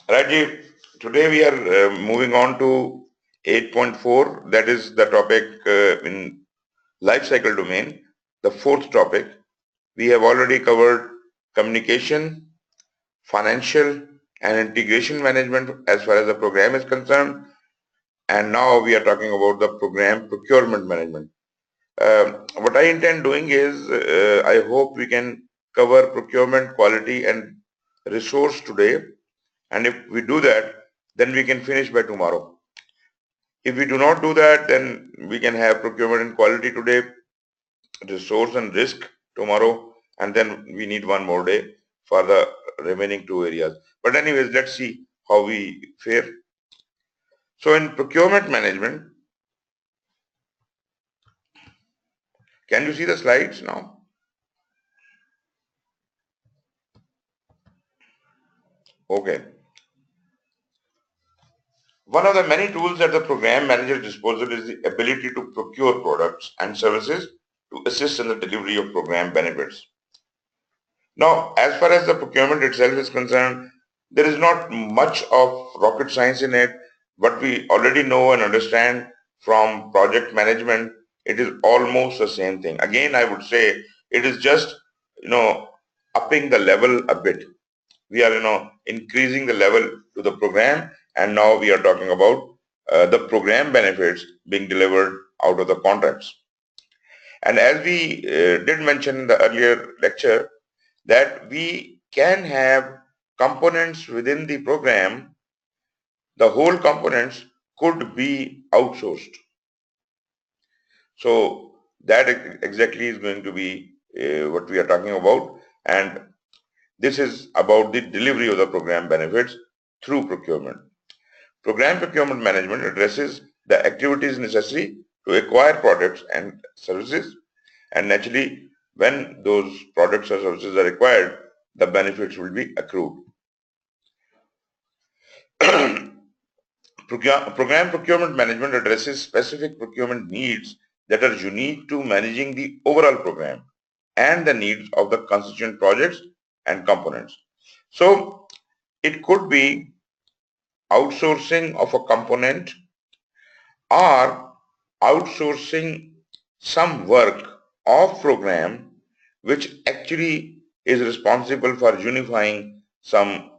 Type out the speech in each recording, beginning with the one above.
Rajiv, today we are moving on to 8.4, that is the topic in life cycle domain, the fourth topic. We have already covered communication, financial and integration management as far as the program is concerned, and now we are talking about the program procurement management. What I intend doing is I hope we can cover procurement, quality and resource today, and if we do that, then we can finish by tomorrow. If we do not do that, then we can have procurement and quality today, resource and risk tomorrow, and then we need one more day for the remaining two areas. But anyways, let's see how we fare. So in procurement management, can you see the slides now? Okay. One of the many tools at the program manager's disposal is the ability to procure products and services to assist in the delivery of program benefits. Now, as far as the procurement itself is concerned, there is not much of rocket science in it. What we already know and understand from project management, it is almost the same thing. Again, I would say it is just, upping the level a bit. We are, increasing the level to the program, and now we are talking about the program benefits being delivered out of the contracts. And as we did mention in the earlier lecture, that we can have components within the program, the whole components could be outsourced. So that exactly is going to be what we are talking about, and this is about the delivery of the program benefits through procurement. Program procurement management addresses the activities necessary to acquire products and services, and naturally when those products or services are required, the benefits will be accrued. Program procurement management addresses specific procurement needs that are unique to managing the overall program and the needs of the constituent projects and components. So it could be outsourcing of a component or outsourcing some work of program which actually is responsible for unifying some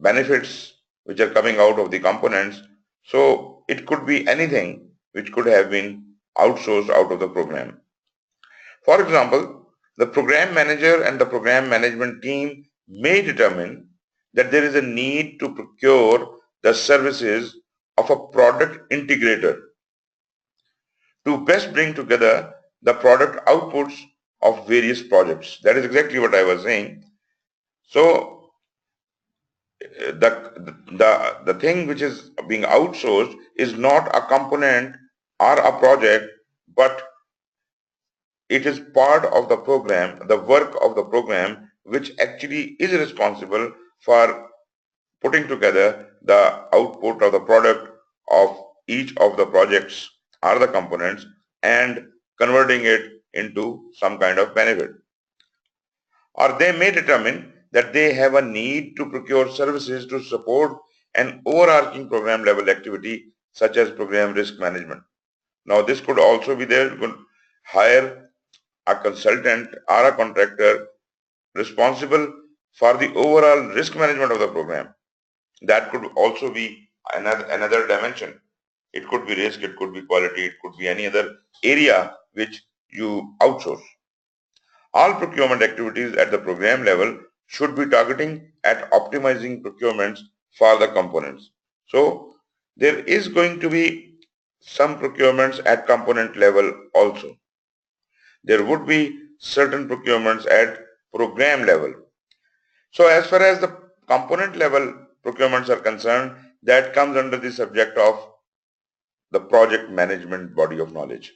benefits which are coming out of the components. So it could be anything which could have been outsourced out of the program. For example, the program manager and the program management team may determine that there is a need to procure the services of a product integrator to best bring together the product outputs of various projects. That is exactly what I was saying. So the thing which is being outsourced is not a component or a project, but it is part of the program, the work of the program, which actually is responsible for putting together the output of the product of each of the projects or the components and converting it into some kind of benefit. Or they may determine that they have a need to procure services to support an overarching program level activity such as program risk management. Now this could also be there. You could hire a consultant or a contractor responsible for the overall risk management of the program. That could also be another dimension. It could be risk, it could be quality, it could be any other area which you outsource. All procurement activities at the program level should be targeting at optimizing procurements for the components. So there is going to be some procurements at component level also. There would be certain procurements at program level. So as far as the component level procurements are concerned, that comes under the subject of the project management body of knowledge.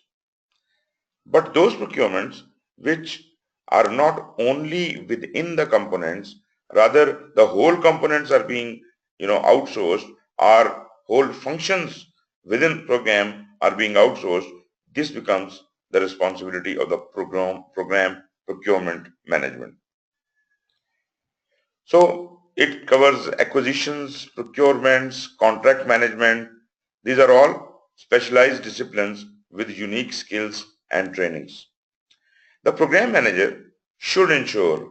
But those procurements which are not only within the components, rather the whole components are being outsourced, or whole functions within program are being outsourced, this becomes the responsibility of the program procurement management. So It covers acquisitions, procurements, contract management. These are all specialized disciplines with unique skills and trainings. The program manager should ensure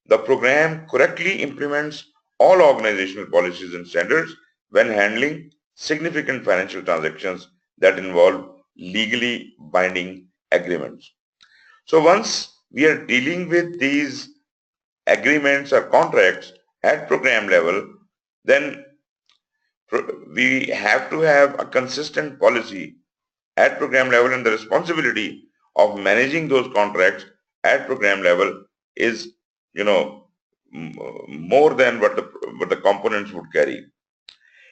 the program correctly implements all organizational policies and standards when handling significant financial transactions that involve legally binding agreements. So once we are dealing with these agreements or contracts at program level, then we have to have a consistent policy at program level, and the responsibility of managing those contracts at program level is, more than what the components would carry.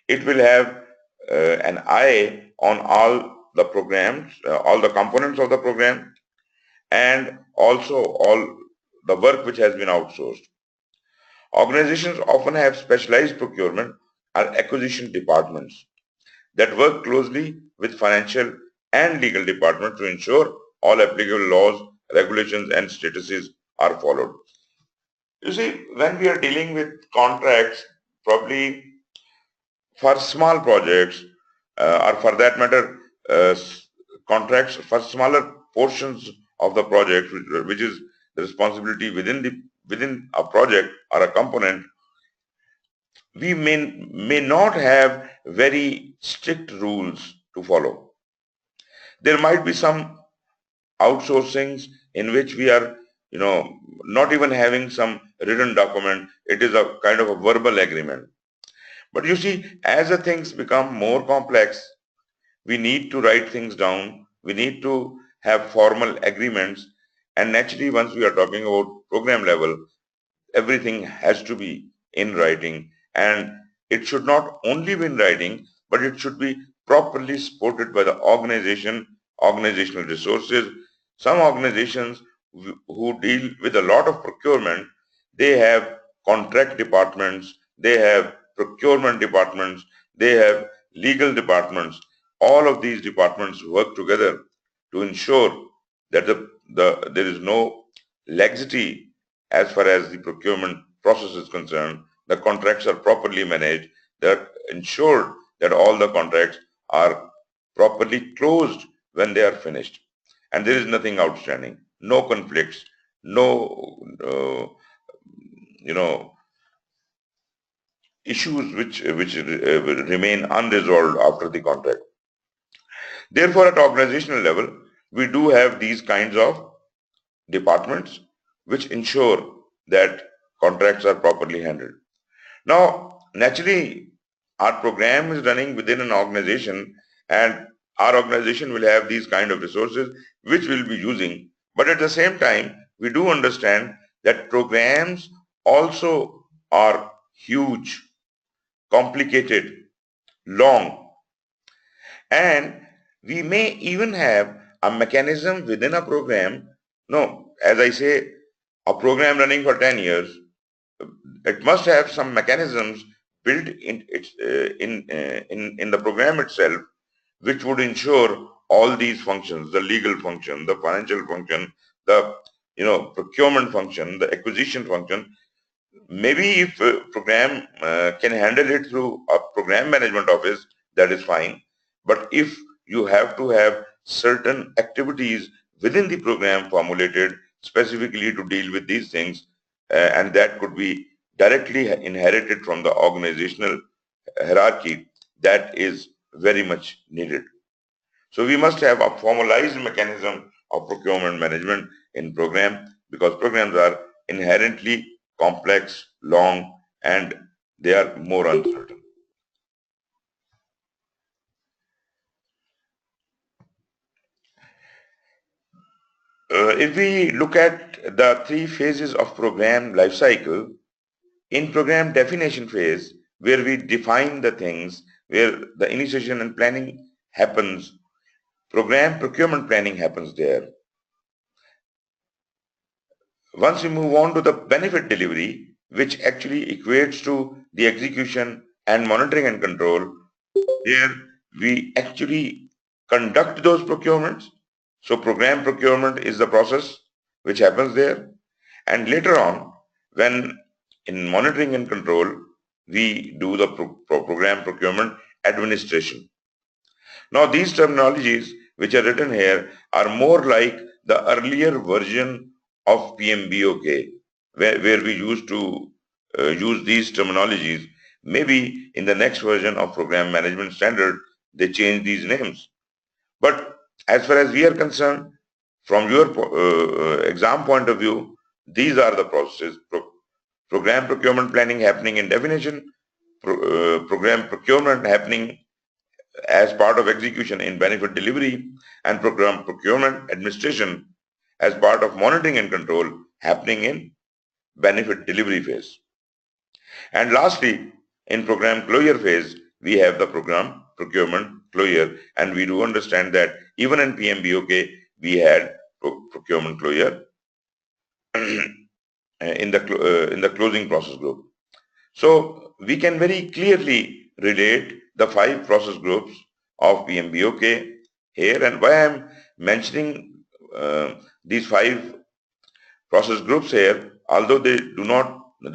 It will have an eye on all the programs, all the components of the program, and also all the work which has been outsourced. Organizations often have specialized procurement or acquisition departments that work closely with financial and legal departments to ensure all applicable laws, regulations, and statuses are followed. You see, when we are dealing with contracts, probably for small projects, or for that matter, contracts for smaller portions of the project, which is the responsibility within a project or a component, we may not have very strict rules to follow. There might be some outsourcings in which we are, not even having some written document. It is a kind of a verbal agreement. But you see, as the things become more complex, we need to write things down. We need to have formal agreements. And naturally, once we are talking about program level, everything has to be in writing, and it should not only be in writing, but it should be properly supported by the organizational resources. Some organizations who deal with a lot of procurement, they have contract departments, they have procurement departments, they have legal departments. All of these departments work together to ensure that there is no laxity as far as the procurement process is concerned. The contracts are properly managed. They're ensured that all the contracts are properly closed when they are finished. And there is nothing outstanding, no conflicts, no, issues which remain unresolved after the contract. Therefore, at organizational level, we do have these kinds of departments which ensure that contracts are properly handled. Now, naturally, our program is running within an organization, and our organization will have these kind of resources which we'll be using. But at the same time, we do understand that programs also are huge, complicated, long, and we may even have a mechanism within a program. No, as I say, a program running for 10 years, it must have some mechanisms built in the program itself, which would ensure all these functions: the legal function, the financial function, the procurement function, the acquisition function. Maybe if program can handle it through a program management office, that is fine. But if you have to have certain activities within the program formulated specifically to deal with these things, and that could be directly inherited from the organizational hierarchy, that is very much needed. So we must have a formalized mechanism of procurement management in program, because programs are inherently complex, long, and they are more uncertain. If we look at the three phases of program life cycle, in program definition phase, where we define the things, where the initiation and planning happens, program procurement planning happens there. Once we move on to the benefit delivery, which actually equates to the execution and monitoring and control, there we actually conduct those procurements. So program procurement is the process which happens there. And later on, when In monitoring and control, we do the program procurement administration. Now these terminologies which are written here are more like the earlier version of PMBOK, where we used to use these terminologies. Maybe in the next version of Program Management Standard, they change these names. But as far as we are concerned, from your exam point of view, these are the processes. Program procurement planning happening in definition, program procurement happening as part of execution in benefit delivery, and program procurement administration as part of monitoring and control happening in benefit delivery phase. And lastly, in program closure phase, we have the program procurement closure, and we do understand that even in PMBOK, we had procurement closure in the closing process group. So we can very clearly relate the 5 process groups of PMBOK here, and why I'm mentioning these 5 process groups here, although they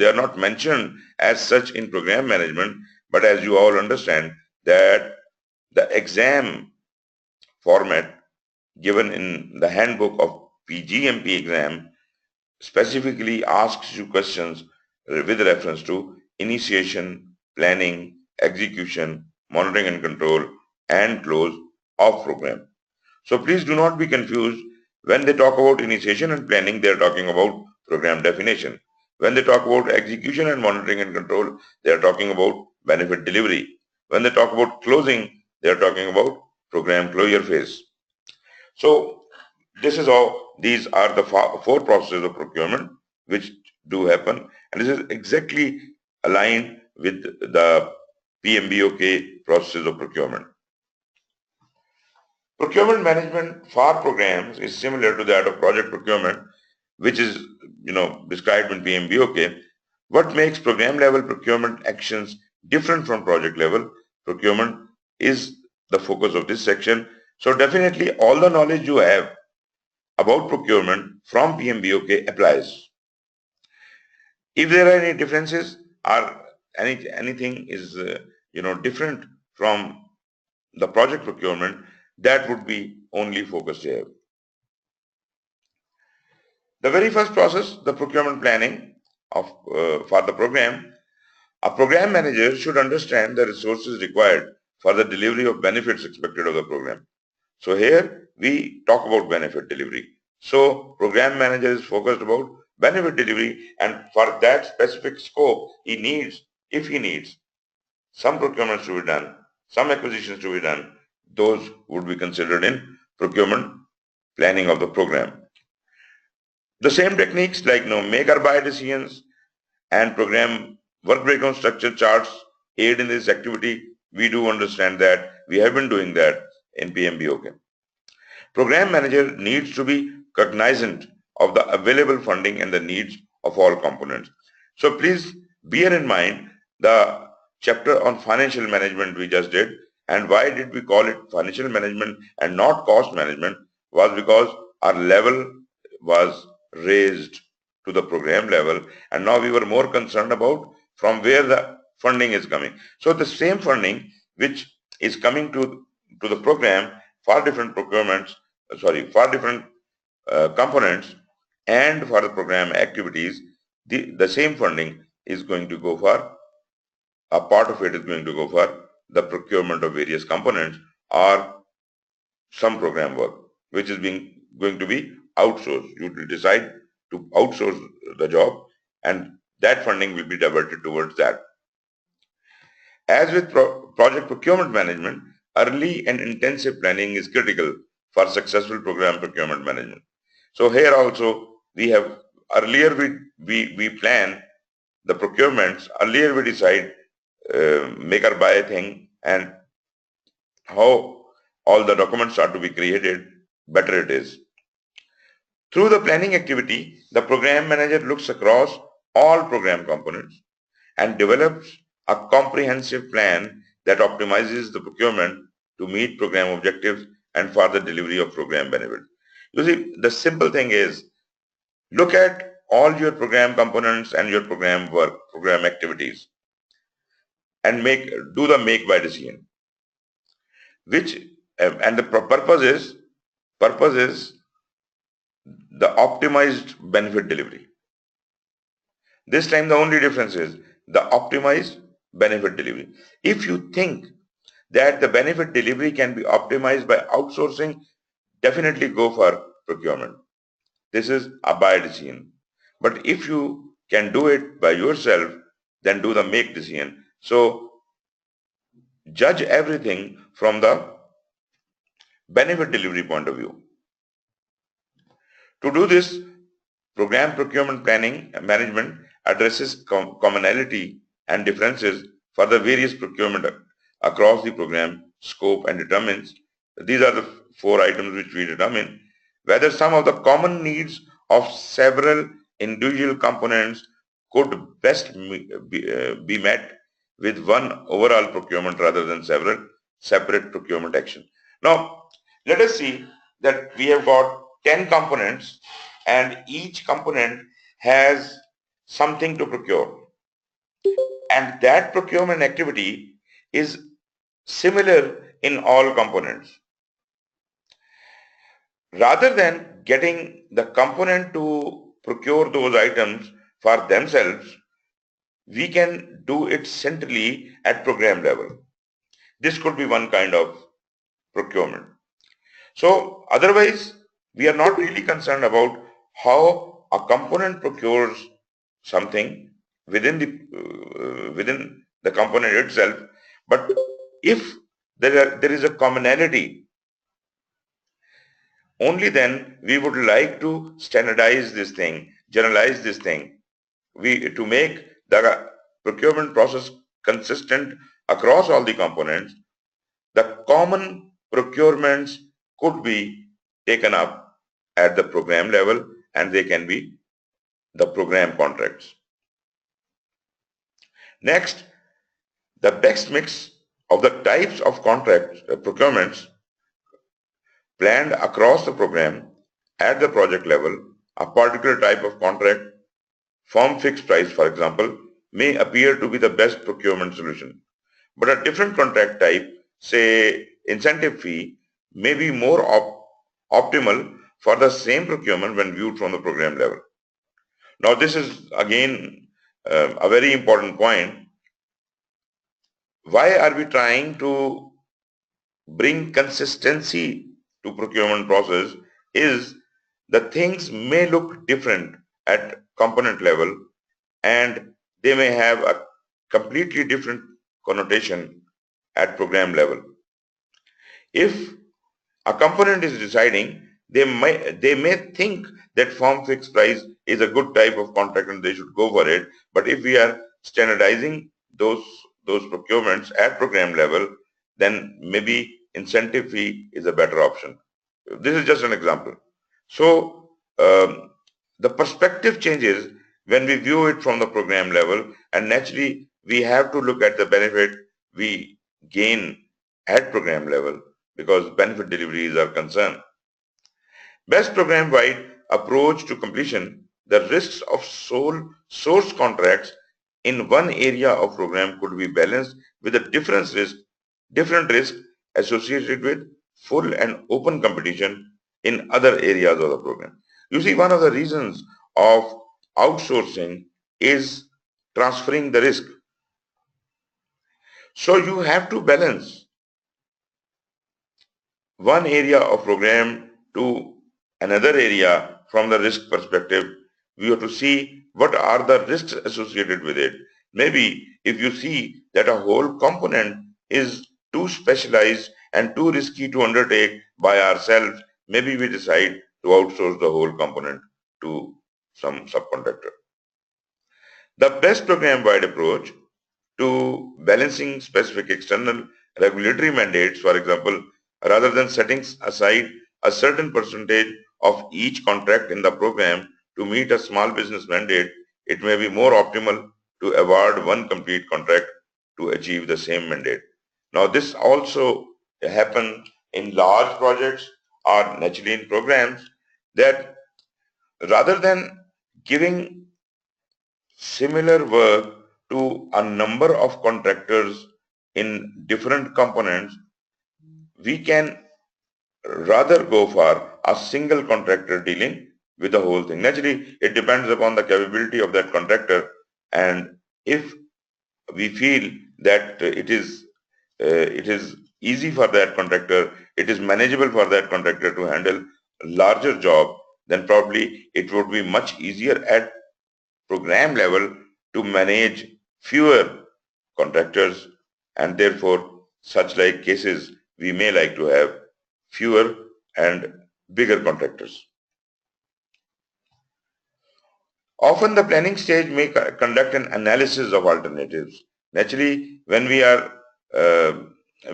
are not mentioned as such in program management, but as you all understand that the exam format given in the handbook of PgMP exam specifically asks you questions with reference to initiation, planning, execution, monitoring and control, and close of program. So please do not be confused. When they talk about initiation and planning, they are talking about program definition. When they talk about execution and monitoring and control, they are talking about benefit delivery. When they talk about closing, they are talking about program closure phase. So this is how these are the 4 processes of procurement which do happen, and this is exactly aligned with the PMBOK processes of procurement. Procurement management for programs is similar to that of project procurement, which is described in PMBOK. What makes program level procurement actions different from project level procurement is the focus of this section. So definitely all the knowledge you have about procurement from PMBOK applies. If there are any differences or anything is different from the project procurement, that would be only focused here. The very first process, the procurement planning for the program, a program manager should understand the resources required for the delivery of benefits expected of the program. So here we talk about benefit delivery. So program manager is focused about benefit delivery, and for that specific scope, if he needs some procurements to be done, some acquisitions to be done, those would be considered in procurement planning of the program. The same techniques like make or buy decisions and program work breakdown structure charts aid in this activity. We do understand that. We have been doing that in PMBOK. Program manager needs to be cognizant of the available funding and the needs of all components. So please bear in mind the chapter on financial management we just did, and why did we call it financial management and not cost management was because our level was raised to the program level, and now we were more concerned about from where the funding is coming. So the same funding which is coming to the program for different for different components and for the program activities, the same funding is going to go for, a part of it is going to go for the procurement of various components or some program work which is going to be outsourced. You will decide to outsource the job, and that funding will be diverted towards that. As with project procurement management, early and intensive planning is critical for successful program procurement management. So here also we have, earlier we plan the procurements, earlier we decide make or buy thing and how all the documents are to be created, better it is. Through the planning activity, the program manager looks across all program components and develops a comprehensive plan that optimizes the procurement to meet program objectives and for the delivery of program benefits. You see, the simple thing is, look at all your program components and your program work, program activities, and do the make buy decision, which and the purpose is the optimized benefit delivery. This time the only difference is the optimized benefit delivery. If you think that the benefit delivery can be optimized by outsourcing, definitely go for procurement. This is a buy decision. But if you can do it by yourself, then do the make decision. So judge everything from the benefit delivery point of view. To do this, program procurement planning and management addresses commonality and differences for the various procurement across the program scope and determines, these are the 4 items which we determine, whether some of the common needs of several individual components could best be met with one overall procurement rather than several separate procurement actions. Now, let us see that we have got 10 components and each component has something to procure. And that procurement activity is similar in all components. Rather than getting the component to procure those items for themselves, we can do it centrally at program level. This could be one kind of procurement. So otherwise, we are not really concerned about how a component procures something within the component itself, but if there is a commonality, only then we would like to standardize this thing, generalize this thing, to make the procurement process consistent across all the components. The common procurements could be taken up at the program level and they can be the program contracts. Next, the best mix of the types of contracts, procurements planned across the program at the project level. A particular type of contract, firm fixed price for example, may appear to be the best procurement solution. But a different contract type, say incentive fee, may be more optimal for the same procurement when viewed from the program level. Now this is again a very important point. Why are we trying to bring consistency to procurement process is the things may look different at component level and they may have a completely different connotation at program level. If a component is deciding, they may think that firm fixed price is a good type of contract and they should go for it. But if we are standardizing those procurements at program level, then maybe incentive fee is a better option. This is just an example. So the perspective changes when we view it from the program level, and naturally we have to look at the benefit we gain at program level because benefit deliveries are concerned. Best program-wide approach to completion, the risks of sole source contracts in one area of program could be balanced with a different risk associated with full and open competition in other areas of the program. You see, one of the reasons of outsourcing is transferring the risk. So you have to balance one area of program to another area from the risk perspective. We have to see what are the risks associated with it. Maybe if you see that a whole component is too specialized and too risky to undertake by ourselves, maybe we decide to outsource the whole component to some subcontractor. The best program-wide approach to balancing specific external regulatory mandates, for example, rather than setting aside a certain percentage of each contract in the program to meet a small business mandate, it may be more optimal to award one complete contract to achieve the same mandate. Now this also happens in large projects or naturally in programs, that rather than giving similar work to a number of contractors in different components, we can rather go for a single contractor dealing with the whole thing. Naturally, it depends upon the capability of that contractor, and if we feel that it is easy for that contractor, it is manageable for that contractor to handle a larger job, then probably it would be much easier at program level to manage fewer contractors, and therefore such like cases we may like to have fewer and bigger contractors. Often the planning stage may conduct an analysis of alternatives. Naturally, when uh,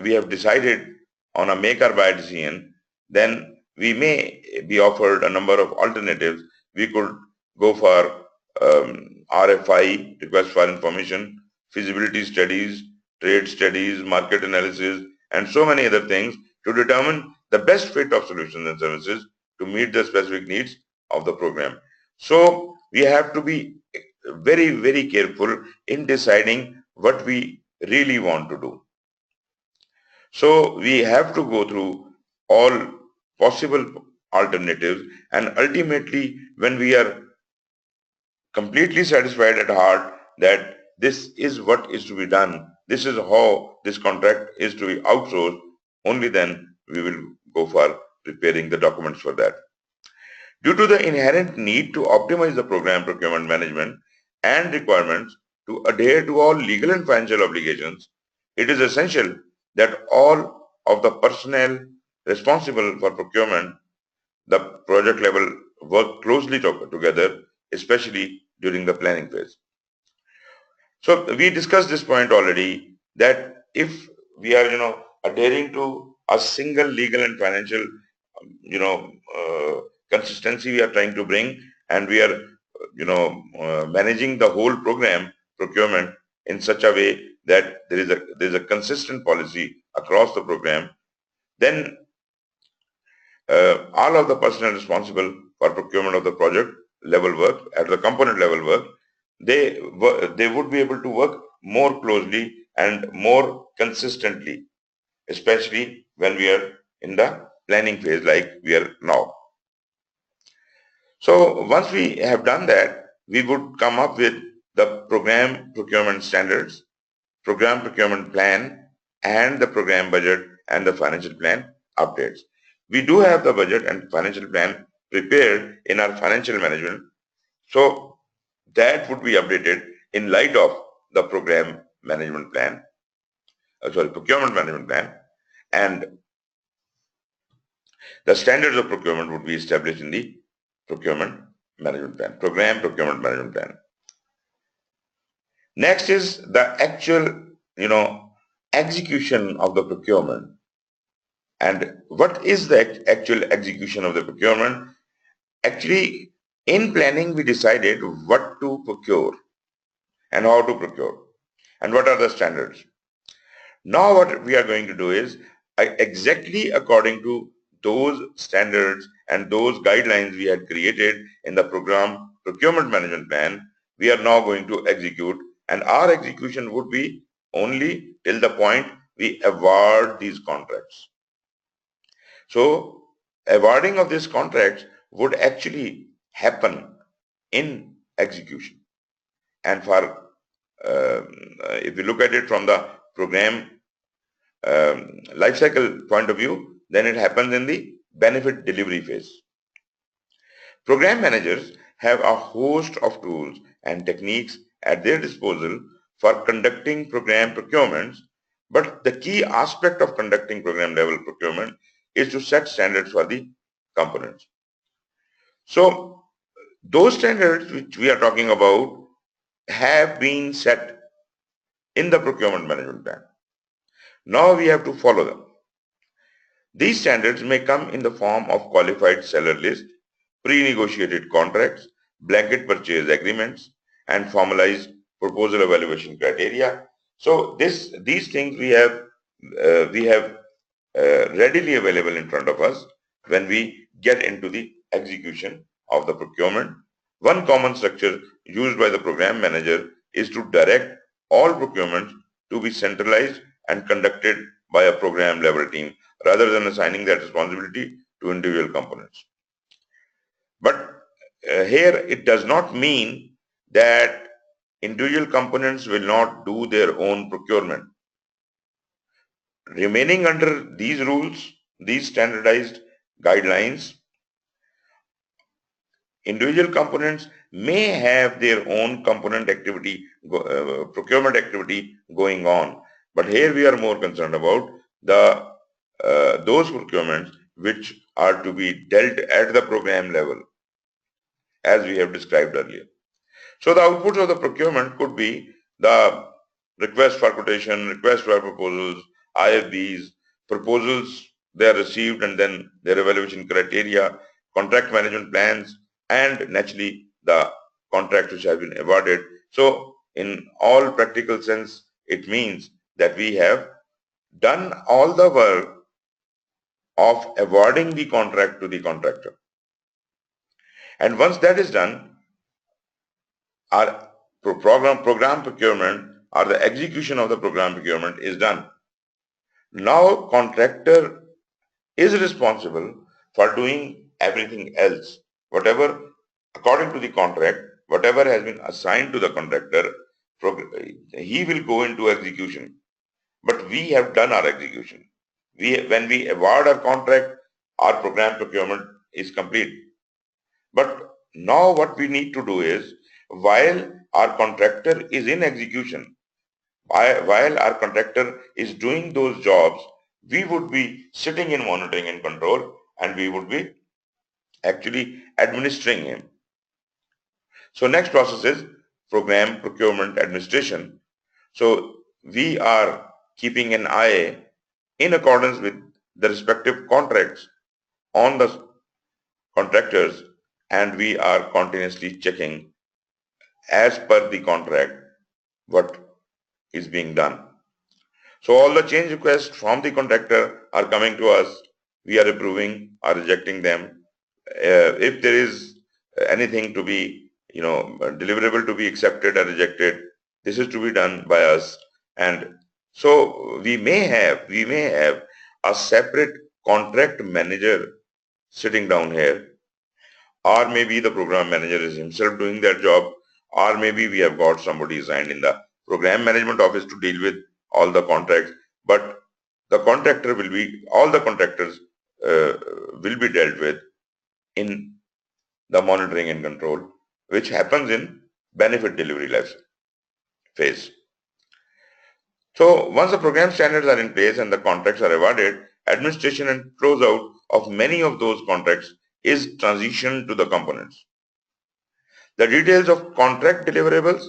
we have decided on a make or buy decision, then we may be offered a number of alternatives. We could go for RFI, request for information, feasibility studies, trade studies, market analysis, and so many other things to determine the best fit of solutions and services to meet the specific needs of the program. So we have to be very, very careful in deciding what we really want to do. So we have to go through all possible alternatives, and ultimately when we are completely satisfied at heart that this is what is to be done, this is how this contract is to be outsourced, only then we will go for preparing the documents for that. Due to the inherent need to optimize the program procurement management and requirements to adhere to all legal and financial obligations, it is essential that all of the personnel responsible for procurement, the project level, work closely together, especially during the planning phase. So we discussed this point already, that if we are, adhering to a single legal and financial, consistency we are trying to bring, and we are, managing the whole program procurement in such a way that there is a consistent policy across the program, then all of the personnel responsible for procurement of the project level work at the component level work, they would be able to work more closely and more consistently, especially when we are in the planning phase like we are now. So once we have done that, we would come up with the program procurement standards, program procurement plan, and the program budget and the financial plan updates. We do have the budget and financial plan prepared in our financial management, so that would be updated in light of the program management plan, procurement management plan, and the standards of procurement would be established in the procurement management plan, program procurement management plan. Next is the actual, execution of the procurement. And what is the actual execution of the procurement? Actually, in planning, we decided what to procure and how to procure and what are the standards. Now what we are going to do is, exactly according to those standards and those guidelines we had created in the program procurement management plan, we are now going to execute, and our execution would be only till the point we award these contracts. So awarding of these contracts would actually happen in execution. And for if you look at it from the program life cycle point of view, then it happens in the benefit delivery phase. Program managers have a host of tools and techniques at their disposal for conducting program procurements, but the key aspect of conducting program level procurement is to set standards for the components. So those standards which we are talking about have been set in the procurement management plan. Now we have to follow them. These standards may come in the form of qualified seller list, pre-negotiated contracts, blanket purchase agreements, and formalized proposal evaluation criteria. So these things we have readily available in front of us when we get into the execution of the procurement One common structure used by the program manager is to direct all procurements to be centralized and conducted by a program level team rather than assigning that responsibility to individual components. But here it does not mean that individual components will not do their own procurement. Remaining under these rules, these standardized guidelines, individual components may have their own component activity, procurement activity going on. But here we are more concerned about the those procurements which are to be dealt at the program level, as we have described earlier. So the outputs of the procurement could be the request for quotation, request for proposals, IFBs, proposals they are received and then their evaluation criteria, contract management plans, and naturally the contracts which have been awarded. So in all practical sense, it means that we have done all the work of awarding the contract to the contractor. And once that is done, our program procurement or the execution of the program procurement is done. Now contractor is responsible for doing everything else. Whatever, according to the contract, whatever has been assigned to the contractor, he will go into execution. But we have done our execution. When we award our contract, our program procurement is complete. But now what we need to do is, while our contractor is in execution, while our contractor is doing those jobs, we would be sitting in monitoring and control, and we would be actually administering him. So next process is program procurement administration. So we are keeping an eye in accordance with the respective contracts on the contractors, and we are continuously checking as per the contract what is being done. So all the change requests from the contractor are coming to us. We are approving or rejecting them. If there is anything to be, deliverable to be accepted or rejected, this is to be done by us. And so we may have a separate contract manager sitting down here, or maybe the program manager is himself doing their job, or maybe we have got somebody assigned in the program management office to deal with all the contracts. But the contractor will be, all the contractors will be dealt with in the monitoring and control, which happens in benefit delivery life phase. So once the program standards are in place and the contracts are awarded, administration and closeout of many of those contracts is transitioned to the components. The details of contract deliverables,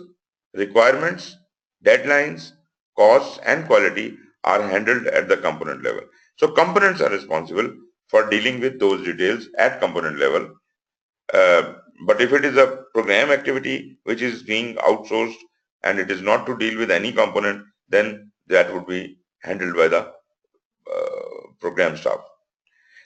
requirements, deadlines, costs, and quality are handled at the component level. So components are responsible for dealing with those details at component level. But if it is a program activity which is being outsourced and it is not to deal with any component, then that would be handled by the program staff.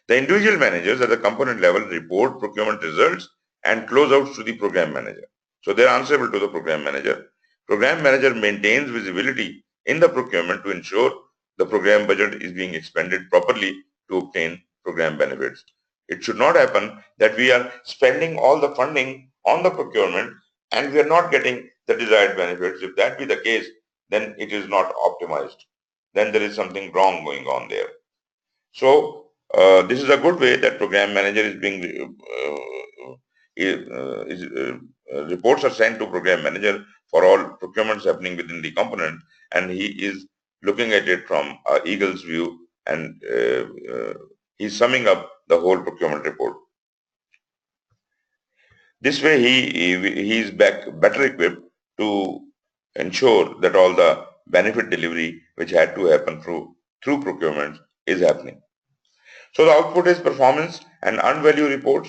The individual managers at the component level report procurement results and closeouts to the program manager. So they are answerable to the program manager. Program manager maintains visibility in the procurement to ensure the program budget is being expended properly to obtain program benefits. It should not happen that we are spending all the funding on the procurement and we are not getting the desired benefits. If that be the case, then it is not optimized. Then there is something wrong going on there. So this is a good way that program manager is being reports are sent to program manager for all procurements happening within the component, and he is looking at it from eagle's view, and he's summing up the whole procurement report. This way he is better equipped to ensure that all the benefit delivery which had to happen through procurement is happening. So the output is performance and earned value reports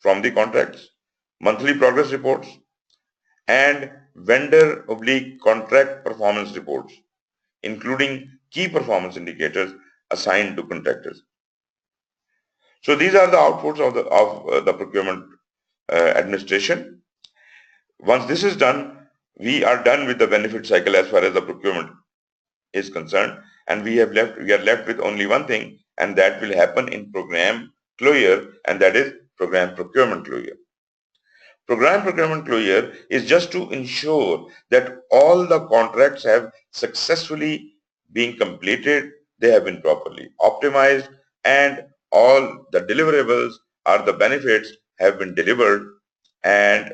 from the contracts, monthly progress reports, and vendor/contract performance reports, including key performance indicators assigned to contractors. So these are the outputs of the procurement administration. Once this is done, we are done with the benefit cycle as far as the procurement is concerned, and we are left with only one thing, and that will happen in program closure, and that is program procurement closure. Program procurement closure is just to ensure that all the contracts have successfully been completed, they have been properly optimized, and all the deliverables or the benefits have been delivered, and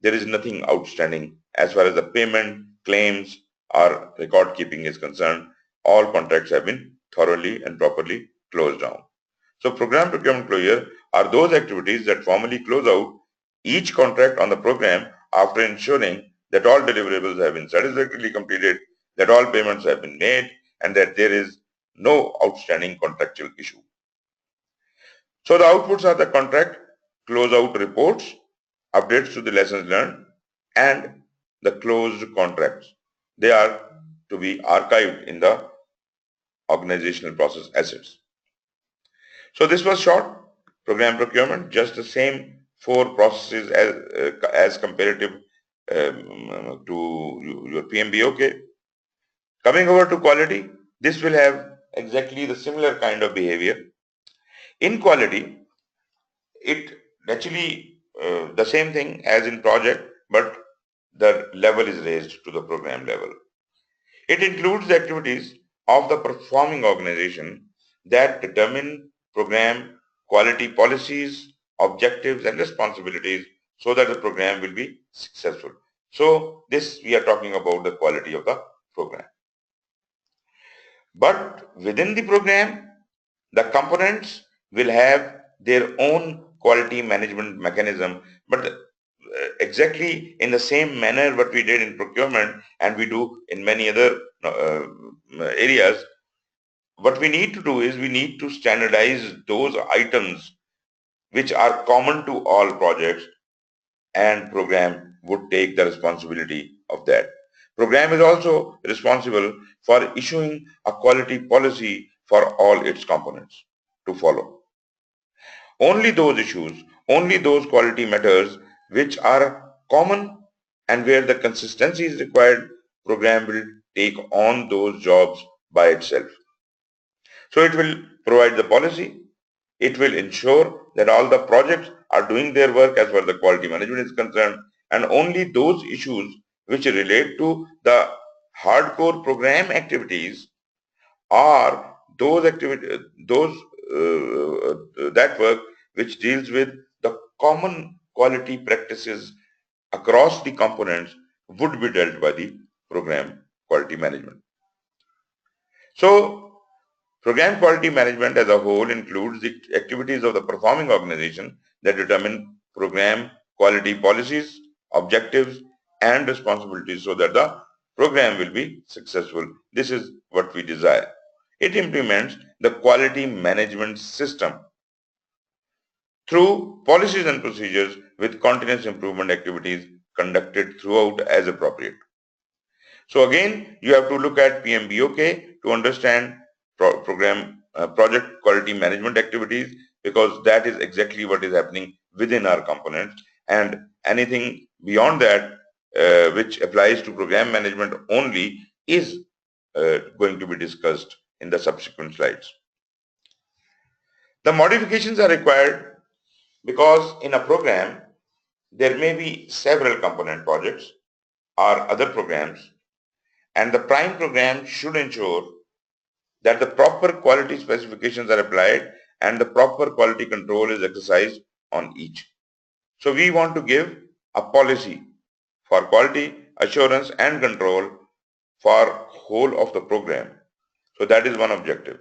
there is nothing outstanding as far as the payment, claims, or record keeping is concerned. All contracts have been thoroughly and properly closed down. So program procurement closure are those activities that formally close out each contract on the program after ensuring that all deliverables have been satisfactorily completed, that all payments have been made, and that there is no outstanding contractual issue. So the outputs are the contract closeout reports, updates to the lessons learned, and the closed contracts. They are to be archived in the organizational process assets. So this was short program procurement, just the same four processes as comparative to your PMBOK. Coming over to quality, this will have exactly the similar kind of behavior. In quality, it actually the same thing as in project, but the level is raised to the program level. It includes the activities of the performing organization that determine program quality policies, objectives, and responsibilities so that the program will be successful. So this we are talking about the quality of the program. But within the program, the components will have their own quality management mechanism, but exactly in the same manner what we did in procurement and we do in many other areas. What we need to do is we need to standardize those items which are common to all projects, and program would take the responsibility of that. Program is also responsible for issuing a quality policy for all its components to follow. Only those issues, only those quality matters which are common and where the consistency is required, program will take on those jobs by itself. So it will provide the policy, it will ensure that all the projects are doing their work as far as the quality management is concerned, and only those issues which relate to the hardcore program activities are those activities, that work which deals with the common quality practices across the components would be dealt by the program quality management. So program quality management as a whole includes the activities of the performing organization that determine program quality policies, objectives, and responsibilities so that the program will be successful. This is what we desire. It implements the quality management system through policies and procedures with continuous improvement activities conducted throughout as appropriate. So again, you have to look at PMBOK to understand project quality management activities, because that is exactly what is happening within our components, and anything beyond that which applies to program management only is going to be discussed in the subsequent slides. The modifications are required because in a program there may be several component projects or other programs, and the prime program should ensure that the proper quality specifications are applied and the proper quality control is exercised on each. So we want to give a policy for quality assurance and control for whole of the program. So that is one objective.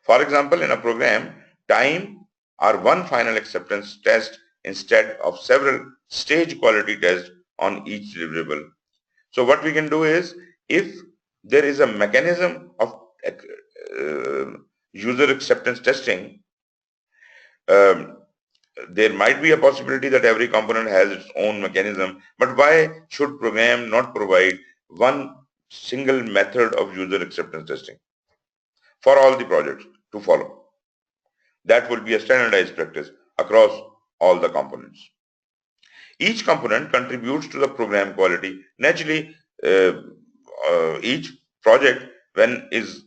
For example, in a program, time or one final acceptance test instead of several stage quality tests on each deliverable. So what we can do is, if there is a mechanism of user acceptance testing, there might be a possibility that every component has its own mechanism, but why should program not provide one single method of user acceptance testing for all the projects to follow? That will be a standardized practice across all the components. Each component contributes to the program quality. Naturally, each project, when is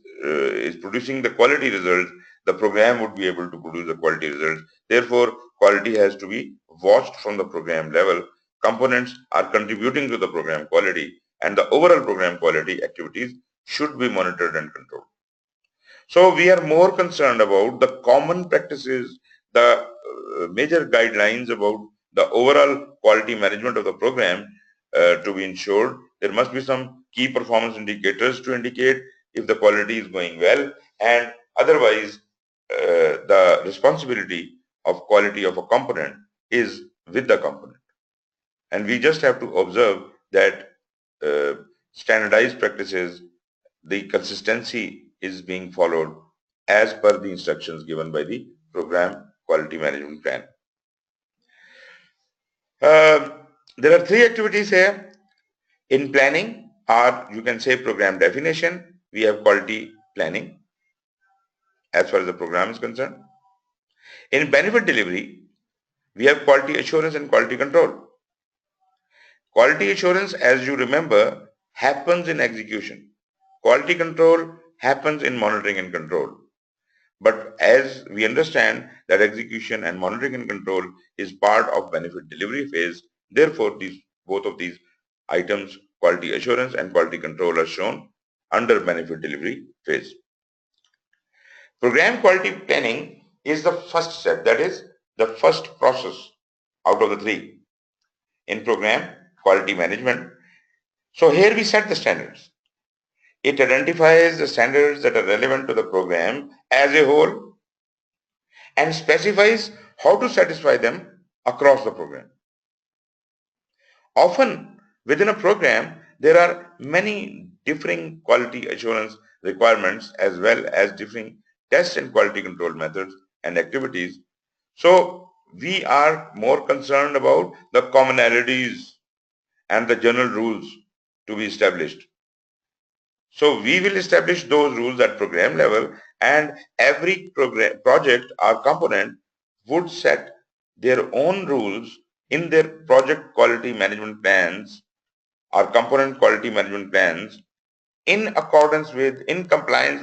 producing the quality results, the program would be able to produce the quality results. Therefore, quality has to be watched from the program level. Components are contributing to the program quality, and the overall program quality activities should be monitored and controlled. So we are more concerned about the common practices, the major guidelines about the overall quality management of the program to be ensured. There must be some key performance indicators to indicate if the quality is going well, and otherwise the responsibility of quality of a component is with the component. And we just have to observe that standardized practices, the consistency is being followed as per the instructions given by the program quality management plan. There are three activities here. In planning, or you can say program definition, we have quality planning as far as the program is concerned. In benefit delivery, we have quality assurance and quality control. Quality assurance, as you remember, happens in execution. Quality control happens in monitoring and control. But as we understand that execution and monitoring and control is part of benefit delivery phase, therefore both of these items, quality assurance and quality control, are shown under benefit delivery phase. Program quality planning is the first step, that is the first process out of the three in program quality management. So here we set the standards. It identifies the standards that are relevant to the program as a whole and specifies how to satisfy them across the program. Often within a program, there are many differing quality assurance requirements as well as differing test and quality control methods and activities. So we are more concerned about the commonalities and the general rules to be established. So we will establish those rules at program level, and every project or component would set their own rules in their project quality management plans or component quality management plans in compliance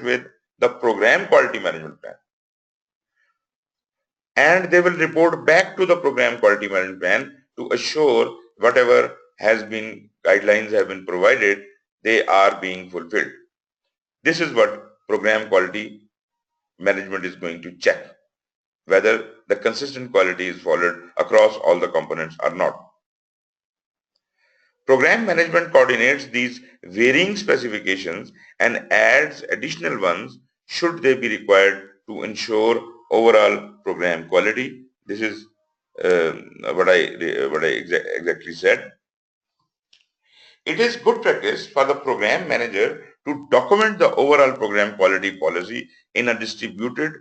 with the program quality management plan. And they will report back to the program quality management plan to assure whatever guidelines have been provided, they are being fulfilled. This is what program quality management is going to check, whether the consistent quality is followed across all the components or not. Program management coordinates these varying specifications and adds additional ones should they be required to ensure overall program quality. This is what I exactly said. It is good practice for the program manager to document the overall program quality policy in a distributed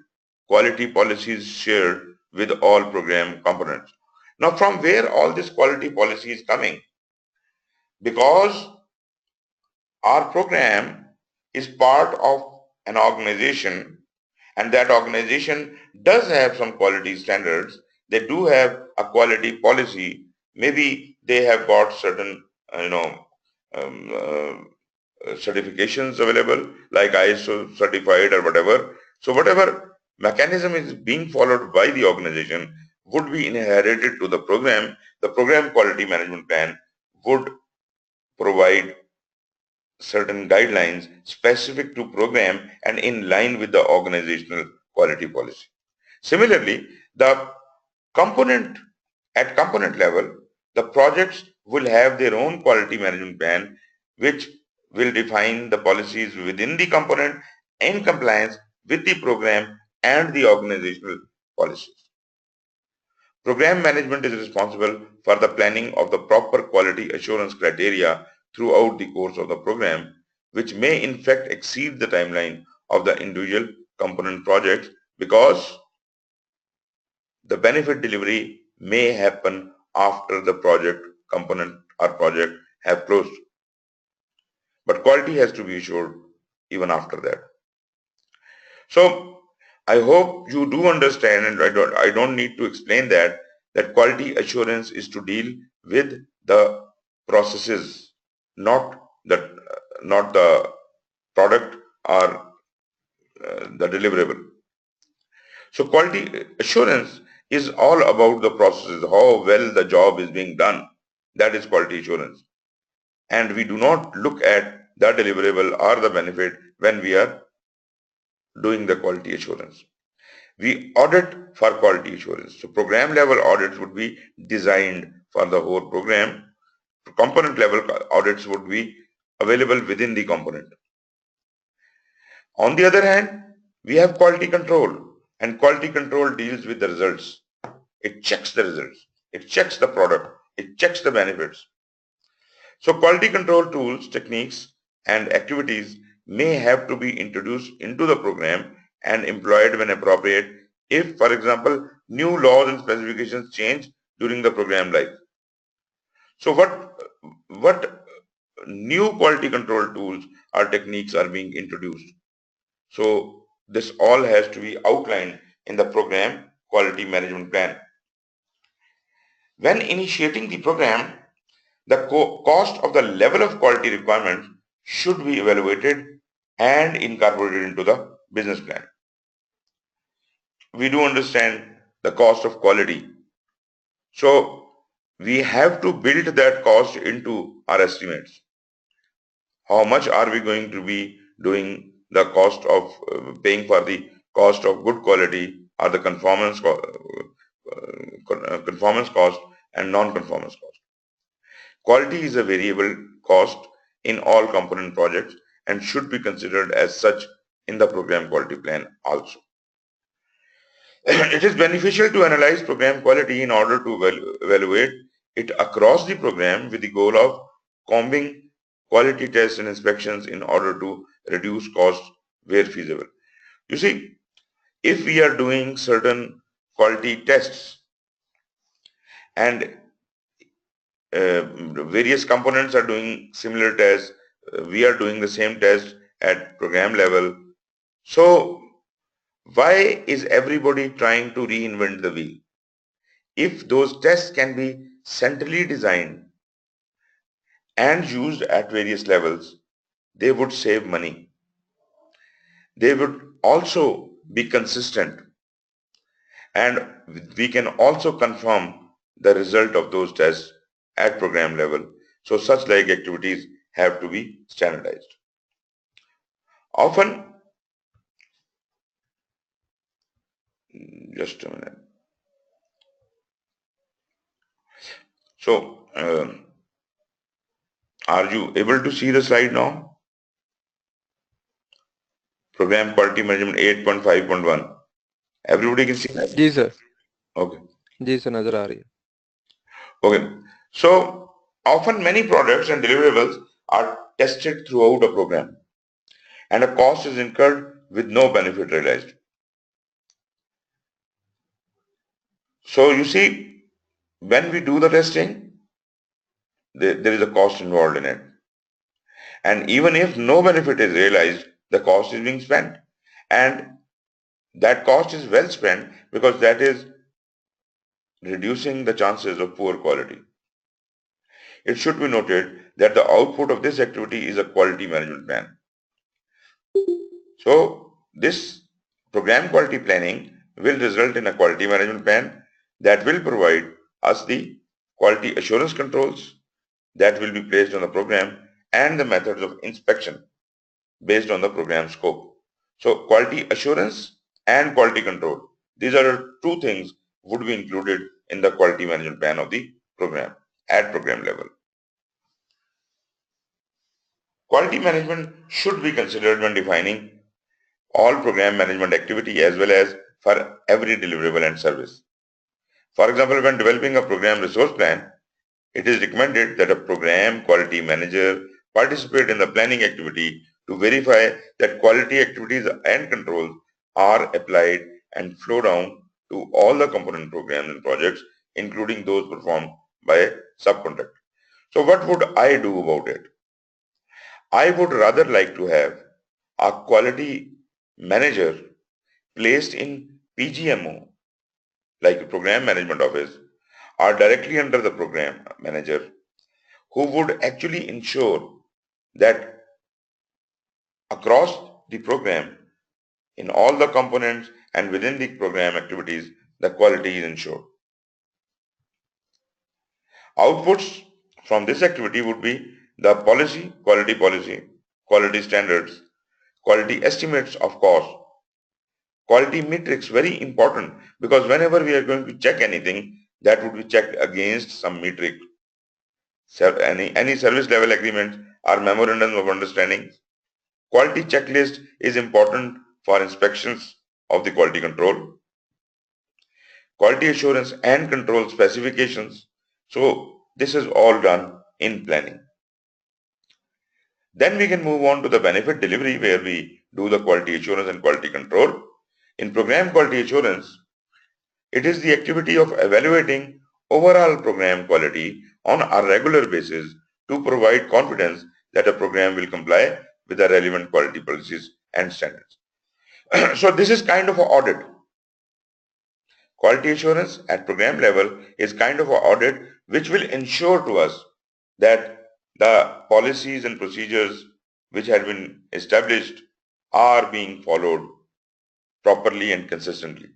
quality policies shared with all program components. Now, from where all this quality policy is coming? Because our program is part of an organization, and that organization does have some quality standards. They do have a quality policy. Maybe they have got certain certifications available like ISO certified or whatever. So whatever mechanism is being followed by the organization would be inherited to the program. The program quality management plan would provide certain guidelines specific to program and in line with the organizational quality policy. Similarly, at component level, the projects will have their own quality management plan, which will define the policies within the component in compliance with the program and the organizational policies. Program management is responsible for the planning of the proper quality assurance criteria throughout the course of the program, which may in fact exceed the timeline of the individual component projects because the benefit delivery may happen after the component or project have closed. But quality has to be assured even after that. So I hope you do understand, and I don't need to explain that quality assurance is to deal with the processes, not the product or the deliverable. So quality assurance is all about the processes, how well the job is being done. That is quality assurance. And we do not look at the deliverable or the benefit when we are doing the quality assurance. We audit for quality assurance. So program level audits would be designed for the whole program. Component level audits would be available within the component. On the other hand, we have quality control, and quality control deals with the results. It checks the results. It checks the product. It checks the benefits. So quality control tools, techniques, and activities may have to be introduced into the program and employed when appropriate if, for example, new laws and specifications change during the program life. So what new quality control tools or techniques are being introduced? So this all has to be outlined in the program quality management plan. When initiating the program, the cost of the level of quality requirements should be evaluated and incorporated into the business plan. We do understand the cost of quality. So we have to build that cost into our estimates. How much are we going to be doing the cost of paying for the cost of good quality or the conformance cost and non-conformance cost. Quality is a variable cost in all component projects and should be considered as such in the program quality plan also. It is beneficial to analyze program quality in order to evaluate it across the program with the goal of combing quality tests and inspections in order to reduce costs where feasible. You see, if we are doing certain quality tests and various components are doing similar tests, we are doing the same test at program level. So why is everybody trying to reinvent the wheel? If those tests can be centrally designed and used at various levels, they would save money. They would also be consistent, and we can also confirm the result of those tests at program level. So such like activities have to be standardized. Often, just a minute. So, are you able to see the slide now? Program Quality Management 8.5.1. Everybody can see that? जी sir. Okay. जी sir, नजर आ रही है. Okay. So, often many products and deliverables are tested throughout a program, and a cost is incurred with no benefit realized. So, you see, when we do the testing, there is a cost involved in it. And even if no benefit is realized, the cost is being spent. And that cost is well spent because that is reducing the chances of poor quality. It should be noted that the output of this activity is a quality management plan. So this program quality planning will result in a quality management plan that will provide us the quality assurance controls that will be placed on the program and the methods of inspection based on the program scope. So quality assurance and quality control, these are the two things would be included in the quality management plan of the program at program level. Quality management should be considered when defining all program management activity as well as for every deliverable and service. For example, when developing a program resource plan, it is recommended that a program quality manager participate in the planning activity to verify that quality activities and controls are applied and flow down to all the component programs and projects, including those performed by a subcontractor. So what would I do about it? I would rather like to have a quality manager placed in PGMO, like a program management office, are directly under the program manager, who would actually ensure that across the program, in all the components and within the program activities, the quality is ensured. Outputs from this activity would be the policy, quality standards, quality estimates of cost, quality metrics, very important, because whenever we are going to check anything, that would be checked against some metric. Any service level agreement or memorandum of understanding. Quality checklist is important for inspections of the quality control. Quality assurance and control specifications. So this is all done in planning. Then we can move on to the benefit delivery, where we do the quality assurance and quality control. In program quality assurance, it is the activity of evaluating overall program quality on a regular basis to provide confidence that a program will comply with the relevant quality policies and standards. So this is kind of an audit. Quality assurance at program level is kind of an audit which will ensure to us that the policies and procedures which have been established are being followed properly and consistently.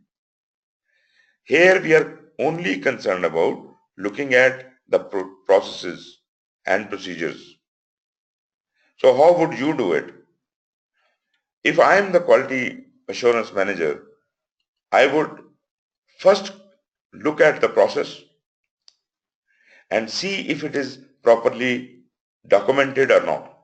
Here we are only concerned about looking at the processes and procedures. So how would you do it? If I am the quality assurance manager, I would first look at the process and see if it is properly documented or not.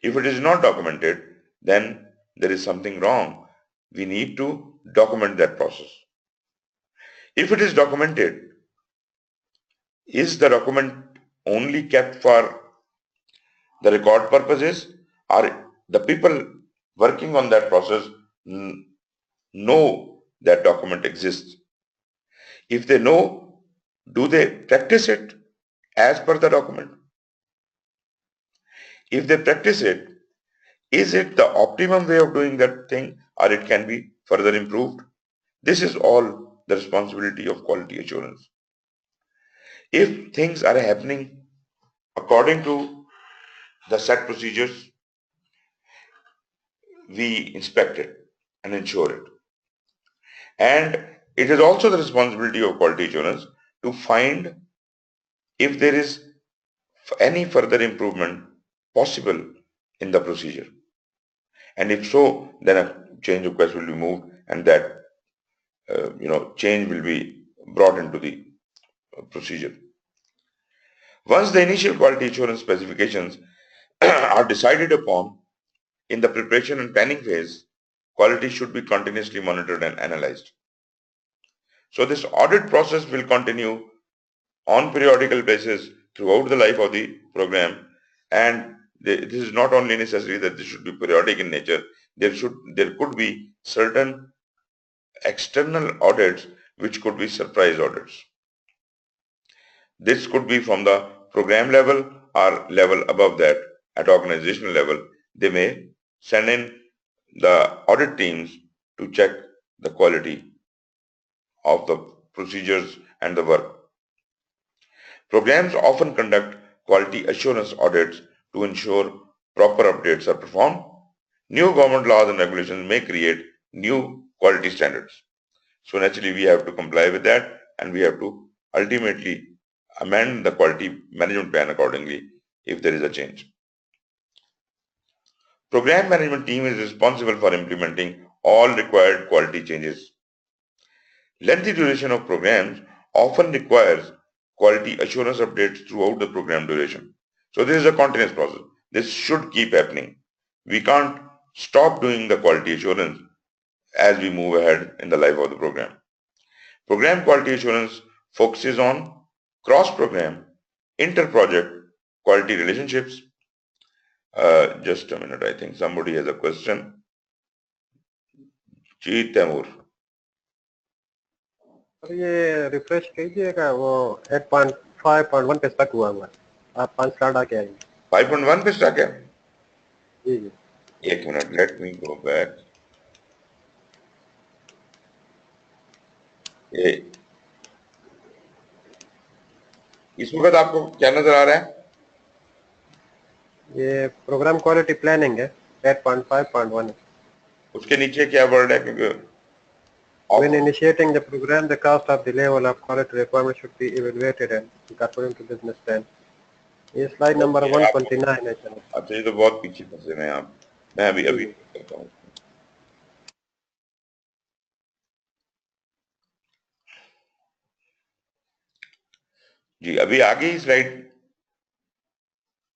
If it is not documented, then there is something wrong. We need to document that process. If it is documented, is the document only kept for the record purposes, or the people working on that process know that document exists? If they know, do they practice it as per the document? If they practice it, is it the optimum way of doing that thing, or it can be further improved? This is all the responsibility of quality assurance. If things are happening according to the set procedures, we inspect it and ensure it. And it is also the responsibility of quality assurance to find if there is any further improvement possible in the procedure. And if so, then a change request will be moved, and that change will be brought into the procedure. Once the initial quality assurance specifications are decided upon, in the preparation and planning phase, quality should be continuously monitored and analyzed. So this audit process will continue on periodical basis throughout the life of the program, and this is not only necessary that this should be periodic in nature. There could be certain external audits which could be surprise audits. This could be from the program level or level above that. At organizational level, they may send in the audit teams to check the quality of the procedures and the work. Programs often conduct quality assurance audits to ensure proper updates are performed. New government laws and regulations may create new quality standards. So naturally we have to comply with that, and we have to ultimately amend the quality management plan accordingly if there is a change. Program management team is responsible for implementing all required quality changes. Lengthy duration of programs often requires quality assurance updates throughout the program duration. So this is a continuous process. This should keep happening. We can't stop doing the quality assurance as we move ahead in the life of the program. Program quality assurance focuses on cross-program, inter-project quality relationships. Just a minute, I think somebody has a question. जी तैमूर, ये refresh कीजिएगा, वो 8.5.1 पे stuck हुआ है। आप 5 slide आके आइए। 5.1 पे स्टक है? जी एक minute, let me go back. इस वक्त आपको क्या नजर आ रहा है? ये प्रोग्राम क्वालिटी प्लानिंग है, 8.5.1 है। उसके नीचे क्या वर्ड है? क्योंकि When of initiating the program, the cost of the level of quality requirement should be evaluated and according to business plan. ये स्लाइड नंबर आपको, 129 है चलो। अच्छा ये तो बहुत पीछे फंसे हुए हैं आप। मैं अभी जी अभी जी करता हूँ। जी अभी आगे ही स्लाइड,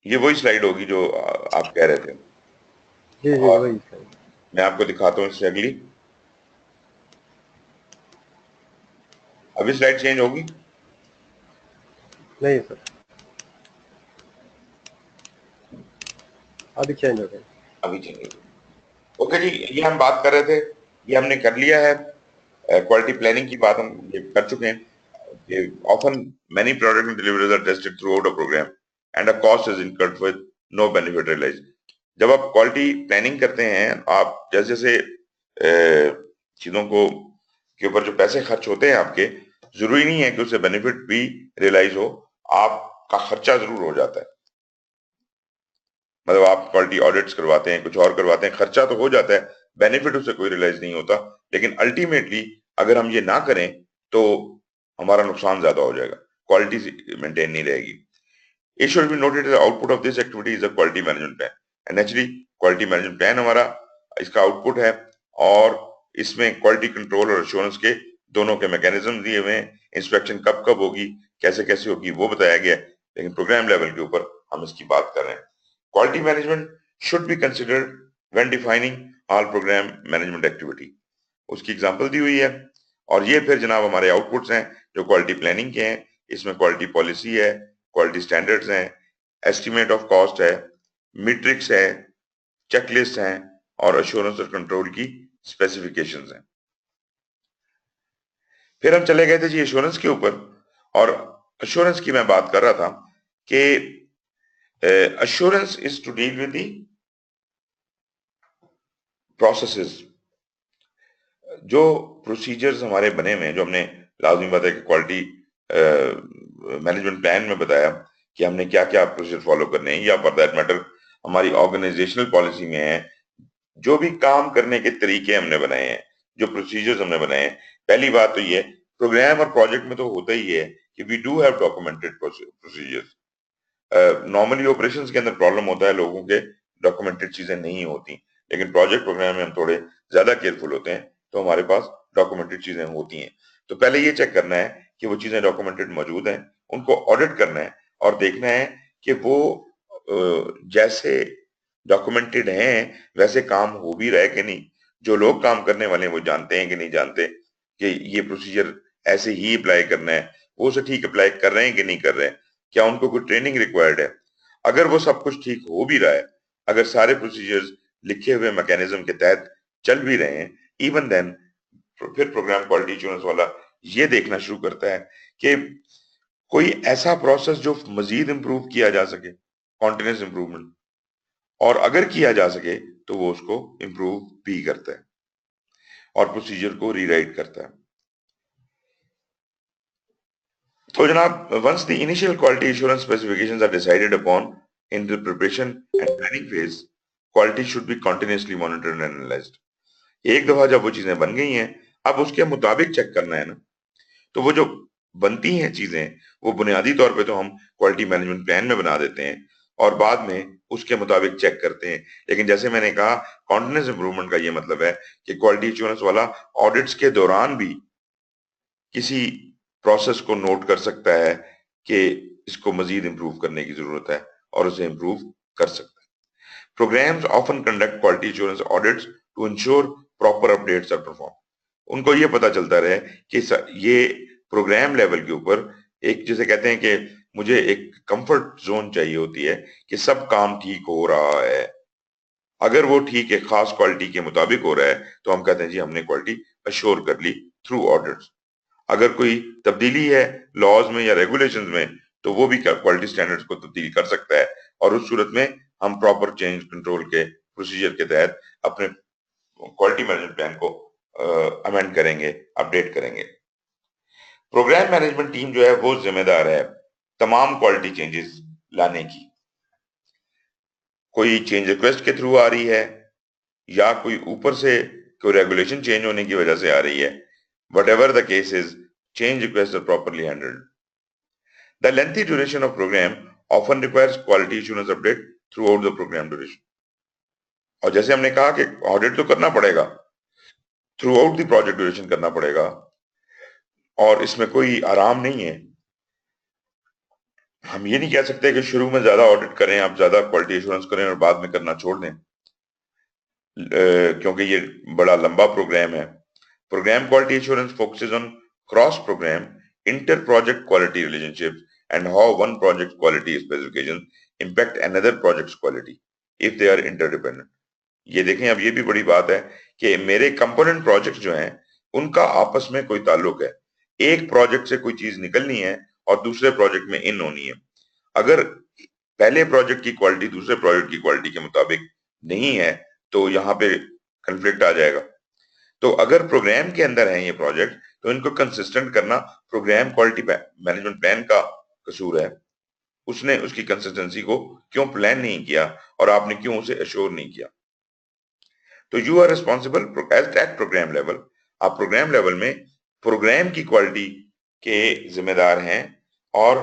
ये वही स्लाइड होगी जो आप कह रहे थे। जी जी और वही स्लाइड। मैं आपको दिखाता हूँ इससे अगली। अभी स्लाइड चेंज होगी? नहीं सर, अभी चेंज हो गया। अभी चेंज होगी। ओके जी, ये हम बात कर रहे थे, ये हमने कर लिया है। क्वालिटी प्लानिंग की बात हम ये कर चुके हैं कि often many product and deliveries are tested throughout a program and a cost is incurred with no benefit realized. जब आप क्वालिटी प्लानिंग करते हैं, आप जैसे जैसे चीजों को के ऊपर जो पैसे खर्च होते हैं आपके, जरूरी नहीं है कि उससे बेनिफिट भी रियलाइज हो। आपका खर्चा जरूर हो जाता है। मतलब आप क्वालिटी ऑडिट्स करवाते हैं, कुछ और करवाते हैं, खर्चा तो हो जाता है, बेनिफिट उससे कोई रियलाइज नहीं होता। लेकिन अल्टीमेटली अगर हम ये ना करें तो हमारा नुकसान ज्यादा हो जाएगा, क्वालिटी मेंटेन नहीं रहेगी। It should be noted that the output of this activity is a quality management plan. And naturally, quality management plan हमारा इसका आउटपुट है, और इसमें क्वालिटी कंट्रोल और एश्योरेंस के दोनों के मैकेनिज्म दिए हुए हैं। इंस्पेक्शन कब कब होगी, कैसे कैसे होगी, वो बताया गया है। लेकिन प्रोग्राम लेवल के ऊपर हम इसकी बात कर रहे हैं। Quality management should be considered when defining all programme management activity. उसकी एग्जांपल दी हुई है। और ये फिर जनाब हमारे आउटपुट्स हैं जो क्वालिटी प्लानिंग के हैं। इसमें क्वालिटी पॉलिसी है, क्वालिटी स्टैंडर्ड्स हैं, एस्टीमेट ऑफ कॉस्ट है, मीट्रिक्स है, चेकलिस्ट हैं, और अश्योरेंस और कंट्रोल की स्पेसिफिकेशंस हैं। फिर हम चले गए थे जी एश्योरेंस के ऊपर, और अश्योरेंस की मैं बात कर रहा था कि assurance is to deal with the processes. जो प्रोसीजर्स हमारे बने हुए हैं, जो हमने लाजमी बात है कि क्वालिटी मैनेजमेंट प्लान में बताया कि हमने क्या क्या प्रोसीजर फॉलो करने हैं, या फॉर दैट मैटर हमारी ऑर्गेनाइजेशनल पॉलिसी में है, जो भी काम करने के तरीके हमने बनाए हैं, जो प्रोसीजर्स हमने बनाए हैं। पहली बात तो ये, प्रोग्राम और प्रोजेक्ट में तो होता ही है कि we do have documented procedures. Normally operations के अंदर प्रॉब्लम होता है, लोगों के डॉक्यूमेंटेड चीजें नहीं होती। लेकिन प्रोजेक्ट प्रोग्राम में हम थोड़े ज्यादा केयरफुल होते हैं, तो हमारे पास डॉक्यूमेंटेड चीजें होती हैं। तो पहले ये चेक करना है कि वो चीजें डॉक्यूमेंटेड मौजूद हैं, उनको ऑडिट करना है और देखना है कि वो जैसे डॉक्यूमेंटेड हैं वैसे काम हो भी रहा है कि नहीं। जो लोग काम करने वाले हैं वो जानते हैं कि नहीं जानते कि ये प्रोसीजर ऐसे ही अप्लाई करना है, वो उसे ठीक अप्लाई कर रहे हैं कि नहीं कर रहे हैं, क्या उनको कोई ट्रेनिंग रिक्वायर्ड है। अगर वो सब कुछ ठीक हो भी रहा है, अगर सारे प्रोसीजर्स लिखे हुए मैकेनिज्म के तहत चल भी रहे हैं, इवन देन फिर प्रोग्राम क्वालिटी एश्योरेंस वाला ये देखना शुरू करता है कि कोई ऐसा प्रोसेस जो मजीद इंप्रूव किया जा सके, कॉन्टिन्यूस इंप्रूवमेंट, और अगर किया जा सके तो वो उसको इंप्रूव भी करता है और प्रोसीजर को रीराइट करता है। तो जनाब, once the initial quality assurance specifications are decided upon in the preparation and planning phase, quality should be continuously monitored and analyzed. एक दफा जब वो चीजें बन गई हैं, अब उसके मुताबिक चेक करना है ना। तो वो जो बनती हैं चीजें, वो बुनियादी तौर पे तो हम क्वालिटी मैनेजमेंट प्लान में बना देते हैं और बाद में उसके मुताबिक चेक करते हैं। लेकिन जैसे मैंने कहा, कॉन्टिन्यूस इंप्रूवमेंट का ये मतलब है कि क्वालिटी एश्योरेंस वाला ऑडिट्स के दौरान भी किसी प्रोसेस को नोट कर सकता है कि इसको मजीद इंप्रूव करने की जरूरत है और उसे इंप्रूव कर सकता है। Programs often conduct quality assurance audits to ensure proper updates are perform. उनको ये पता चलता रहे कि ये प्रोग्राम लेवल के ऊपर एक, जिसे कहते हैं कि मुझे एक कंफर्ट जोन चाहिए होती है कि सब काम ठीक हो रहा है। अगर वो ठीक है, खास क्वालिटी के मुताबिक हो रहा है, तो हम कहते हैं जी हमने क्वालिटी अश्योर कर ली थ्रू ऑडिट्स। अगर कोई तब्दीली है लॉज में या रेगुलेशंस में, तो वो भी क्वालिटी स्टैंडर्ड्स को तब्दील कर सकता है, और उस सूरत में हम प्रॉपर चेंज कंट्रोल के प्रोसीजर के तहत अपने क्वालिटी मैनेजमेंट प्लान को अमेंड करेंगे, अपडेट करेंगे। प्रोग्राम मैनेजमेंट टीम जो है वो जिम्मेदार है तमाम क्वालिटी चेंजेस लाने की। कोई चेंज रिक्वेस्ट के थ्रू आ रही है या कोई ऊपर से कोई रेगुलेशन चेंज होने की वजह से आ रही है, whatever the case is, change requests are properly handled. The lengthy duration of program often requires quality assurance update throughout the program duration. और जैसे हमने कहा कि ऑडिट तो करना पड़ेगा, through out the project duration करना पड़ेगा और इसमें कोई आराम नहीं है। हम ये नहीं कह सकते कि शुरू में ज्यादा ऑडिट करें, आप ज्यादा क्वालिटी एश्योरेंस करें और बाद में करना छोड़ दें, क्योंकि ये बड़ा लंबा प्रोग्राम है। Program quality assurance focuses on cross program inter project quality relationships and how one project quality specification impact another project quality if they are interdependent. ये देखें, अब ये भी बड़ी बात है कि मेरे कंपोनेंट प्रोजेक्ट जो हैं उनका आपस में कोई ताल्लुक है। एक प्रोजेक्ट से कोई चीज निकलनी है और दूसरे प्रोजेक्ट में इन होनी है। अगर पहले प्रोजेक्ट की क्वालिटी दूसरे प्रोजेक्ट की क्वालिटी के मुताबिक नहीं है तो यहाँ पे कंफ्लिक्ट आ जाएगा। तो अगर प्रोग्राम के अंदर है ये प्रोजेक्ट तो इनको कंसिस्टेंट करना प्रोग्राम क्वालिटी मैनेजमेंट प्लान का कसूर है। उसने उसकी कंसिस्टेंसी को क्यों प्लान नहीं किया और आपने क्यों उसे एश्योर नहीं किया। तो you are responsible at program level. आप प्रोग्राम लेवल में प्रोग्राम की क्वालिटी के जिम्मेदार हैं और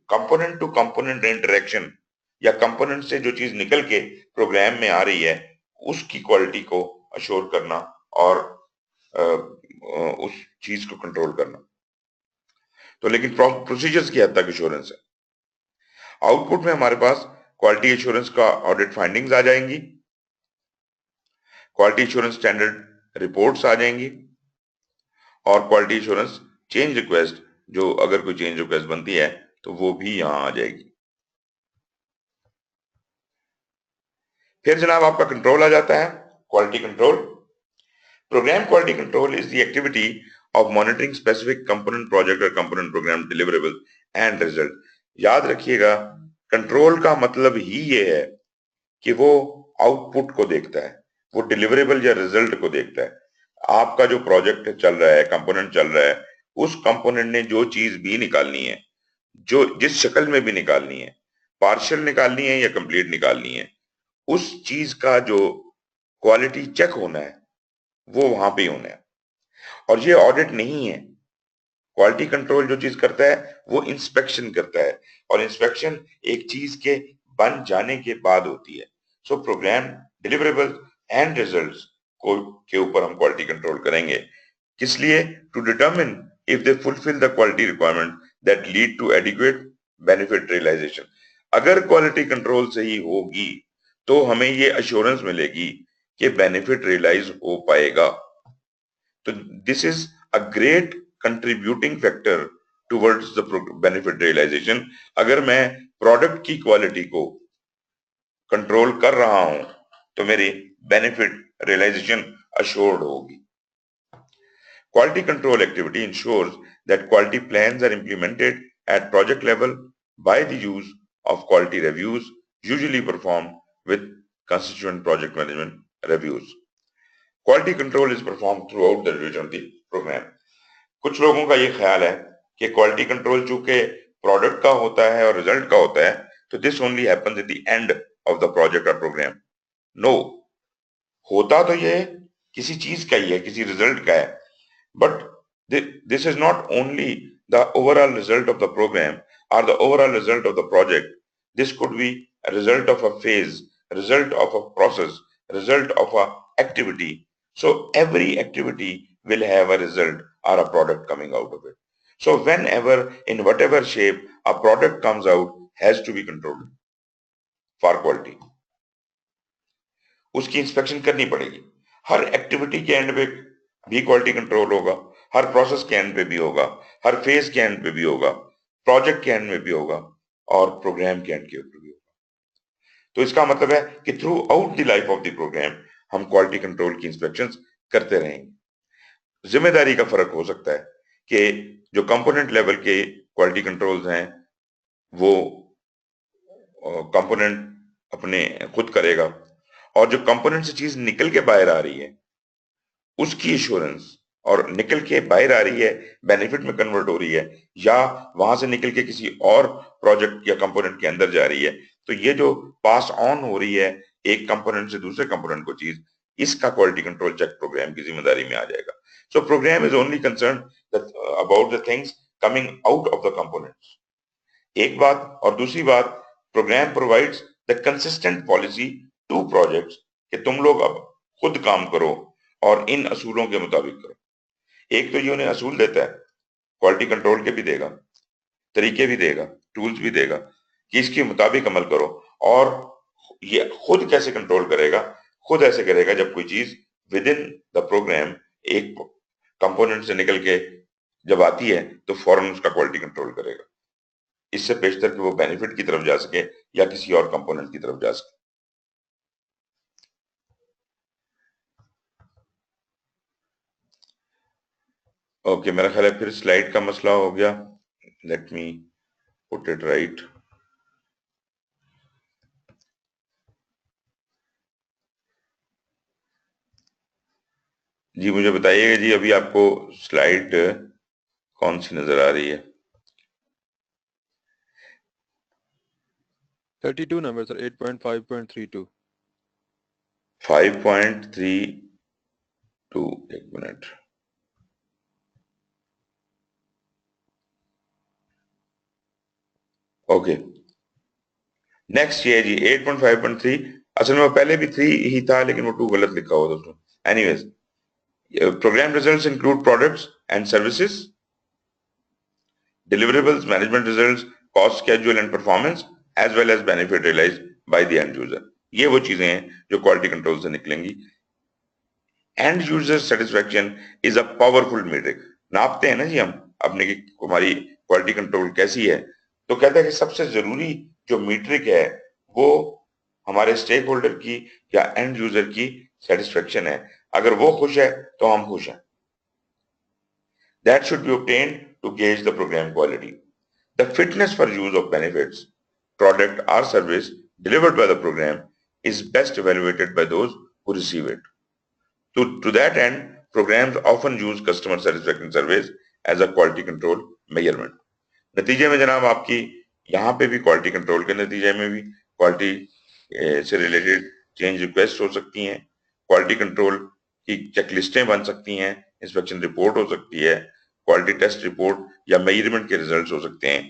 कंपोनेंट टू कंपोनेंट इंटरेक्शन या कंपोनेंट से जो चीज निकल के प्रोग्राम में आ रही है उसकी क्वालिटी को अश्योर करना और उस चीज को कंट्रोल करना। तो लेकिन प्रोसीजर्स की हद तक एश्योरेंस है। आउटपुट में हमारे पास क्वालिटी एश्योरेंस का ऑडिट फाइंडिंग्स आ जाएंगी, क्वालिटी एश्योरेंस स्टैंडर्ड रिपोर्ट्स आ जाएंगी और क्वालिटी एश्योरेंस चेंज रिक्वेस्ट, जो अगर कोई चेंज रिक्वेस्ट बनती है तो वो भी यहां आ जाएगी। फिर जनाब आपका कंट्रोल आ जाता है, quality control. Programme quality control is the activity of monitoring specific component project और component programme deliverable and result. याद रखिएगा, कंट्रोल का मतलब ही ये है कि वो आउटपुट को देखता है, वो डिलीवरेबल या रिजल्ट को देखता है। आपका जो प्रोजेक्ट चल रहा है, कंपोनेंट चल रहा है, उस कंपोनेंट ने जो चीज भी निकालनी है, जो जिस शक्ल में भी निकालनी है, पार्शियल निकालनी है या कंप्लीट निकालनी है, उस चीज का जो क्वालिटी चेक होना है वो वहां पे ही होना है। और ये ऑडिट नहीं है। क्वालिटी कंट्रोल जो चीज करता है वो इंस्पेक्शन करता है और इंस्पेक्शन एक चीज के बन जाने के बाद होती है। So program deliverable and results को के ऊपर हम क्वालिटी कंट्रोल करेंगे। किस लिए? To determine if they fulfill the quality requirement that lead to adequate benefit realization. अगर क्वालिटी कंट्रोल सही होगी तो हमें ये अश्योरेंस मिलेगी कि बेनिफिट रियलाइज हो पाएगा। तो this is a great contributing factor towards the benefit realization. अगर मैं प्रोडक्ट की क्वालिटी को कंट्रोल कर रहा हूं तो मेरी बेनिफिट रियलाइजेशन अश्योर्ड होगी। Quality control activity ensures that quality plans are implemented at project level by the use of quality reviews, usually performed with constituent project management reviews. Quality control is performed throughout the duration of the program. कुछ लोगों का ये ख्याल है कि quality control चूंकि product का होता है और रिजल्ट का होता है तो this only happens at the end of the project और प्रोग्राम। नो, होता तो ये किसी चीज का ही है, किसी रिजल्ट का है, but this is not only the overall result of the program or the overall result of the project. This could be a result of a phase, result of a process, result of a activity. So every activity will have a result or a product coming out of it. So whenever, in whatever shape a product comes out, has to be controlled for quality. उसकी inspection करनी पड़ेगी। हर activity के and पे भी quality control होगा, हर process के and पे भी होगा, हर फेज के एंड पे भी होगा, प्रोजेक्ट के एंड में भी होगा और प्रोग्राम के एंड के ऊपर भी होगा। तो इसका मतलब है कि throughout the life of the program हम क्वालिटी कंट्रोल की इंस्पेक्शंस करते रहेंगे। जिम्मेदारी का फर्क हो सकता है कि जो कंपोनेंट लेवल के क्वालिटी कंट्रोल्स हैं वो कंपोनेंट अपने खुद करेगा और जो कंपोनेंट से चीज निकल के बाहर आ रही है उसकी एश्योरेंस और निकल के बाहर आ रही है, बेनिफिट में कन्वर्ट हो रही है, या वहां से निकल के किसी और प्रोजेक्ट या कंपोनेंट के अंदर जा रही है, तो ये जो पास ऑन हो रही है एक कंपोनेंट से दूसरे कंपोनेंट को चीज, इसका क्वालिटी कंट्रोल चेक प्रोग्राम की जिम्मेदारी में आ जाएगा. So programme is only concern about the things coming out of the components. एक बात. और दूसरी बात, programme provides the consistent policy to projects कि तुम लोग अब खुद काम करो और इन असूलों के मुताबिक करो. एक तो ये उन्हें असूल देता है, क्वालिटी कंट्रोल के भी देगा, तरीके भी देगा, टूल्स भी देगा कि इसके मुताबिक अमल करो. और ये खुद कैसे कंट्रोल करेगा? खुद ऐसे करेगा जब कोई चीज विद इन द प्रोग्राम एक कंपोनेंट से निकल के जब आती है तो फौरन उसका क्वालिटी कंट्रोल करेगा. इससे पेशतर कि वो बेनिफिट की तरफ जा सके या किसी और कंपोनेंट की तरफ जा सके. ओके, मेरा ख्याल है फिर स्लाइड का मसला हो गया. Let me put it right. जी मुझे बताइएगा जी, अभी आपको स्लाइड कौन सी नजर आ रही है? 32 नंबर सर, 8.5.32. 5.32. एक मिनट. ओके, नेक्स्ट ये है जी 8.5.3. असल में पहले भी 3 ही था लेकिन वो 2 गलत लिखा हुआ दोस्तों. Anyways, program results include products and services, deliverables, management results, cost schedule and performance, as well as benefit realized by the end user. ये वो चीजें हैं जो क्वालिटी कंट्रोल से निकलेंगी. And user satisfaction is a powerful metric. नापते हैं ना जी हम अपने की हमारी क्वालिटी कंट्रोल कैसी है, तो कहता है कि सबसे जरूरी जो मीट्रिक है वो हमारे स्टेक होल्डर की या एंड यूजर की सेटिस्फेक्शन है. अगर वो खुश है तो हम खुश हैं. That should be obtained to gauge the program quality. The fitness for use of benefits, product or service delivered by the program is best evaluated by those who receive it. To that end, programs often use customer satisfaction surveys as a quality control measurement. नतीजे में जनाब आपकी यहाँ पे भी quality control के नतीजे में भी क्वालिटी से रिलेटेड चेंज रिक्वेस्ट हो सकती हैं, क्वालिटी कंट्रोल की चेकलिस्टें बन सकती हैं, इंस्पेक्शन रिपोर्ट हो सकती है, क्वालिटी टेस्ट रिपोर्ट या मेजरमेंट के रिजल्ट्स हो सकते हैं.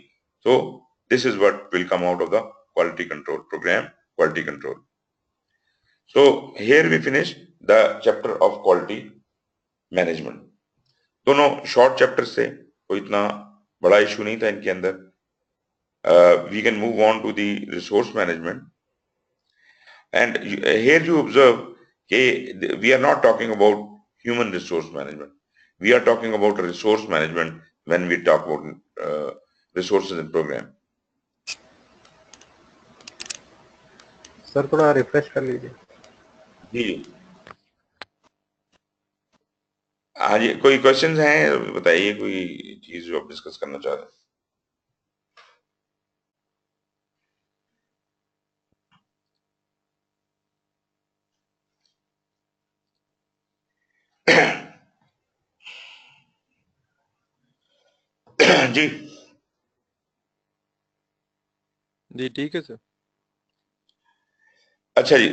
So this is what will come out of the quality control programme, quality control. So here we finish the chapter of quality management. दोनों शॉर्ट चैप्टर्स थे, कोई इतना बड़ा इशू नहीं था इनके अंदर. We can move on to the resource management. And here you observe कि we are not talking about human resource management. We are talking about resource management when we talk about resources in program. Sir थोड़ा refresh कर लीजिए. जी हाँ जी, कोई questions हैं बताइए, कोई चीज जो आप डिस्कस करना चाह रहे हैं. जी जी ठीक है सर. अच्छा जी,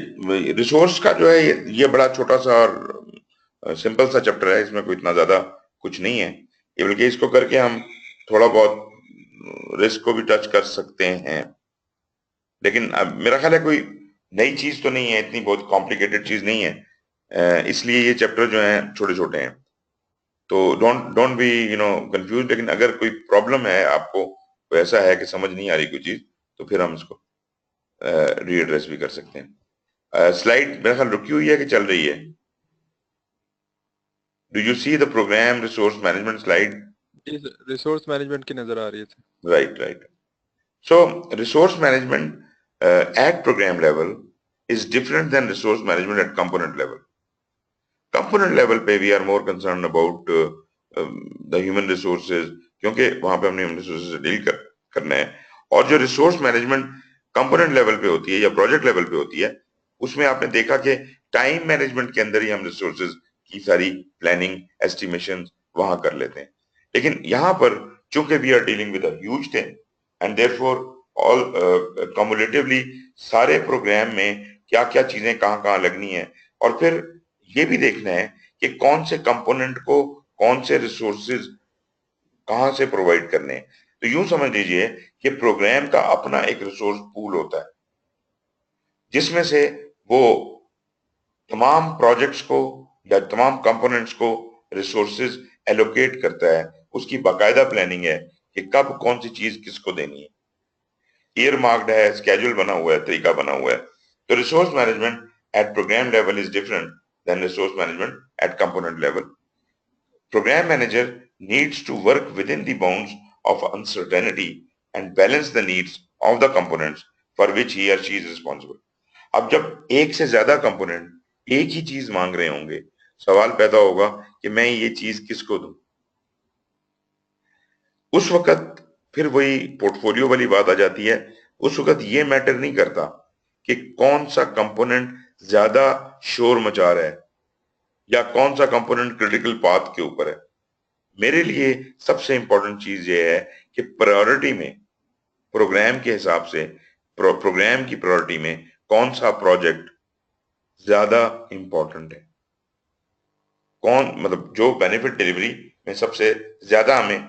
रिसोर्स का जो है ये बड़ा छोटा सा और सिंपल सा चैप्टर है. इसमें कोई इतना ज्यादा कुछ नहीं है, ये बल्कि इसको करके हम थोड़ा बहुत रिस्क को भी टच कर सकते हैं. लेकिन अब मेरा ख्याल है कोई नई चीज तो नहीं है, इतनी बहुत कॉम्प्लिकेटेड चीज नहीं है. इसलिए ये चैप्टर जो है छोटे छोटे हैं. तो डोंट बी कंफ्यूज. लेकिन अगर कोई प्रॉब्लम है आपको, कोई ऐसा है कि समझ नहीं आ रही कोई चीज, तो फिर हम इसको रीएड्रेस भी कर सकते हैं. स्लाइड मेरा ख्याल रुकी हुई है कि चल रही है? Do you see the program resource management slide? Resource management की नजर आ रही है sir. Right. So resource management at program level is different than resource management at component level. Component level पे we are more concerned about the human resources, क्योंकि वहां पे हमने human resources से डील करना है. और जो रिसोर्स मैनेजमेंट कंपोनेंट लेवल पे होती है या प्रोजेक्ट लेवल पे होती है, उसमें आपने देखा कि टाइम मैनेजमेंट के अंदर ही हम रिसोर्सेज की सारी प्लानिंग एस्टिमेशन वहां कर लेते हैं। लेकिन यहाँ पर चूंकि we are dealing with a huge thing and therefore all cumulatively सारे प्रोग्राम में क्या क्या चीजें कहाँ कहाँ लगनी है, और फिर ये भी देखना है कि कौन से कंपोनेंट को कौन से रिसोर्सेज कहाँ से प्रोवाइड करने हैं। तो यूं समझ लीजिए कि प्रोग्राम का अपना एक रिसोर्स पूल होता है जिसमें से वो तमाम प्रोजेक्ट्स को या तमाम कंपोनेंट्स को रिसोर्सेज एलोकेट करता है। उसकी बाकायदा प्लानिंग है कि कब कौन सी चीज किसको देनी है, ईयर मार्क्ड है, स्केड्यूल बना हुआ है, तरीका बना हुआ है। तो resource management at program level is different than resource management at component level. Program manager needs to work within the bounds of uncertainty and balance the needs of the components for which he or she is responsible. अब जब एक से ज्यादा component एक ही चीज मांग रहे होंगे, सवाल पैदा होगा कि मैं ये चीज किसको दूं। उस वक्त फिर वही पोर्टफोलियो वाली बात आ जाती है। उस वक्त ये मैटर नहीं करता कि कौन सा कंपोनेंट ज्यादा शोर मचा रहा है या कौन सा कंपोनेंट क्रिटिकल पाथ के ऊपर है। मेरे लिए सबसे इंपॉर्टेंट चीज ये है कि प्रायोरिटी में प्रोग्राम के हिसाब से प्रोग्राम की प्रायोरिटी में कौन सा प्रोजेक्ट ज्यादा इंपॉर्टेंट है, कौन मतलब जो बेनिफिट डिलीवरी में सबसे ज्यादा हमें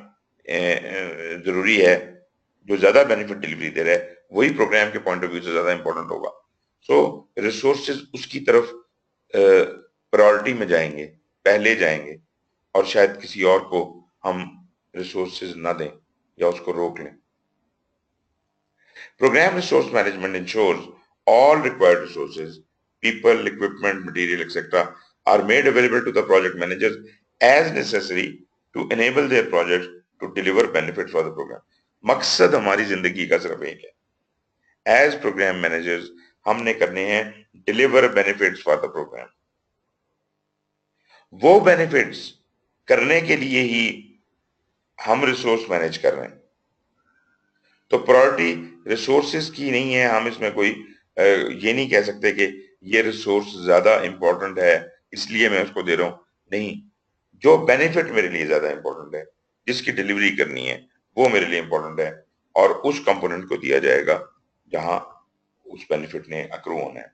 जरूरी है, जो ज्यादा बेनिफिट डिलीवरी दे रहा है वही प्रोग्राम के पॉइंट ऑफ व्यू से ज्यादा इंपॉर्टेंट होगा। सो रिसोर्सेज उसकी तरफ प्रायोरिटी में जाएंगे, पहले जाएंगे, और शायद किसी और को हम रिसोर्सेज ना दें या उसको रोक लें। Program resource management ensures all required resources, people, equipment, material, etc., are made available to the project managers as necessary to enable their project to deliver benefit for the program. मकसद हमारी जिंदगी का सिर्फ एक है, एज प्रोग्राम मैनेजर्स हमने करने हैं deliver benefits for the program. वो बेनिफिट्स करने के लिए ही हम रिसोर्स मैनेज कर रहे हैं। तो प्रायोरिटी रिसोर्सेज की नहीं है, हम इसमें कोई ये नहीं कह सकते कि ये रिसोर्स ज्यादा इंपॉर्टेंट है इसलिए मैं उसको दे रहा हूं। नहीं, जो बेनिफिट मेरे लिए ज्यादा इंपॉर्टेंट है, जिसकी डिलीवरी करनी है, वो मेरे लिए इंपॉर्टेंट है और उस कंपोनेंट को दिया जाएगा जहां उस बेनिफिट ने अक्रू होना है।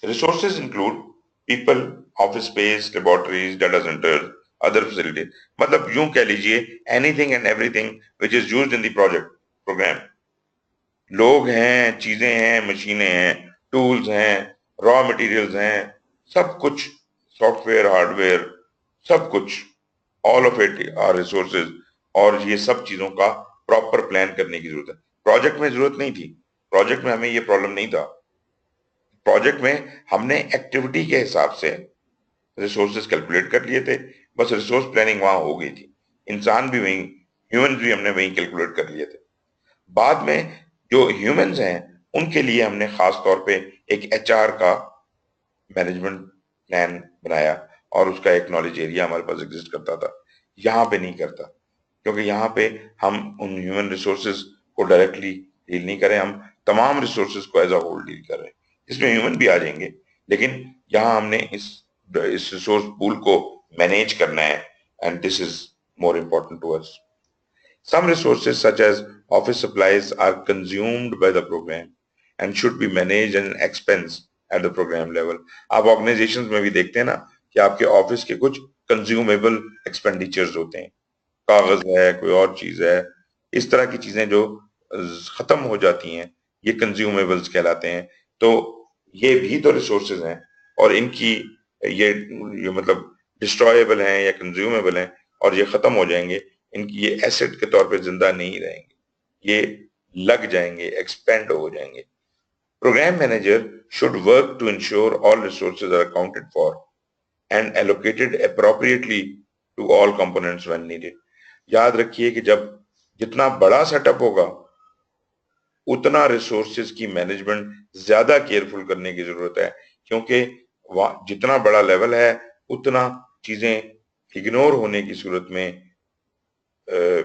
Resources include people, office space, laboratories, data center, other facilities. मतलब यूं कह लीजिए anything and everything which is used in the project program. लोग हैं, चीजें हैं, मशीनें हैं, टूल्स हैं, रॉ मटेरियल्स हैं, सब कुछ, सॉफ्टवेयर, हार्डवेयर, सब कुछ, all of it are resources. और ये सब चीजों का प्रॉपर प्लान करने की जरूरत है। प्रोजेक्ट में जरूरत नहीं थी, प्रोजेक्ट में हमें ये प्रॉब्लम नहीं था। प्रोजेक्ट में हमने एक्टिविटी के हिसाब से रिसोर्सेज कैलकुलेट कर लिए थे, बस रिसोर्स प्लानिंग वहां हो गई थी। इंसान भी वहीं, ह्यूमन भी हमने वहीं कैलकुलेट कर लिए थे। बाद में जो ह्यूमंस हैं उनके लिए हमने खास तौर पे एक एचआर का मैनेजमेंट प्लान बनाया और उसका एक नॉलेज एरिया हमारे पास एग्जिस्ट करता था। यहाँ पे नहीं करता, क्योंकि यहाँ पे हम उन ह्यूमन रिसोर्सेज को डायरेक्टली डील नहीं करें, हम तमाम रिसोर्सेज को एज अ होल डील कर रहे हैं। इसमें ह्यूमन भी आ जाएंगे, लेकिन यहाँ हमने इस रिसोर्स पूल को मैनेज करना है, and this is more important to us. Some resources such as office supplies are consumed by the program and should be managed and expense at the program level. आप organisations में भी देखते हैं ना कि आपके ऑफिस के कुछ कंज्यूमेबल एक्सपेंडिचर्स होते हैं, कागज है, कोई और चीज है, इस तरह की चीजें जो खत्म हो जाती हैं, ये कंज्यूमेबल्स कहलाते हैं। तो ये भी तो रिसोर्सेज हैं और इनकी ये मतलब डिस्ट्रॉयबल हैं या कंज्यूमेबल हैं और ये खत्म हो जाएंगे, इनकी ये एसेट के तौर पे जिंदा नहीं रहेंगे, ये लग जाएंगे, एक्सपेंड हो जाएंगे। Program manager should work to ensure all resources are accounted for and allocated appropriately to all components when needed. याद रखिए कि जब जितना बड़ा सेटअप होगा उतना रिसोर्सेज की मैनेजमेंट ज्यादा केयरफुल करने की जरूरत है, क्योंकि जितना बड़ा लेवल है उतना चीजें इग्नोर होने की सूरत में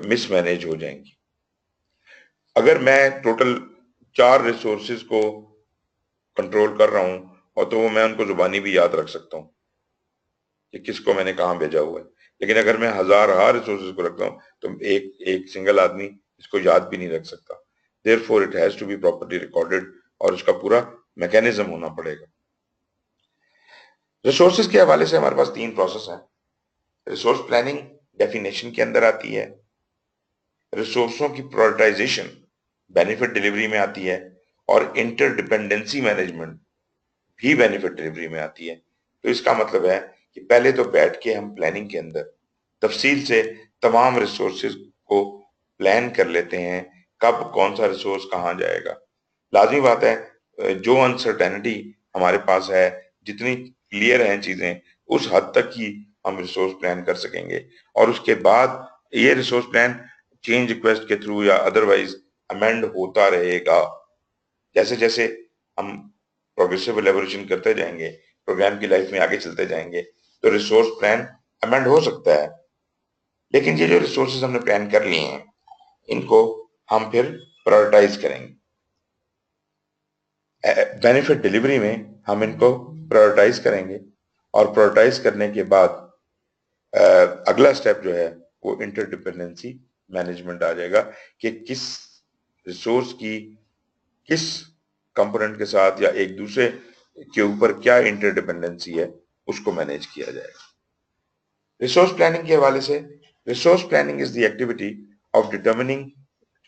मिसमैनेज हो जाएंगी। अगर मैं टोटल 4 रिसोर्सेज को कंट्रोल कर रहा हूं और तो मैं उनको जुबानी भी याद रख सकता हूं, कि किसको मैंने कहाँ भेजा हुआ है। लेकिन अगर मैं हजार रिसोर्सेज को रखता हूँ तो एक सिंगल आदमी इसको याद भी नहीं रख सकता। Therefore it has to be properly recorded और उसका पूरा मैकेनिज्म होना पड़ेगा। रिसोर्सेज के हवाले से हमारे पास 3 प्रोसेस हैं। रिसोर्स प्लानिंग डेफिनेशन के अंदर आती है, रिसोर्सों की प्रायोरिटाइजेशन बेनिफिट डिलीवरी में आती है, और इंटरडिपेंडेंसी मैनेजमेंट भी बेनिफिट डिलीवरी में आती है। तो इसका मतलब है कि पहले तो बैठ के हम प्लानिंग के अंदर तफसील से तमाम रिसोर्सेज को प्लान कर लेते हैं, कब कौन सा रिसोर्स कहाँ जाएगा। लाजमी बात है जो अनसर्टेनिटी हमारे पास है, जितनी क्लियर हैं चीजें, उस हद तक ही हम रिसोर्स प्लान कर सकेंगे। और उसके बाद ये रिसोर्स प्लान चेंज रिक्वेस्ट के थ्रू या अदरवाइज अमेंड होता रहेगा। जैसे जैसे हम प्रोग्रेसिव एवोल्यूशन करते जाएंगे, प्रोग्राम की लाइफ में आगे चलते जाएंगे, तो रिसोर्स प्लान अमेंड हो सकता है। लेकिन ये जो रिसोर्सेज हमने प्लान कर लिए हैं, इनको हम फिर प्रायोरिटाइज करेंगे। बेनिफिट डिलीवरी में हम इनको प्रायोरिटाइज करेंगे, और प्रायोरिटाइज करने के बाद अगला स्टेप जो है वो इंटरडिपेंडेंसी मैनेजमेंट आ जाएगा कि किस रिसोर्स की किस कंपोनेंट के साथ या एक दूसरे के ऊपर क्या इंटरडिपेंडेंसी है, उसको मैनेज किया जाएगा। रिसोर्स प्लानिंग के हवाले से, resource planning is the activity of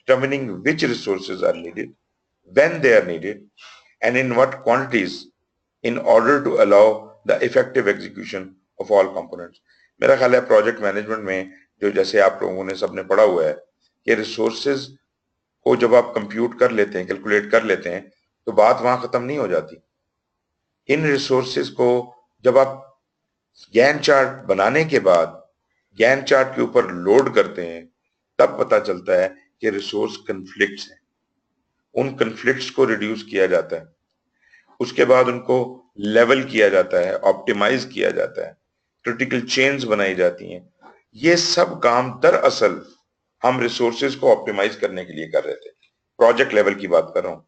determining which resources are needed, when they are needed, and in what quantities in order to allow the effective execution of all components. मेरा ख्याल है project management में जो जैसे आप लोगों ने सबने पढ़ा हुआ है कि रिसोर्सेज को जब आप कंप्यूट कर लेते हैं, कैलकुलेट कर लेते हैं, तो बात वहां खत्म नहीं हो जाती। इन रिसोर्सेज को जब आप गैन चार्ट बनाने के बाद गैन चार्ट के ऊपर लोड करते हैं, तब पता चलता है कि रिसोर्स कन्फ्लिक्ट्स हैं। उन कन्फ्लिक्ट्स को रिड्यूस किया जाता है, उसके बाद उनको लेवल किया जाता है, ऑप्टिमाइज किया जाता है, क्रिटिकल चेन्स बनाई जाती हैं। ये सब काम दरअसल हम रिसोर्सेज को ऑप्टिमाइज करने के लिए कर रहे थे। प्रोजेक्ट लेवल की बात कर रहा हूं।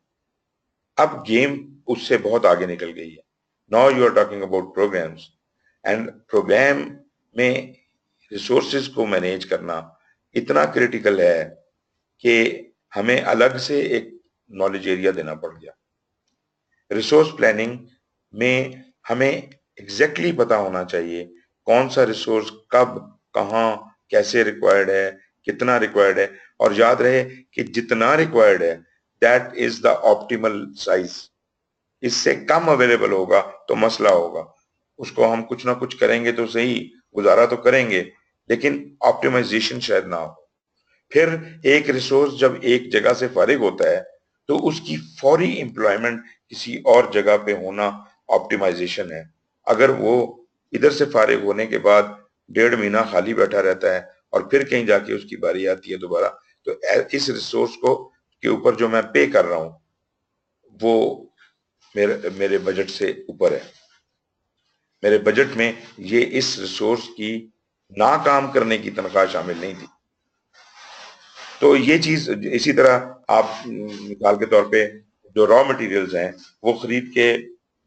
अब गेम उससे बहुत आगे निकल गई है। Now you are talking about programs, and program में रिसोर्सेज को मैनेज करना इतना क्रिटिकल है कि हमें अलग से एक नॉलेज एरिया देना पड़ गया। रिसोर्स प्लानिंग में हमें एग्जैक्टली पता होना चाहिए कौन सा रिसोर्स कब कहाँ कैसे रिक्वायर्ड है, कितना रिक्वायर्ड है, और याद रहे कि जितना रिक्वायर्ड है that is the optimal size. इससे कम अवेलेबल होगा तो मसला होगा। उसको हम कुछ ना कुछ करेंगे तो सही, गुजारा तो करेंगे, लेकिन ऑप्टिमाइजेशन शायद ना हो। फिर एक रिसोर्स जब एक जगह से फारिग होता है तो उसकी फौरी एम्प्लॉयमेंट किसी और जगह पे होना ऑप्टिमाइजेशन है। अगर वो इधर से फारिग होने के बाद 1.5 महीना खाली बैठा रहता है और फिर कहीं जाके उसकी बारी आती है दोबारा, तो इस रिसोर्स को के ऊपर जो मैं पे कर रहा हूं वो मेरे बजट से ऊपर है। मेरे बजट में ये इस रिसोर्स की ना काम करने की तनख्वाह शामिल नहीं थी। तो ये चीज इसी तरह आप मिसाल के तौर पे जो रॉ मटेरियल्स हैं वो खरीद के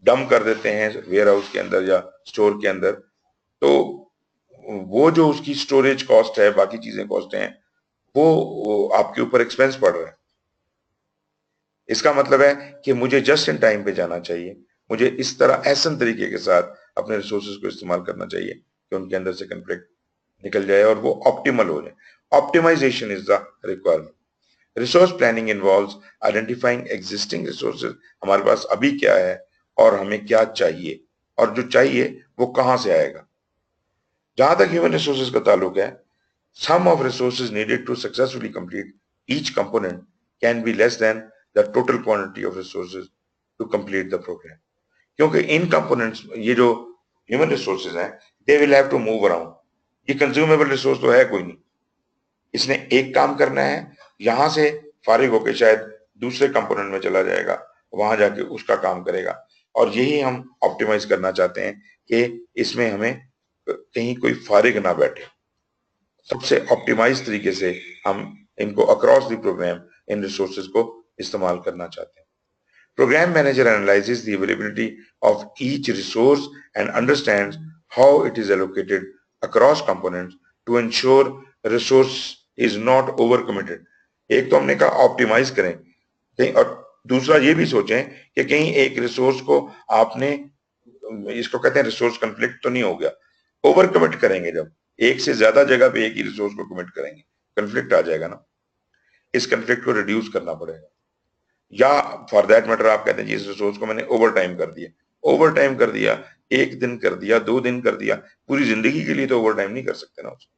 डम कर देते हैं वेयर हाउस के अंदर या स्टोर के अंदर, तो वो जो उसकी स्टोरेज कॉस्ट है, बाकी चीजें कॉस्ट हैं, वो आपके ऊपर एक्सपेंस पड़ रहा है। इसका मतलब है कि मुझे जस्ट इन टाइम पे जाना चाहिए, मुझे इस तरह ऐसा तरीके के साथ अपने रिसोर्सेज को इस्तेमाल करना चाहिए कि उनके अंदर से कन्फ्लिक्ट निकल जाए और वो ऑप्टिमल हो जाए। Optimization is the requirement. Resource planning involves identifying existing resources, हमारे पास अभी क्या है और हमें क्या चाहिए, और जो चाहिए वो कहां से आएगा। जहां तक ह्यूमन रिसोर्सेज का ताल्लुक है, sum of resources needed to successfully complete each component can be less than the total quantity of resources to complete the programme. क्योंकि इन कंपोनेंट्स, ये जो ह्यूमन रिसोर्सेज हैं, they will have to move around. ये consumable resource तो है कोई नहीं, इसने एक काम करना है, यहां से फारिग होकर शायद दूसरे कंपोनेंट में चला जाएगा, वहां जाके उसका काम करेगा। और यही हम ऑप्टिमाइज करना चाहते हैं कि इसमें हमें कहीं कोई फारिग ना बैठे। सबसे ऑप्टिमाइज तरीके से हम इनको अक्रॉस द प्रोग्राम इन रिसोर्सेज को इस्तेमाल करना चाहते हैं। Program manager analyzes the availability of each resource and understands how it is allocated across components to ensure resource is not overcommitted. एक तो हमने कहा ऑप्टिमाइज करें कहीं, और दूसरा ये भी सोचें कि कहीं एक रिसोर्स को आपने, इसको कहते हैं रिसोर्स कन्फ्लिक्ट तो नहीं हो गया। ओवर कमिट करेंगे जब एक से ज्यादा जगह पे एक ही रिसोर्स को कमिट करेंगे, कन्फ्लिक्ट आ जाएगा ना। इस कन्फ्लिक्ट को रिड्यूस करना पड़ेगा। या फॉर दैट मैटर आप कहते हैं जी इस रिसोर्स को मैंने ओवर टाइम कर दिया, ओवर टाइम कर दिया, 1 दिन कर दिया, 2 दिन कर दिया, पूरी जिंदगी के लिए तो ओवर टाइम नहीं कर सकते ना उसको।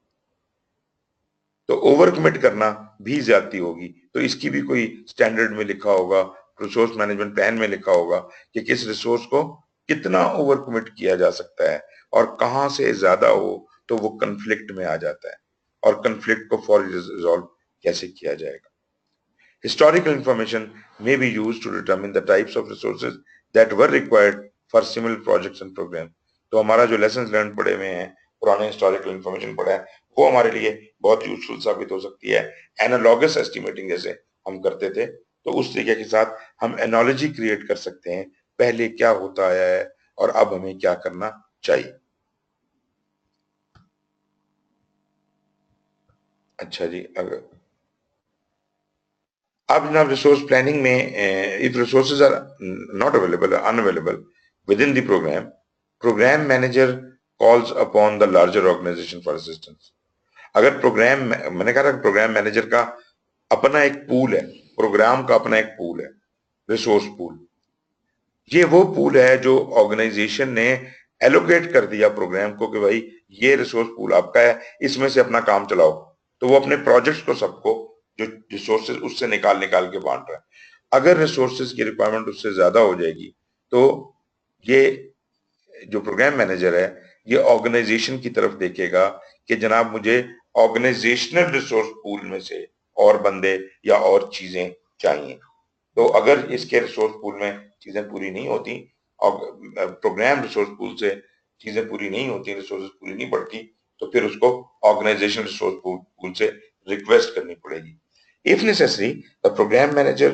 तो ओवर कमिट करना भी ज्यादती होगी। तो इसकी भी कोई स्टैंडर्ड में लिखा होगा, रिसोर्स मैनेजमेंट प्लान में लिखा होगा कि किस रिसोर्स को कितना ओवर कमिट किया जा सकता है, और कहां से ज्यादा हो तो वो कंफ्लिक्ट में आ जाता है, और कंफ्लिक्ट को फॉर रिजॉल्व कैसे किया जाएगा। Historical information may be used to determine the types of resources that were required for similar projects and programs. तो हमारा जो lessons learned पढ़े हुए हैं, पुराने historical information पढ़ा है, वो हमारे लिए बहुत यूजफुल साबित हो सकती है। एनालॉगस एस्टिमेटिंग जैसे हम करते थे, तो उस तरीके के साथ हम एनालॉजी क्रिएट कर सकते हैं, पहले क्या होता आया है और अब हमें क्या करना चाहिए। अच्छा जी, अगर अब जनाब रिसोर्स प्लानिंग में if resources are not available, unavailable within the program, program manager calls upon the larger organization for assistance. अगर प्रोग्राम, मैंने कहा था प्रोग्राम मैनेजर का अपना एक पूल है, प्रोग्राम का अपना एक पूल है, रिसोर्स पूल। ये वो पूल है जो ऑर्गेनाइजेशन ने एलोकेट कर दिया प्रोग्राम को कि भाई ये रिसोर्स पूल आपका है, इसमें से अपना काम चलाओ। तो वो अपने प्रोजेक्ट्स को सबको जो रिसोर्सेज उससे निकाल निकाल के बांट रहा है। अगर रिसोर्सेज की रिक्वायरमेंट उससे ज्यादा हो जाएगी तो ये जो प्रोग्राम मैनेजर है ये ऑर्गेनाइजेशन की तरफ देखेगा कि जनाब मुझे ऑर्गेनाइजेशनल रिसोर्स पूल में से और बंदे या और चीजें चाहिए। तो अगर इसके रिसोर्स पूल में चीजें पूरी नहीं होती और प्रोग्राम रिसोर्स पूल से चीजें पूरी नहीं होती, रिसोर्सेज पूरी नहीं पड़ती, तो फिर उसको ऑर्गेनाइजेशन रिसोर्स पूल से रिक्वेस्ट करनी पड़ेगी। If necessary, the program manager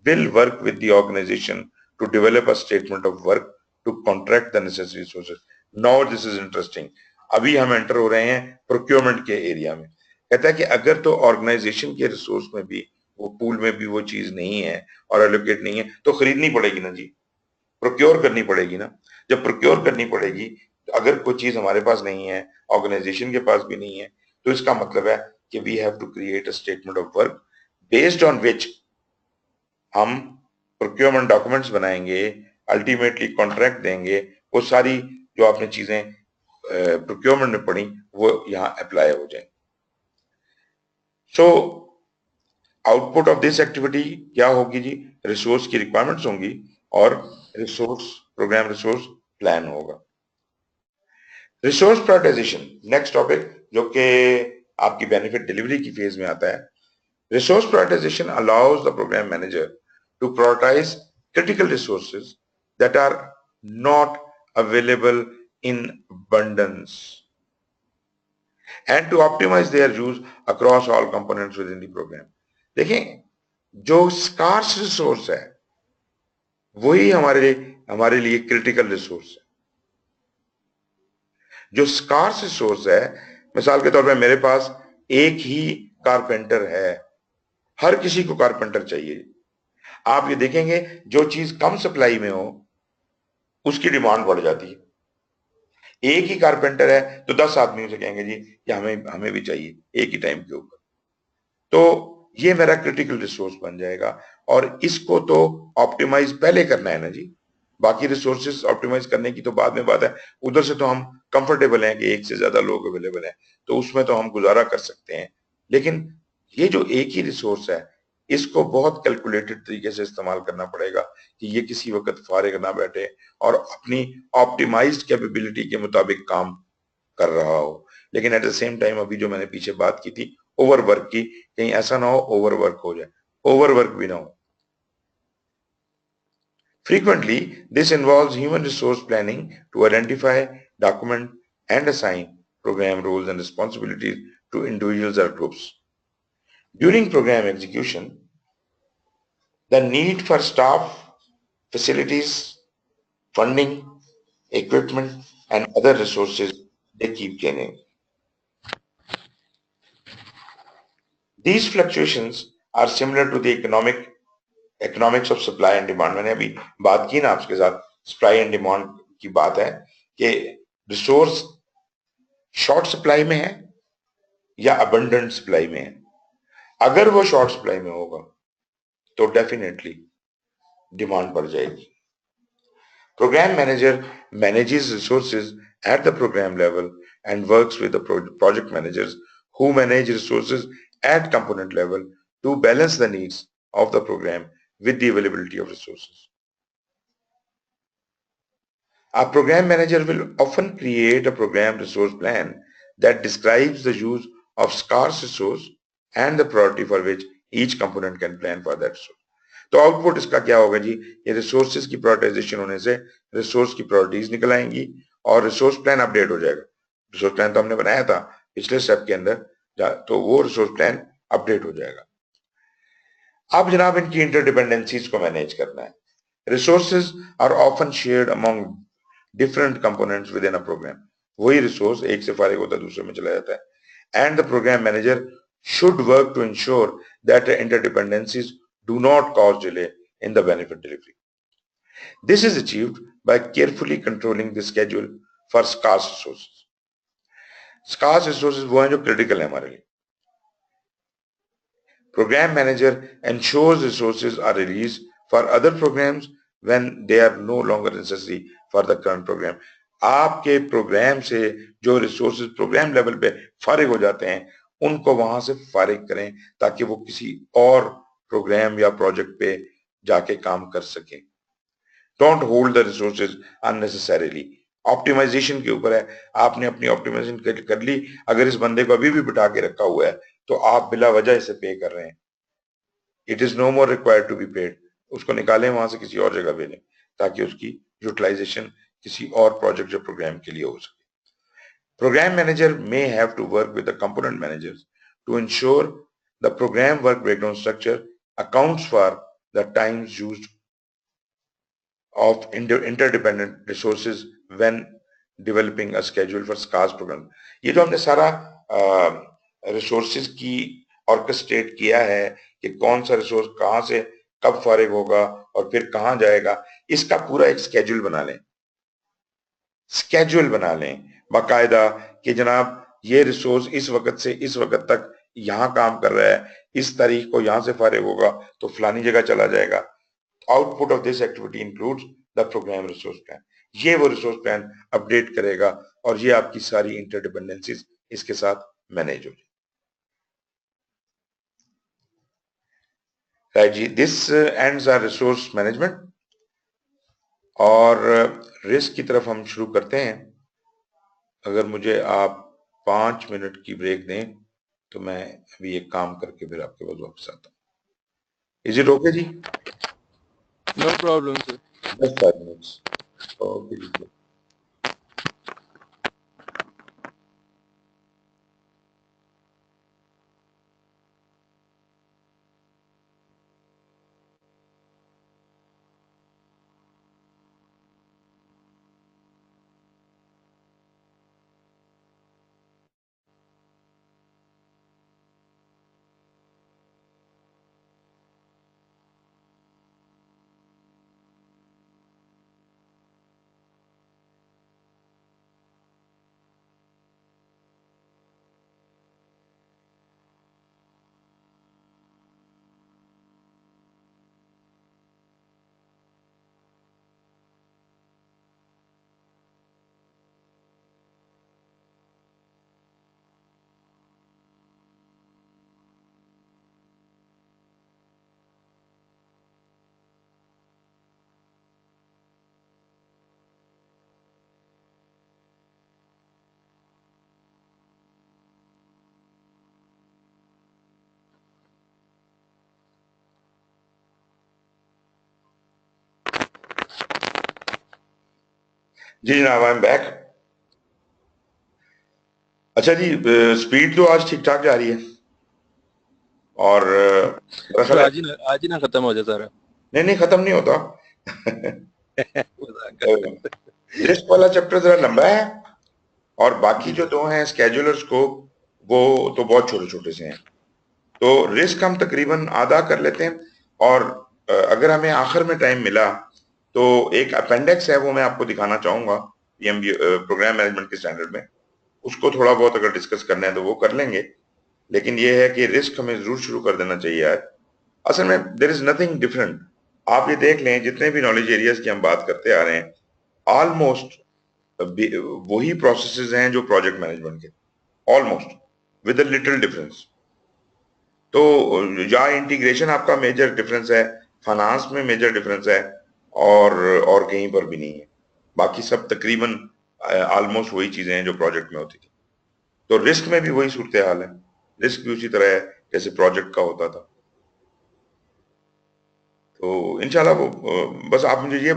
will work with the organization to develop a statement of work to contract the necessary resources. Now this is interesting. अभी हम एंटर हो रहे हैं प्रोक्योरमेंट के area में। कहता है कि अगर तो ऑर्गेनाइजेशन के रिसोर्स में भी, वो पूल में भी वो चीज नहीं है और एलोकेट नहीं है, तो खरीदनी पड़ेगी ना जी, प्रोक्योर करनी पड़ेगी ना। जब प्रोक्योर करनी पड़ेगी, तो अगर कोई चीज हमारे पास नहीं है, ऑर्गेनाइजेशन के पास भी नहीं है, तो इसका मतलब है कि we have to create a statement of work based on which हम प्रोक्योरमेंट डॉक्यूमेंट्स बनाएंगे, अल्टीमेटली कॉन्ट्रैक्ट देंगे। वो सारी जो आपने चीजें प्रोक्योरमेंट में पढ़ी वो यहाँ अप्लाई हो जाए। So output of this activity क्या होगी जी, रिसोर्स की रिक्वायरमेंट्स होंगी और रिसोर्स, प्रोग्राम रिसोर्स प्लान होगा। रिसोर्स प्रायोरिटाइजेशन नेक्स्ट टॉपिक जो कि आपकी बेनिफिट डिलीवरी की फेज में आता है। Resource prioritization allows the program manager to prioritize critical resources that are not available in abundance and to optimize their use across all components within the program। देखें, जो scars resource है वही हमारे लिए क्रिटिकल रिसोर्स है। जो scars resource है, मिसाल के तौर पे मेरे पास एक ही कारपेंटर है, हर किसी को कारपेंटर चाहिए। आप ये देखेंगे जो चीज कम सप्लाई में हो उसकी डिमांड बढ़ जाती है। एक ही कारपेंटर है तो 10 आदमी उसे कहेंगे जी कि हमें भी चाहिए एक ही टाइम के ऊपर। तो ये मेरा क्रिटिकल रिसोर्स बन जाएगा और इसको तो ऑप्टिमाइज पहले करना है ना जी। बाकी रिसोर्सेज ऑप्टिमाइज करने की तो बाद में बात है। उधर से तो हम कंफर्टेबल हैं कि एक से ज्यादा लोग अवेलेबल हैं, तो उसमें तो हम गुजारा कर सकते हैं। लेकिन ये जो एक ही रिसोर्स है इसको बहुत कैलकुलेटेड तरीके से इस्तेमाल करना पड़ेगा कि ये किसी वक्त फारिग ना बैठे और अपनी ऑप्टिमाइज्ड कैपेबिलिटी के मुताबिक काम कर रहा हो। लेकिन एट द सेम टाइम अभी जो मैंने पीछे बात की थी ओवरवर्क की, कहीं ऐसा ना हो ओवरवर्क हो जाए, ओवरवर्क भी ना हो। Frequently, this involves human resource planning to identify, document, and assign program roles and responsibilities to individuals or groups. During program execution, the need for staff, facilities, funding, equipment, and other resources, they keep changing. These fluctuations are similar to the economics of supply and demand. मैंने अभी बात की ना आपके साथ, supply and demand की बात है कि रिसोर्स शॉर्ट सप्लाई में है या अबंडेंट सप्लाई में है. अगर वो शॉर्ट सप्लाई में होगा तो डेफिनेटली डिमांड बढ़ जाएगी. Program manager manages resources at the program level and works with the project managers who manage resources at component level to balance the needs of the program with the availability of resources. A program manager will often create a program resource plan that describes the use of scarce resource and the priority for which each component can plan for that resource. तो output इसका क्या होगा जी, ये resources की prioritisation होने से resource की priorities निकल आएंगी और रिसोर्स प्लान अपडेट हो जाएगा. रिसोर्स प्लान तो हमने बनाया था पिछले स्टेप के अंदर, तो वो रिसोर्स प्लान अपडेट हो जाएगा. अब जनाब इनकी इंटरडिपेंडेंसीज को मैनेज करना है. Resources are often shared among different components within a program. वही रिसोर्स एक से फारिग होता है दूसरे में चला जाता है. And the program manager should work to ensure that the interdependencies do not cause delay in the benefit delivery. This is achieved by carefully controlling the schedule for scarce resources. Scarce resources वो हैं जो critical है हमारे लिए. Program manager ensures resources are released for other programs when they are no longer necessary for the current program. आपके programme से जो resources programme level पे फारिग हो जाते हैं उनको वहां से फारिग करें ताकि वो किसी और प्रोग्राम या प्रोजेक्ट पे जाके काम कर सकें. Don't hold the resources unnecessarily. Optimization के ऊपर है. आपने अपनी ऑप्टिमाइजेशन कर ली, अगर इस बंदे को अभी भी बिठा के रखा हुआ है तो आप बिला वजह इसे पे कर रहे हैं. It is no more required to be paid. उसको निकालें वहां से किसी और जगह भेजें ताकि उसकी यूटिलाइजेशन किसी और प्रोजेक्ट या प्रोग्राम के लिए हो सके. Program manager may have to work with the component managers to ensure the program work breakdown structure accounts for the times used of interdependent resources when developing a schedule for scarce program. ये जो हमने सारा resources की orchestrate किया है कि कौन सा रिसोर्स कहां से कब फारिग होगा और फिर कहां जाएगा, इसका पूरा एक स्केड्यूल बना लें. स्केड्यूल बना लें बाकायदा कि जनाब ये रिसोर्स इस वक्त से इस वक्त तक यहां काम कर रहा है, इस तारीख को यहां से फारिग होगा तो फलानी जगह चला जाएगा. Output of this activity includes the program resource plan. ये वो रिसोर्स प्लान अपडेट करेगा और ये आपकी सारी इंटरडिपेंडेंसीज इसके साथ मैनेज हो जाए. राइट जी, this ends our resource management और रिस्क की तरफ हम शुरू करते हैं. अगर मुझे आप 5 मिनट की ब्रेक दें तो मैं अभी एक काम करके फिर आपके पास वापस आता हूँ. इज इट ओके जी? No problem sir. Just 5 minutes. Okay जी. जी जनाब, आई एम बैक. अच्छा जी, स्पीड तो आज ठीक ठाक जा रही है और तो आज ही ना खत्म हो जाए सारा. नहीं खत्म नहीं होता. रिस्क वाला चैप्टर जरा लंबा है और बाकी जी जो सर। दो हैं स्केड्यूलर स्कोप वो तो बहुत छोटे छोटे से हैं। तो रिस्क हम तकरीबन आधा कर लेते हैं और अगर हमें आखिर में टाइम मिला तो एक अपेंडिक्स है वो मैं आपको दिखाना चाहूंगा पीएमबी प्रोग्राम मैनेजमेंट के स्टैंडर्ड में, उसको थोड़ा बहुत अगर डिस्कस करना है तो वो कर लेंगे। लेकिन ये है कि रिस्क हमें जरूर शुरू कर देना चाहिए यार। असल में देर इज नथिंग डिफरेंट। आप ये देख लें जितने भी नॉलेज एरियाज की हम बात करते आ रहे हैं ऑलमोस्ट वही प्रोसेसेस हैं जो प्रोजेक्ट मैनेजमेंट के, almost with a little difference. तो या इंटीग्रेशन आपका मेजर डिफरेंस है, फाइनेंस में मेजर डिफरेंस है और कहीं पर भी नहीं है। बाकी सब तकरीबन ऑलमोस्ट वही चीजें हैं जो प्रोजेक्ट में होती थी। तो रिस्क में भी वही सूरत हाल है, रिस्क भी उसी तरह है जैसे प्रोजेक्ट का होता था। तो इंशाल्लाह वो बस आप मुझे ये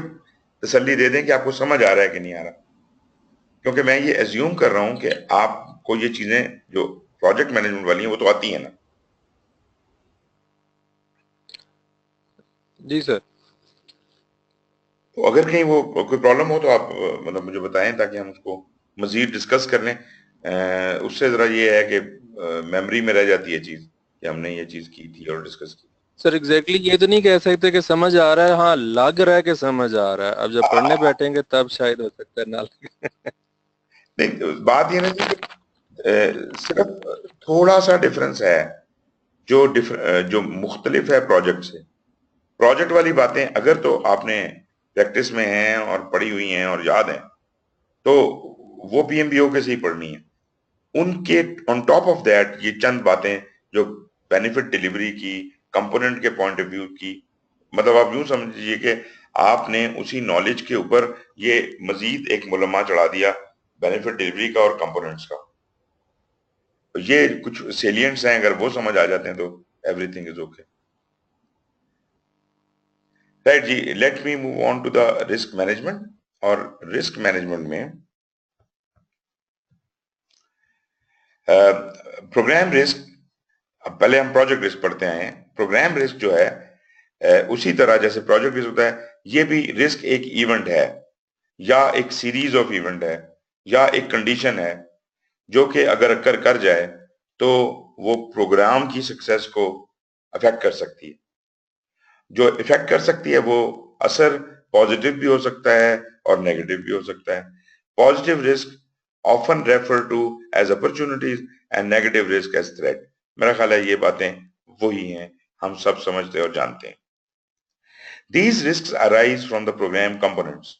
तसल्ली दे दें कि आपको समझ आ रहा है कि नहीं आ रहा, क्योंकि मैं ये एज्यूम कर रहा हूं कि आपको ये चीजें जो प्रोजेक्ट मैनेजमेंट वाली हैं वो तो आती हैं ना। जी सर। तो अगर कहीं वो कोई प्रॉब्लम हो तो आप मतलब मुझे बताएं ताकि हम उसको मजीद डिस्कस कर लें। उससे जरा ये है कि मेमोरी में रह जाती है चीज कि हमने ये चीज की थी और डिस्कस की। सर एग्जैक्टली ये तो नहीं कह सकते कि समझ आ रहा है, हाँ लग रहा है कि समझ आ रहा है, अब जब पढ़ने बैठेंगे तब शायद हो सकता है ना लगे। नहीं, बात ये ना जी कि सिर्फ थोड़ा सा डिफरेंस है जो मुख्तलिफ है प्रोजेक्ट से। प्रोजेक्ट वाली बातें अगर तो आपने प्रैक्टिस में हैं और पढ़ी हुई हैं और याद हैं तो वो पीएमबीओ के से ही पढ़नी है। उनके ऑन टॉप ऑफ दैट ये चंद बातें जो बेनिफिट डिलीवरी की, कंपोनेंट के पॉइंट ऑफ व्यू की, मतलब आप यूं समझिए कि आपने उसी नॉलेज के ऊपर ये मजीद एक मुलम्मा चढ़ा दिया बेनिफिट डिलीवरी का और कंपोनेंट्स का। तो ये कुछ सेलियंट्स हैं, अगर वो समझ आ जाते हैं तो एवरीथिंग इज ओके। राइट जी, let me move on to the risk management. और रिस्क मैनेजमेंट में प्रोग्राम रिस्क, अब पहले हम प्रोजेक्ट रिस्क पढ़ते आए हैं। प्रोग्राम रिस्क जो है उसी तरह जैसे प्रोजेक्ट रिस्क होता है, ये भी रिस्क एक इवेंट है या एक सीरीज ऑफ इवेंट है या एक कंडीशन है जो कि अगर अकर कर जाए तो वो प्रोग्राम की सक्सेस को अफेक्ट कर सकती है। जो इफेक्ट कर सकती है वो असर पॉजिटिव भी हो सकता है और नेगेटिव भी हो सकता है। Positive risk often refer to as opportunities and negative risk as threat. मेरा ख्याल है ये बातें वही हैं, हम सब समझते और जानते हैं। These risk arise from the program components.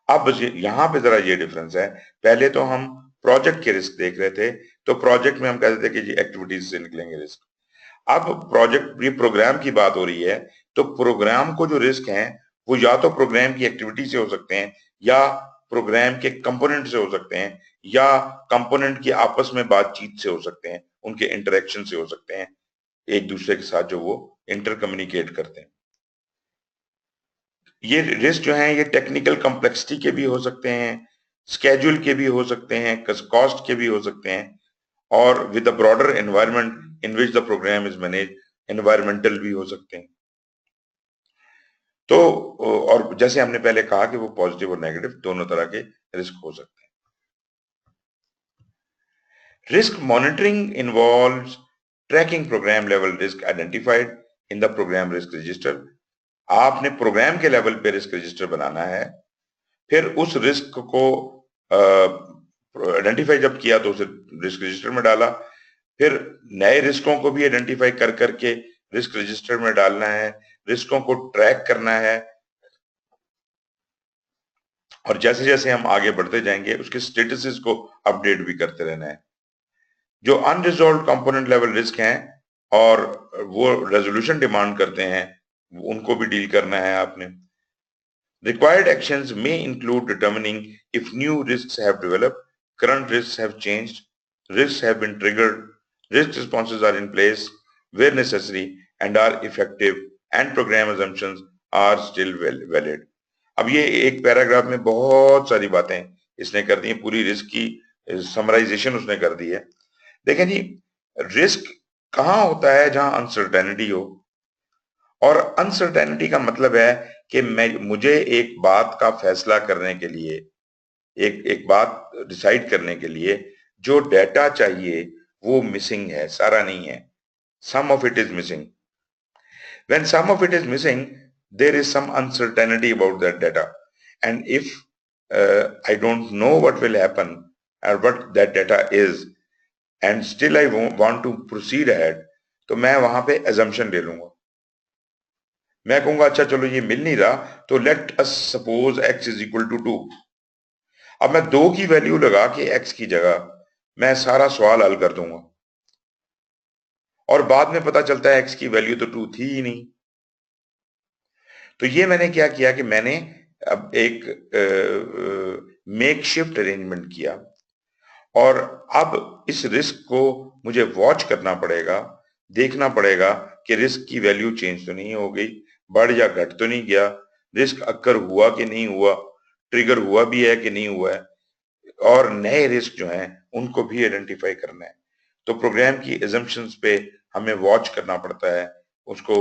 अब यहां पे जरा ये डिफरेंस है, पहले तो हम प्रोजेक्ट के रिस्क देख रहे थे, तो प्रोजेक्ट में हम कहते थे कि जी एक्टिविटीज से निकलेंगे रिस्क। अब प्रोजेक्ट ये प्रोग्राम की बात हो रही है, तो प्रोग्राम को जो रिस्क हैं वो या तो प्रोग्राम की एक्टिविटी से हो सकते हैं या प्रोग्राम के कंपोनेंट से हो सकते हैं या कंपोनेंट की आपस में बातचीत से हो सकते हैं, उनके इंटरेक्शन से हो सकते हैं एक दूसरे के साथ जो वो इंटर कम्युनिकेट करते हैं। ये रिस्क जो हैं ये टेक्निकल कॉम्प्लेक्सिटी के भी हो सकते हैं, स्केड्यूल के भी हो सकते हैं, कॉस्ट के भी हो सकते हैं, और with the broader environment in which the programme is manage, environmental भी हो सकते हैं। तो और जैसे हमने पहले कहा कि वो पॉजिटिव और नेगेटिव दोनों तरह के रिस्क हो सकते हैं। Risk monitoring involves tracking programme level risk identified in the programme risk register. आपने प्रोग्राम के लेवल पे रिस्क रजिस्टर बनाना है, फिर उस रिस्क को आइडेंटिफाई जब किया तो उसे रिस्क रजिस्टर में डाला, फिर नए रिस्कों को भी आइडेंटिफाई कर करके रिस्क रजिस्टर में डालना है, रिस्कों को ट्रैक करना है, और जैसे जैसे हम आगे बढ़ते जाएंगे उसके स्टेटसेस को अपडेट भी करते रहना है। जो अनरिजॉल्व कंपोनेंट लेवल रिस्क हैं और वो रेजोल्यूशन डिमांड करते हैं, उनको भी डील करना है आपने। Required actions may include determining if new risks have developed, current risks have changed, risks have been triggered, risk responses are in place where necessary and are effective, and program assumptions are still valid. अब ये एक paragraph में बहुत सारी बातें इसने कर दी हैं, पूरी रिस्क की समराइजेशन उसने कर दी है। देखें जी, रिस्क कहाँ होता है? जहां अनसर्टेनिटी हो, और अनसर्टेनिटी का मतलब है कि मुझे एक बात का फैसला करने के लिए, एक बात डिसाइड करने के लिए जो डेटा चाहिए वो मिसिंग है, सारा नहीं है. Some of it is missing. When some of it is missing, there is some uncertainty about that data. And if I don't know what will happen or what that data is, and still I want to proceed ahead, तो मैं वहां पे assumption ले लूंगा. मैं कहूंगा अच्छा चलो ये मिल नहीं रहा, तो let us suppose x is equal to 2. अब मैं 2 की वैल्यू लगा के x की जगह मैं सारा सवाल हल कर दूंगा, और बाद में पता चलता है x की वैल्यू तो 2 थी ही नहीं. तो ये मैंने क्या किया कि मैंने अब एक मेक शिफ्ट अरेंजमेंट किया, और अब इस रिस्क को मुझे वॉच करना पड़ेगा, देखना पड़ेगा कि रिस्क की वैल्यू चेंज तो नहीं हो गई, बढ़ या घट तो नहीं गया, रिस्क अक्कर हुआ कि नहीं हुआ, ट्रिगर हुआ भी है कि नहीं हुआ है, और नए रिस्क जो हैं उनको भी आइडेंटिफाई करना है. तो प्रोग्राम की एजम्पशंस पे हमें वॉच करना पड़ता है, उसको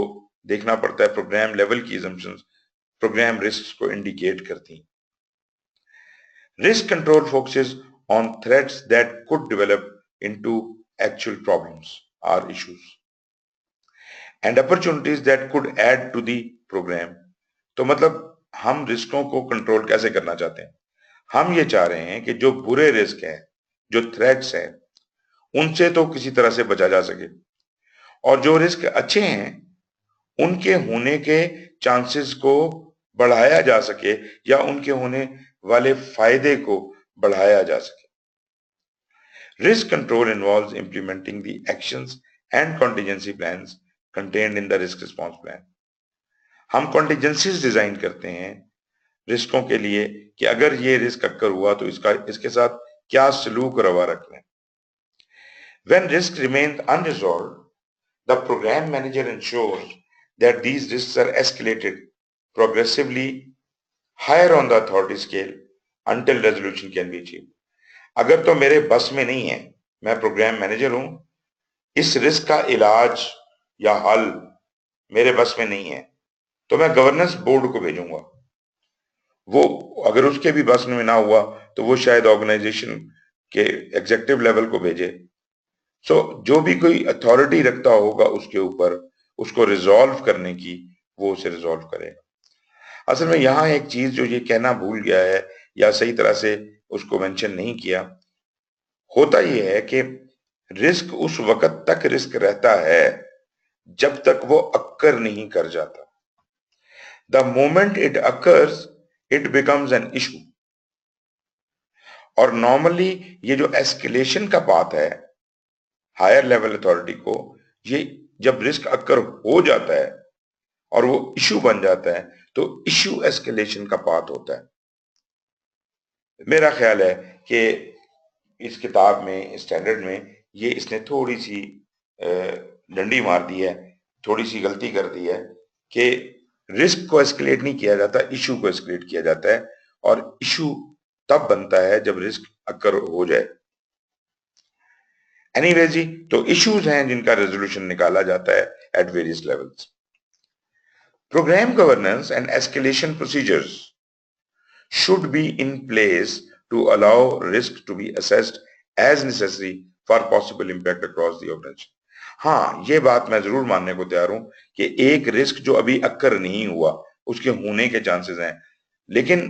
देखना पड़ता है. प्रोग्राम लेवल की एजम्पशंस प्रोग्राम रिस्क को इंडिकेट करती. Risk control focuses on threats that could develop into actual problems or issues and opportunities that could add to the program. तो मतलब हम रिस्कों को कंट्रोल कैसे करना चाहते हैं? हम ये चाह रहे हैं कि जो बुरे रिस्क हैं, जो थ्रेट्स हैं, उनसे तो किसी तरह से बचा जा सके, और जो रिस्क अच्छे हैं उनके होने के चांसेस को बढ़ाया जा सके, या उनके होने वाले फायदे को बढ़ाया जा सके. Risk control involves implementing the actions and contingency plans contained in the risk response plan. हम contingencies डिजाइन करते हैं रिस्कों के लिए कि अगर ये रिस्क अक्कर हुआ तो इसके साथ क्या सलूक रवा रखना है. When risks remain unresolved, the program manager ensures that these risks are escalated progressively higher on the authority scale until resolution can be achieved. अगर तो मेरे बस में नहीं है, मैं प्रोग्राम मैनेजर हूं, इस रिस्क का इलाज या हल मेरे बस में नहीं है, तो मैं गवर्नेंस बोर्ड को भेजूंगा. वो अगर उसके भी बस में ना हुआ तो वो शायद ऑर्गेनाइजेशन के एग्जीक्यूटिव लेवल को भेजे. सो जो भी कोई अथॉरिटी रखता होगा उसके ऊपर, उसको रिजॉल्व करने की, वो उसे रिजॉल्व करेगा. असल में यहाँ एक चीज जो ये कहना भूल गया है या सही तरह से उसको मेंशन नहीं किया, होता ये है कि रिस्क उस वक्त तक रिस्क रहता है जब तक वो अक्कर नहीं कर जाता. The moment it occurs it becomes an issue. और नॉर्मली ये जो एस्केलेशन का पाथ है हायर लेवल अथॉरिटी को, ये जब रिस्क अक्कर हो जाता है और वो इशू बन जाता है तो इशू एस्केलेशन का पाथ होता है. मेरा ख्याल है कि इस किताब में, स्टैंडर्ड में, ये इसने थोड़ी सी डंडी मार दी है, थोड़ी सी गलती कर दी है कि रिस्क को एस्केलेट नहीं किया जाता, इशू को एस्केलेट किया जाता है, और इशू तब बनता है जब रिस्क अक्कर हो जाए. एनीवेज जी, तो इश्यूज हैं जिनका रेजोल्यूशन निकाला जाता है at various levels. Programme governance and escalation procedures should be in place to allow risk to be assessed as necessary for possible impact across the organization. हाँ, ये बात मैं जरूर मानने को तैयार हूं कि एक रिस्क जो अभी अक्कर नहीं हुआ उसके होने के चांसेस हैं, लेकिन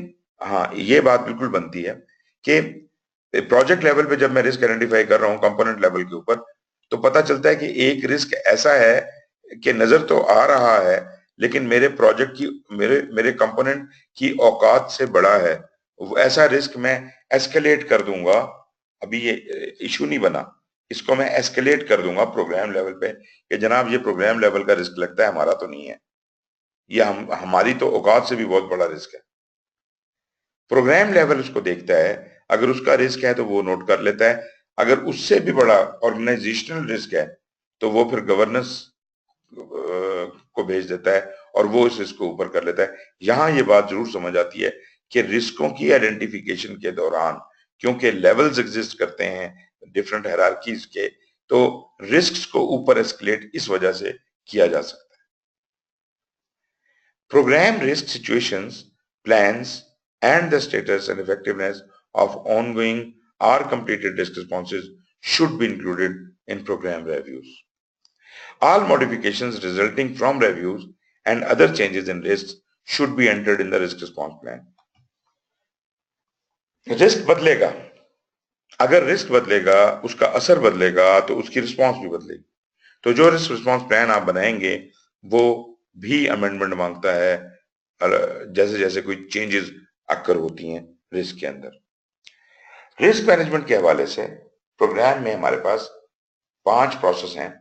हाँ, ये बात बिल्कुल बनती है कि प्रोजेक्ट लेवल पे जब मैं रिस्क आइडेंटिफाई कर रहा हूं कंपोनेंट लेवल के ऊपर, तो पता चलता है कि एक रिस्क ऐसा है कि नजर तो आ रहा है लेकिन मेरे प्रोजेक्ट की, मेरे कंपोनेंट की औकात से बड़ा है. ऐसा रिस्क मैं एस्केलेट कर दूंगा. अभी ये इशू नहीं बना, इसको मैं एस्केलेट कर दूंगा प्रोग्राम लेवल पे कि जनाब ये प्रोग्राम लेवल का रिस्क लगता है, हमारा तो नहीं है, ये हमारी तो औकात से भी बहुत बड़ा रिस्क है. प्रोग्राम लेवल उसको देखता है, अगर उसका रिस्क है तो वो नोट कर लेता है, अगर उससे भी बड़ा ऑर्गेनाइजेशनल रिस्क है तो वो फिर गवर्नेंस को भेज देता है और वो इस रिस्क को ऊपर कर लेता है. यहां ये बात जरूर समझ आती है कि रिस्कों की आइडेंटिफिकेशन के दौरान, क्योंकि लेवल्स एग्जिस्ट करते हैं डिफरेंट हायरार्कीज के, तो रिस्क्स को ऊपर एस्केलेट इस वजह से किया जा सकता है. Program risk situations, plans, and the status and effectiveness of ongoing or completed risk responses should be included in program reviews. All modifications resulting from reviews and other changes in risks should be entered in the risk response plan. Risk बदलेगा, अगर risk बदलेगा, उसका असर बदलेगा, तो उसकी response भी बदलेगी। तो जो रिस्क रिस्पॉन्स प्लान आप बनाएंगे वो भी अमेंडमेंट मांगता है जैसे जैसे कोई चेंजेस अक्कर होती हैं रिस्क के अंदर। रिस्क मैनेजमेंट के हवाले से प्रोग्राम में हमारे पास 5 प्रोसेस हैं।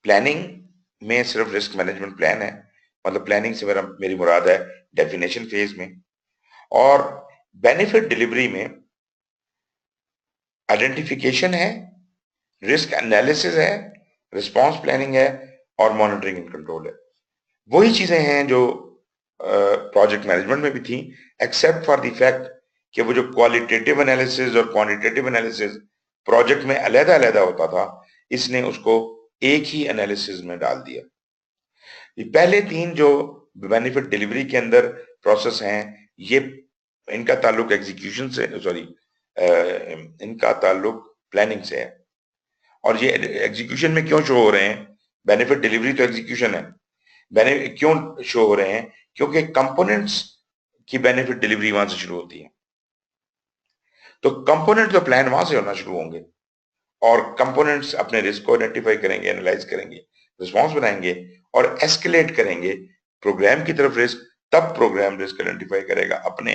प्लानिंग में सिर्फ रिस्क मैनेजमेंट प्लान है, मतलब प्लानिंग से मेरी मुराद है डेफिनेशन फेज में, और बेनिफिट डिलीवरी में आइडेंटिफिकेशन है, रिस्क एनालिसिस है, रिस्पांस प्लानिंग है और मॉनिटरिंग एंड कंट्रोल है। वही चीजें हैं जो प्रोजेक्ट मैनेजमेंट में भी थी, एक्सेप्ट फॉर द फैक्ट कि वो जो क्वालिटेटिव एनालिसिस और क्वांटिटेटिव एनालिसिस प्रोजेक्ट में अलग-अलग होता था, इसने उसको एक ही एनालिसिस में डाल दिया। ये पहले 3 जो बेनिफिट डिलीवरी के अंदर प्रोसेस हैं, ये इनका ताल्लुक एग्जीक्यूशन से, इनका ताल्लुक प्लानिंग से है। और ये एग्जीक्यूशन में क्यों शो हो रहे हैं? बेनिफिट डिलीवरी तो एग्जीक्यूशन है, क्यों शो हो रहे हैं? क्योंकि कंपोनेंट्स की बेनिफिट डिलीवरी वहां से शुरू होती है। तो कंपोनेंट तो प्लान वहां से होना शुरू होंगे और कंपोनेंट्स अपने रिस्क को आइडेंटिफाई करेंगे, एनालाइज करेंगे, रिस्पॉन्स बनाएंगे और एस्केलेट करेंगे प्रोग्राम की तरफ रिस्क। तब प्रोग्राम रिस्क आइडेंटिफाई करेगा अपने।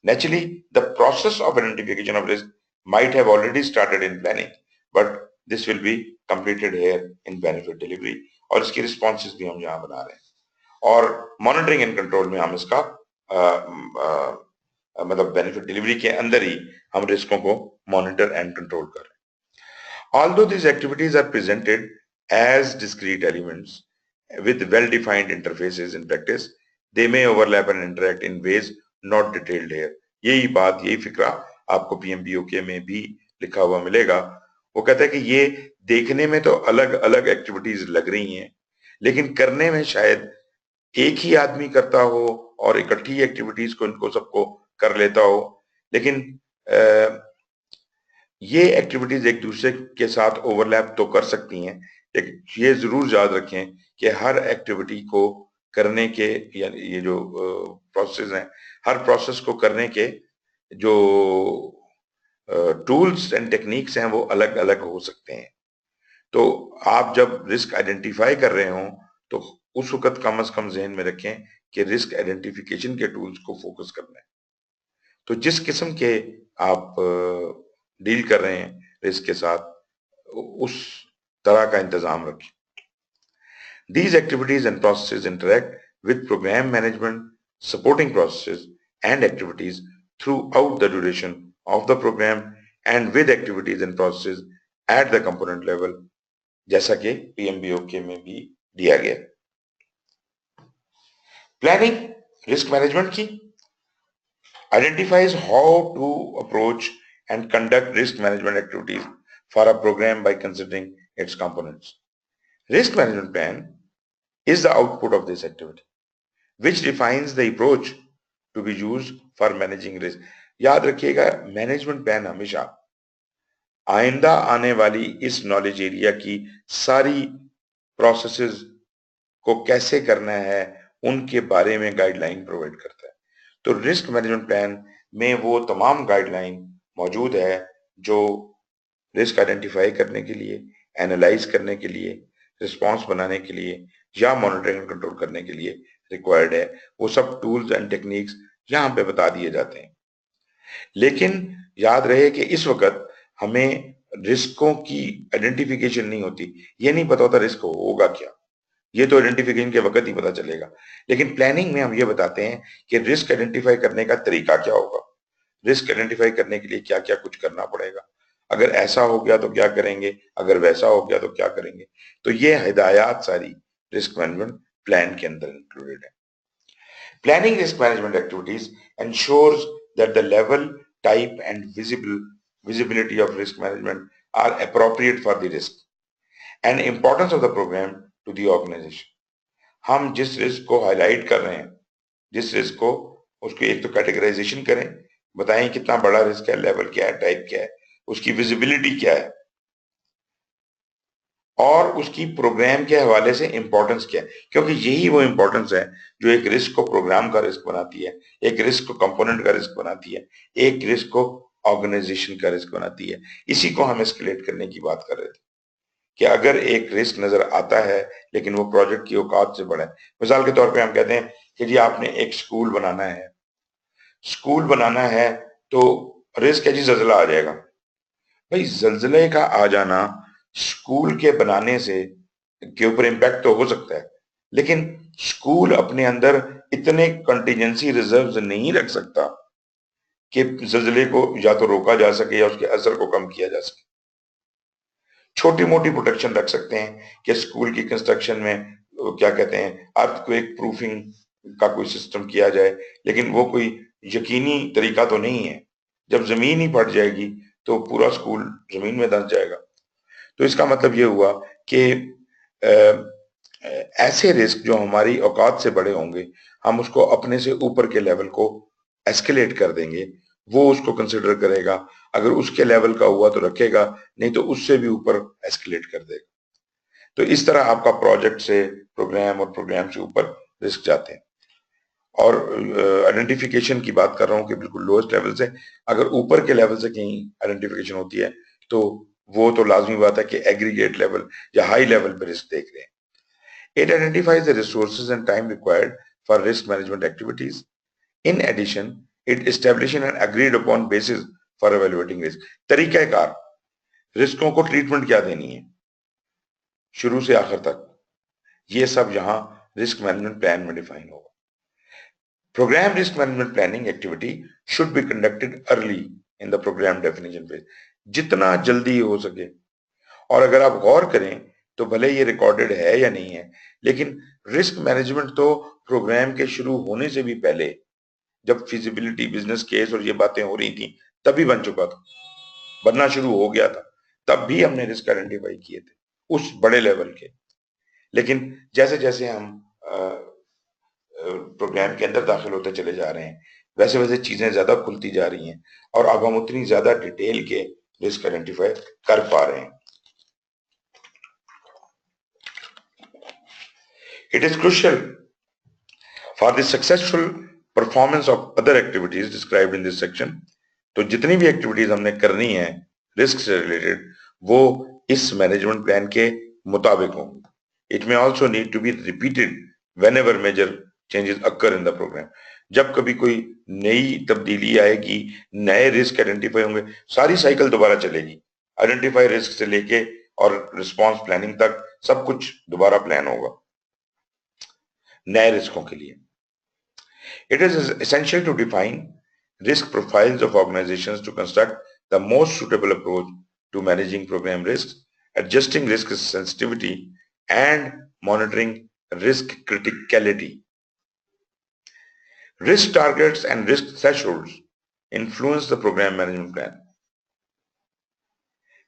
Naturally the process of identification of risk might have already started in planning, but this will be completed here in benefit delivery, और इसकी रिस्पॉन्सेस भी हम यहाँ बना रहे हैं। और मॉनिटरिंग एंड कंट्रोल में हम इसका मतलब बेनिफिट डिलीवरी के अंदर ही हम रिस्कों को मॉनिटर एंड कंट्रोल कर रहे हैं। Although these activities are presented as discrete elements with well-defined interfaces in practice, they may overlap and interact in ways not detailed here. यही बात, यही फिक्रा आपको PMBOK में भी लिखा हुआ मिलेगा। वो कहता है कि ये देखने में तो अलग अलग एक्टिविटीज लग रही हैं, लेकिन करने में शायद एक ही आदमी करता हो और इकट्ठी एक्टिविटीज को इनको सबको कर लेता हो, लेकिन ये एक्टिविटीज एक दूसरे के साथ ओवरलैप तो कर सकती हैं, लेकिन ये जरूर याद रखें कि हर एक्टिविटी को करने के, यानी ये जो प्रोसेस हैं, हर प्रोसेस को करने के जो टूल्स एंड टेक्निक्स हैं वो अलग अलग हो सकते हैं। तो आप जब रिस्क आइडेंटिफाई कर रहे हो तो उस वक्त कम से कम जहन में रखें कि रिस्क आइडेंटिफिकेशन के टूल्स को फोकस करना है। तो जिस किस्म के आप डील कर रहे हैं रिस्क के साथ, उस तरह का इंतजाम रखें। These activities and processes interact with program management, supporting processes and activities throughout the duration of the program and with activities and processes at the component level, जैसा कि PMBOK में भी दिया गया। Planning risk management की identifies how to approach and conduct risk management activities for a program by considering its components. Risk management plan is the output of this activity, which defines the approach to be used for managing risk. याद रखिएगा, management plan हमेशा आइंदा आने वाली इस knowledge area की सारी processes को कैसे करना है उनके बारे में गाइडलाइन प्रोवाइड करता है। तो रिस्क मैनेजमेंट प्लान में वो तमाम गाइडलाइन मौजूद है जो रिस्क आइडेंटिफाई करने के लिए, एनालाइज करने के लिए, रिस्पॉन्स बनाने के लिए या मॉनिटरिंग एंड कंट्रोल करने के लिए रिक्वायर्ड है। वो सब टूल्स एंड टेक्निक्स यहाँ पे बता दिए जाते हैं। लेकिन याद रहे कि इस वक्त हमें रिस्कों की आइडेंटिफिकेशन नहीं होती, ये नहीं पता होता रिस्क होगा क्या, ये तो आइडेंटिफिकेशन के वक्त ही पता चलेगा। लेकिन प्लानिंग में हम ये बताते हैं कि रिस्क आइडेंटिफाई करने का तरीका क्या होगा, रिस्क आइडेंटिफाई करने के लिए क्या क्या कुछ करना पड़ेगा, अगर ऐसा हो गया तो क्या करेंगे, अगर वैसा हो गया तो क्या करेंगे। तो ये हिदायत सारी रिस्क मैनेजमेंट प्लान के अंदर इंक्लूडेड है। Planning risk management activities ensures that the level, type and visibility of risk management are appropriate for the risk and importance of the program to the organization. हम जिस risk को highlight कर रहे हैं, जिस रिस्क को, उसको एक तो कैटेगराइजेशन करें, बताएं कितना बड़ा रिस्क है, लेवल क्या है, टाइप क्या है, उसकी विजिबिलिटी क्या है, और उसकी प्रोग्राम के हवाले से इंपॉर्टेंस क्या है, क्योंकि यही वो इंपॉर्टेंस है जो एक रिस्क को प्रोग्राम का रिस्क बनाती है, एक रिस्क को कंपोनेंट का रिस्क बनाती है, एक रिस्क को ऑर्गेनाइजेशन का रिस्क बनाती है। इसी को हम एस्केलेट करने की बात कर रहे थे कि अगर एक रिस्क नजर आता है लेकिन वो प्रोजेक्ट की औकात से बड़ा है। मिसाल के तौर पे हम कहते हैं कि जी आपने एक स्कूल बनाना है, स्कूल बनाना है तो रिस्क है जी जल्जला आ जाएगा। भाई जल्जले का आ जाना स्कूल के बनाने से के ऊपर इम्पैक्ट तो हो सकता है, लेकिन स्कूल अपने अंदर इतने कंटीजेंसी रिजर्व्स नहीं रख सकता कि जल्जले को या तो रोका जा सके या उसके असर को कम किया जा सके। छोटी मोटी प्रोटेक्शन रख सकते हैं कि स्कूल की कंस्ट्रक्शन में क्या कहते हैं अर्थक्वेक प्रूफिंग का कोई सिस्टम किया जाए, लेकिन वो कोई यकीनी तरीका तो नहीं है। जब जमीन ही फट जाएगी तो पूरा स्कूल जमीन में धंस जाएगा। तो इसका मतलब ये हुआ कि ऐसे रिस्क जो हमारी औकात से बड़े होंगे, हम उसको अपने से ऊपर के लेवल को एस्केलेट कर देंगे, वो उसको कंसिडर करेगा, अगर उसके लेवल का हुआ तो रखेगा, नहीं तो उससे भी ऊपर एस्केलेट कर देगा। तो इस तरह आपका प्रोजेक्ट से प्रोग्राम और प्रोग्राम से ऊपर रिस्क जाते हैं। और आइडेंटिफिकेशन की बात कर रहा हूं कि बिल्कुल लोएस्ट लेवल से अगर ऊपर के लेवल से कहीं आइडेंटिफिकेशन होती है तो वो तो लाजमी बात है कि एग्रीगेट लेवल या हाई लेवल पे रिस्क देख रहे हैं। It identifies the resources and time required for risk management activities. In addition, it establishes an agreed upon basis for evaluating risk. तरीकाकार, रिस्कों को ट्रीटमेंट क्या देनी है शुरू से आखिर तक, ये सब यहां रिस्क मैनेजमेंट प्लान में डिफाइन होगा। Programme risk management planning activity should be conducted early in the programme definition phase, जितना जल्दी हो सके। और अगर आप गौर करें तो भले ये रिकॉर्डेड है या नहीं है, लेकिन रिस्क मैनेजमेंट तो प्रोग्राम के शुरू होने से भी पहले, जब फिजिबिलिटी, बिजनेस केस और ये बातें हो रही थी, तभी बन चुका था, बनना शुरू हो गया था। तब भी हमने रिस्क आइडेंटिफाई किए थे उस बड़े लेवल के। लेकिन जैसे जैसे हम प्रोग्राम के अंदर दाखिल होते चले जा रहे हैं, वैसे वैसे चीजें ज्यादा खुलती जा रही हैं और अब हम उतनी ज्यादा डिटेल के रिस्क आइडेंटिफाई कर पा रहे हैं। It is crucial for the successful performance of other activities described in this section. तो जितनी भी एक्टिविटीज हमने करनी है रिस्क से रिलेटेड, वो इस मैनेजमेंट प्लान के मुताबिक होंगी। It may also need to be repeated whenever major changes occur in the programme. जब कभी कोई नई तब्दीली आएगी, नए रिस्क आइडेंटिफाई होंगे, सारी साइकिल दोबारा चलेगी। आइडेंटिफाई रिस्क से लेके और रिस्पॉन्स प्लानिंग तक सब कुछ दोबारा प्लान होगा नए रिस्कों के लिए। It is essential to define risk profiles of organizations to construct the most suitable approach to managing program risks, adjusting risk sensitivity, and monitoring risk criticality. Risk targets and risk thresholds influence the program management plan.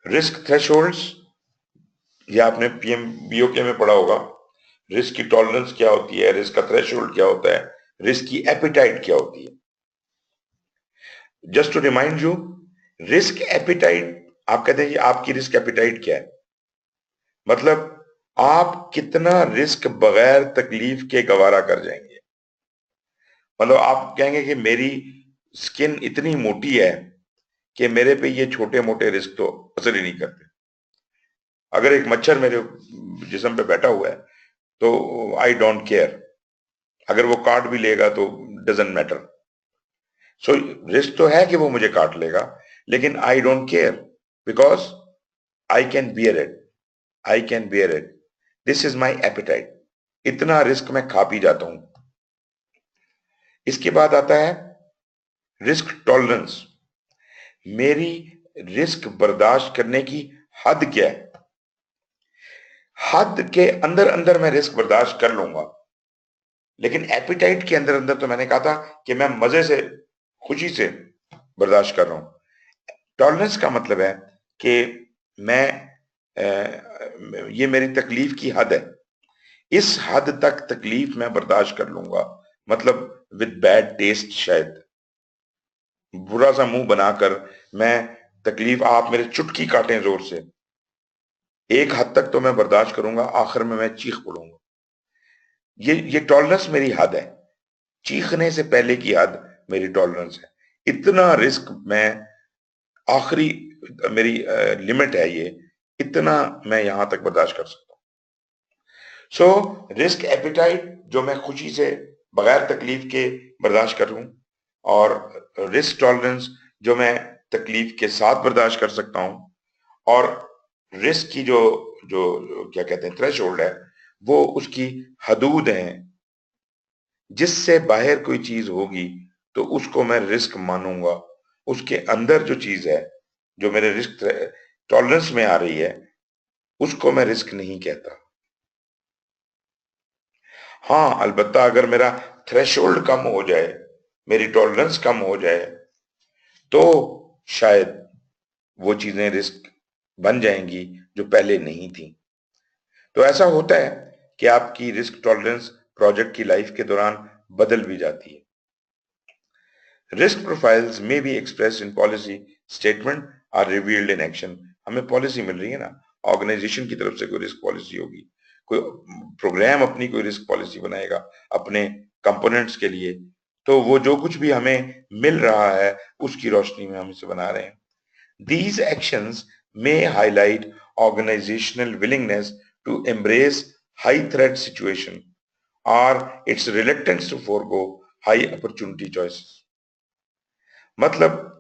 Risk thresholds, ये आपने PMBOK में पढ़ा होगा, risk की tolerance क्या होती है, risk का थ्रेशोल्ड क्या होता है, रिस्क की एपिटाइट क्या होती है। Just to remind you, risk appetite, आप कहते हैं कि आपकी रिस्क एपिटाइट क्या है, मतलब आप कितना रिस्क बगैर तकलीफ के गवारा कर जाएंगे। मतलब आप कहेंगे कि मेरी स्किन इतनी मोटी है कि मेरे पे ये छोटे मोटे रिस्क तो असर ही नहीं करते। अगर एक मच्छर मेरे जिस्म पे बैठा हुआ है तो आई डोंट केयर, अगर वो काट भी लेगा तो डजंट मैटर। सो रिस्क तो है कि वो मुझे काट लेगा, लेकिन I don't care because I can bear it, I can bear it, this is my appetite. इतना रिस्क मैं खा पी जाता हूं। इसके बाद आता है रिस्क टॉलरेंस, मेरी रिस्क बर्दाश्त करने की हद क्या है। हद के अंदर अंदर मैं रिस्क बर्दाश्त कर लूंगा, लेकिन एपिटाइट के अंदर अंदर तो मैंने कहा था कि मैं मजे से, खुशी से बर्दाश्त कर रहा हूं। टॉलरेंस का मतलब है कि मैं ये मेरी तकलीफ की हद है, इस हद तक तकलीफ मैं बर्दाश्त कर लूंगा, मतलब विद बैड टेस्ट, शायद बुरा सा मुंह बनाकर मैं तकलीफ, आप मेरे चुटकी काटें जोर से, एक हद तक तो मैं बर्दाश्त करूंगा, आखिर में मैं चीख पड़ूंगा। ये टॉलरेंस मेरी हद है, चीखने से पहले की हद मेरी टॉलरेंस है। इतना रिस्क मैं, आखिरी मेरी लिमिट है ये, इतना मैं यहां तक बर्दाश्त कर सकता हूं। सो रिस्क एपिटाइट जो मैं खुशी से बगैर तकलीफ के बर्दाश्त करूं, और रिस्क टॉलरेंस जो मैं तकलीफ के साथ बर्दाश्त कर सकता हूं, और रिस्क की जो जो क्या कहते हैं थ्रेशोल्ड है, वो उसकी हदूद हैं, जिससे बाहर कोई चीज होगी तो उसको मैं रिस्क मानूंगा, उसके अंदर जो चीज है जो मेरे रिस्क टॉलरेंस में आ रही है उसको मैं रिस्क नहीं कहता। हाँ, अलबत्ता अगर मेरा थ्रेशोल्ड कम हो जाए, मेरी टॉलरेंस कम हो जाए, तो शायद वो चीजें रिस्क बन जाएंगी जो पहले नहीं थी। तो ऐसा होता है कि आपकी रिस्क टॉलरेंस प्रोजेक्ट की लाइफ के दौरान बदल भी जाती है। रिस्क प्रोफाइल्स में be expressed in policy statement or revealed in action. हमें पॉलिसी मिल रही है ना, ऑर्गेनाइजेशन की तरफ से कोई रिस्क पॉलिसी होगी, कोई प्रोग्राम अपनी कोई रिस्क पॉलिसी बनाएगा अपने कंपोनेंट्स के लिए, तो वो जो कुछ भी हमें मिल रहा है उसकी रोशनी में हम इसे बना रहे हैं। These actions may highlight organizational willingness to embrace high threat situation or its reluctance to forego high opportunity choices। मतलब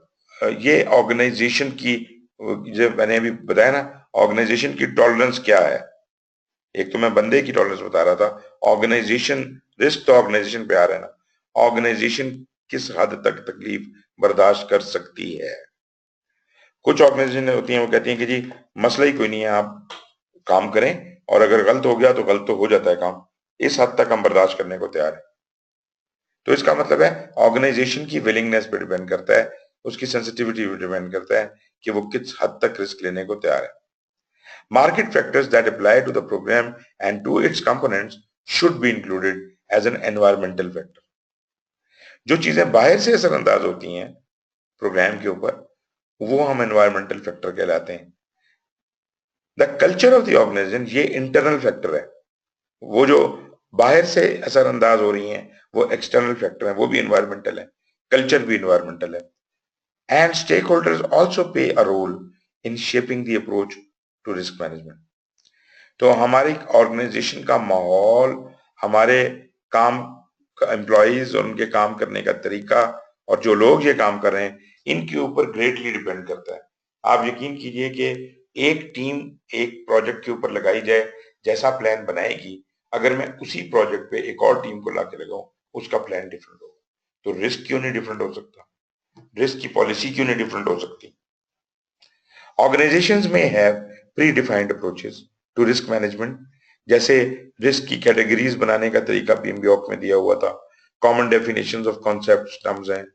ये ऑर्गेनाइजेशन की, जो मैंने अभी बताया ना, ऑर्गेनाइजेशन की टॉलरेंस क्या है। एक तो मैं बंदे की टॉलरेंस बता रहा था, ऑर्गेनाइजेशन रिस्क तो ऑर्गेनाइजेशन पे आ रहा है ना, ऑर्गेनाइजेशन किस हद तक तकलीफ बर्दाश्त कर सकती है। कुछ ऑर्गेनाइजेशन होती हैं वो कहती हैं कि जी मसला ही कोई नहीं है, आप काम करें, और अगर गलत हो गया तो गलत तो हो जाता है काम, इस हद तक हम बर्दाश्त करने को तैयार है। तो इसका मतलब है ऑर्गेनाइजेशन की विलिंगनेस पे डिपेंड करता है, उसकी सेंसिटिविटी पे डिपेंड करता है कि वो किस हद तक रिस्क लेने को तैयार है। Market factors that apply to the programme and to its components should be included as an environmental factor. जो चीजें बाहर से असरअंदाज होती हैं प्रोग्राम के ऊपर, वो हम एनवायरमेंटल फैक्टर कहलाते हैं। The culture of the organisation, ये इंटरनल फैक्टर है। वो जो बाहर से असरअंदाज हो रही हैं वो एक्सटर्नल फैक्टर है, वो भी एनवायरमेंटल है, कल्चर भी एनवायरमेंटल है। And stakeholders also play a role in shaping the approach to risk management. तो हमारी ऑर्गेनाइजेशन का माहौल, हमारे काम का एम्प्लॉयज और उनके काम करने का तरीका, और जो लोग ये काम कर रहे हैं, इनके ऊपर ग्रेटली डिपेंड करता है। आप यकीन कीजिए कि एक टीम एक प्रोजेक्ट के ऊपर लगाई जाए, जैसा प्लान बनाएगी, अगर मैं उसी प्रोजेक्ट पे एक और टीम को लाके लगाऊं, उसका प्लान डिफरेंट होगा। तो रिस्क क्यों नहीं डिफरेंट हो सकता, रिस्क की पॉलिसी क्यों नहीं डिफरेंट हो सकती। Organisations may have predefined approaches to risk management, जैसे रिस्क की कैटेगरीज बनाने का तरीका पीएमबीओक में दिया हुआ था, common definitions of concepts terms हैं,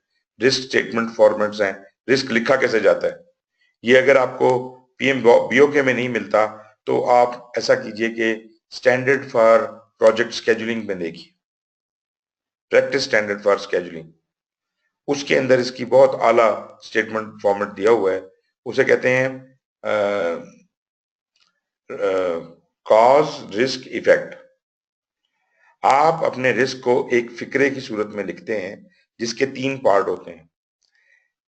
रिस्क स्टेटमेंट फॉर्मेट्स हैं, रिस्क लिखा कैसे जाता है। ये अगर आपको पीएमबीओके में नहीं मिलता तो आप ऐसा कीजिए कि स्टैंडर्ड फॉर प्रोजेक्ट स्केजुलिंग में देखिए, प्रैक्टिस स्टैंडर्ड फॉर स्केजुलिंग, उसके अंदर इसकी बहुत आला स्टेटमेंट फॉर्मेट दिया हुआ है। उसे कहते हैं कॉज रिस्क इफेक्ट। आप अपने रिस्क को एक फिक्रे की सूरत में लिखते हैं जिसके 3 पार्ट होते हैं।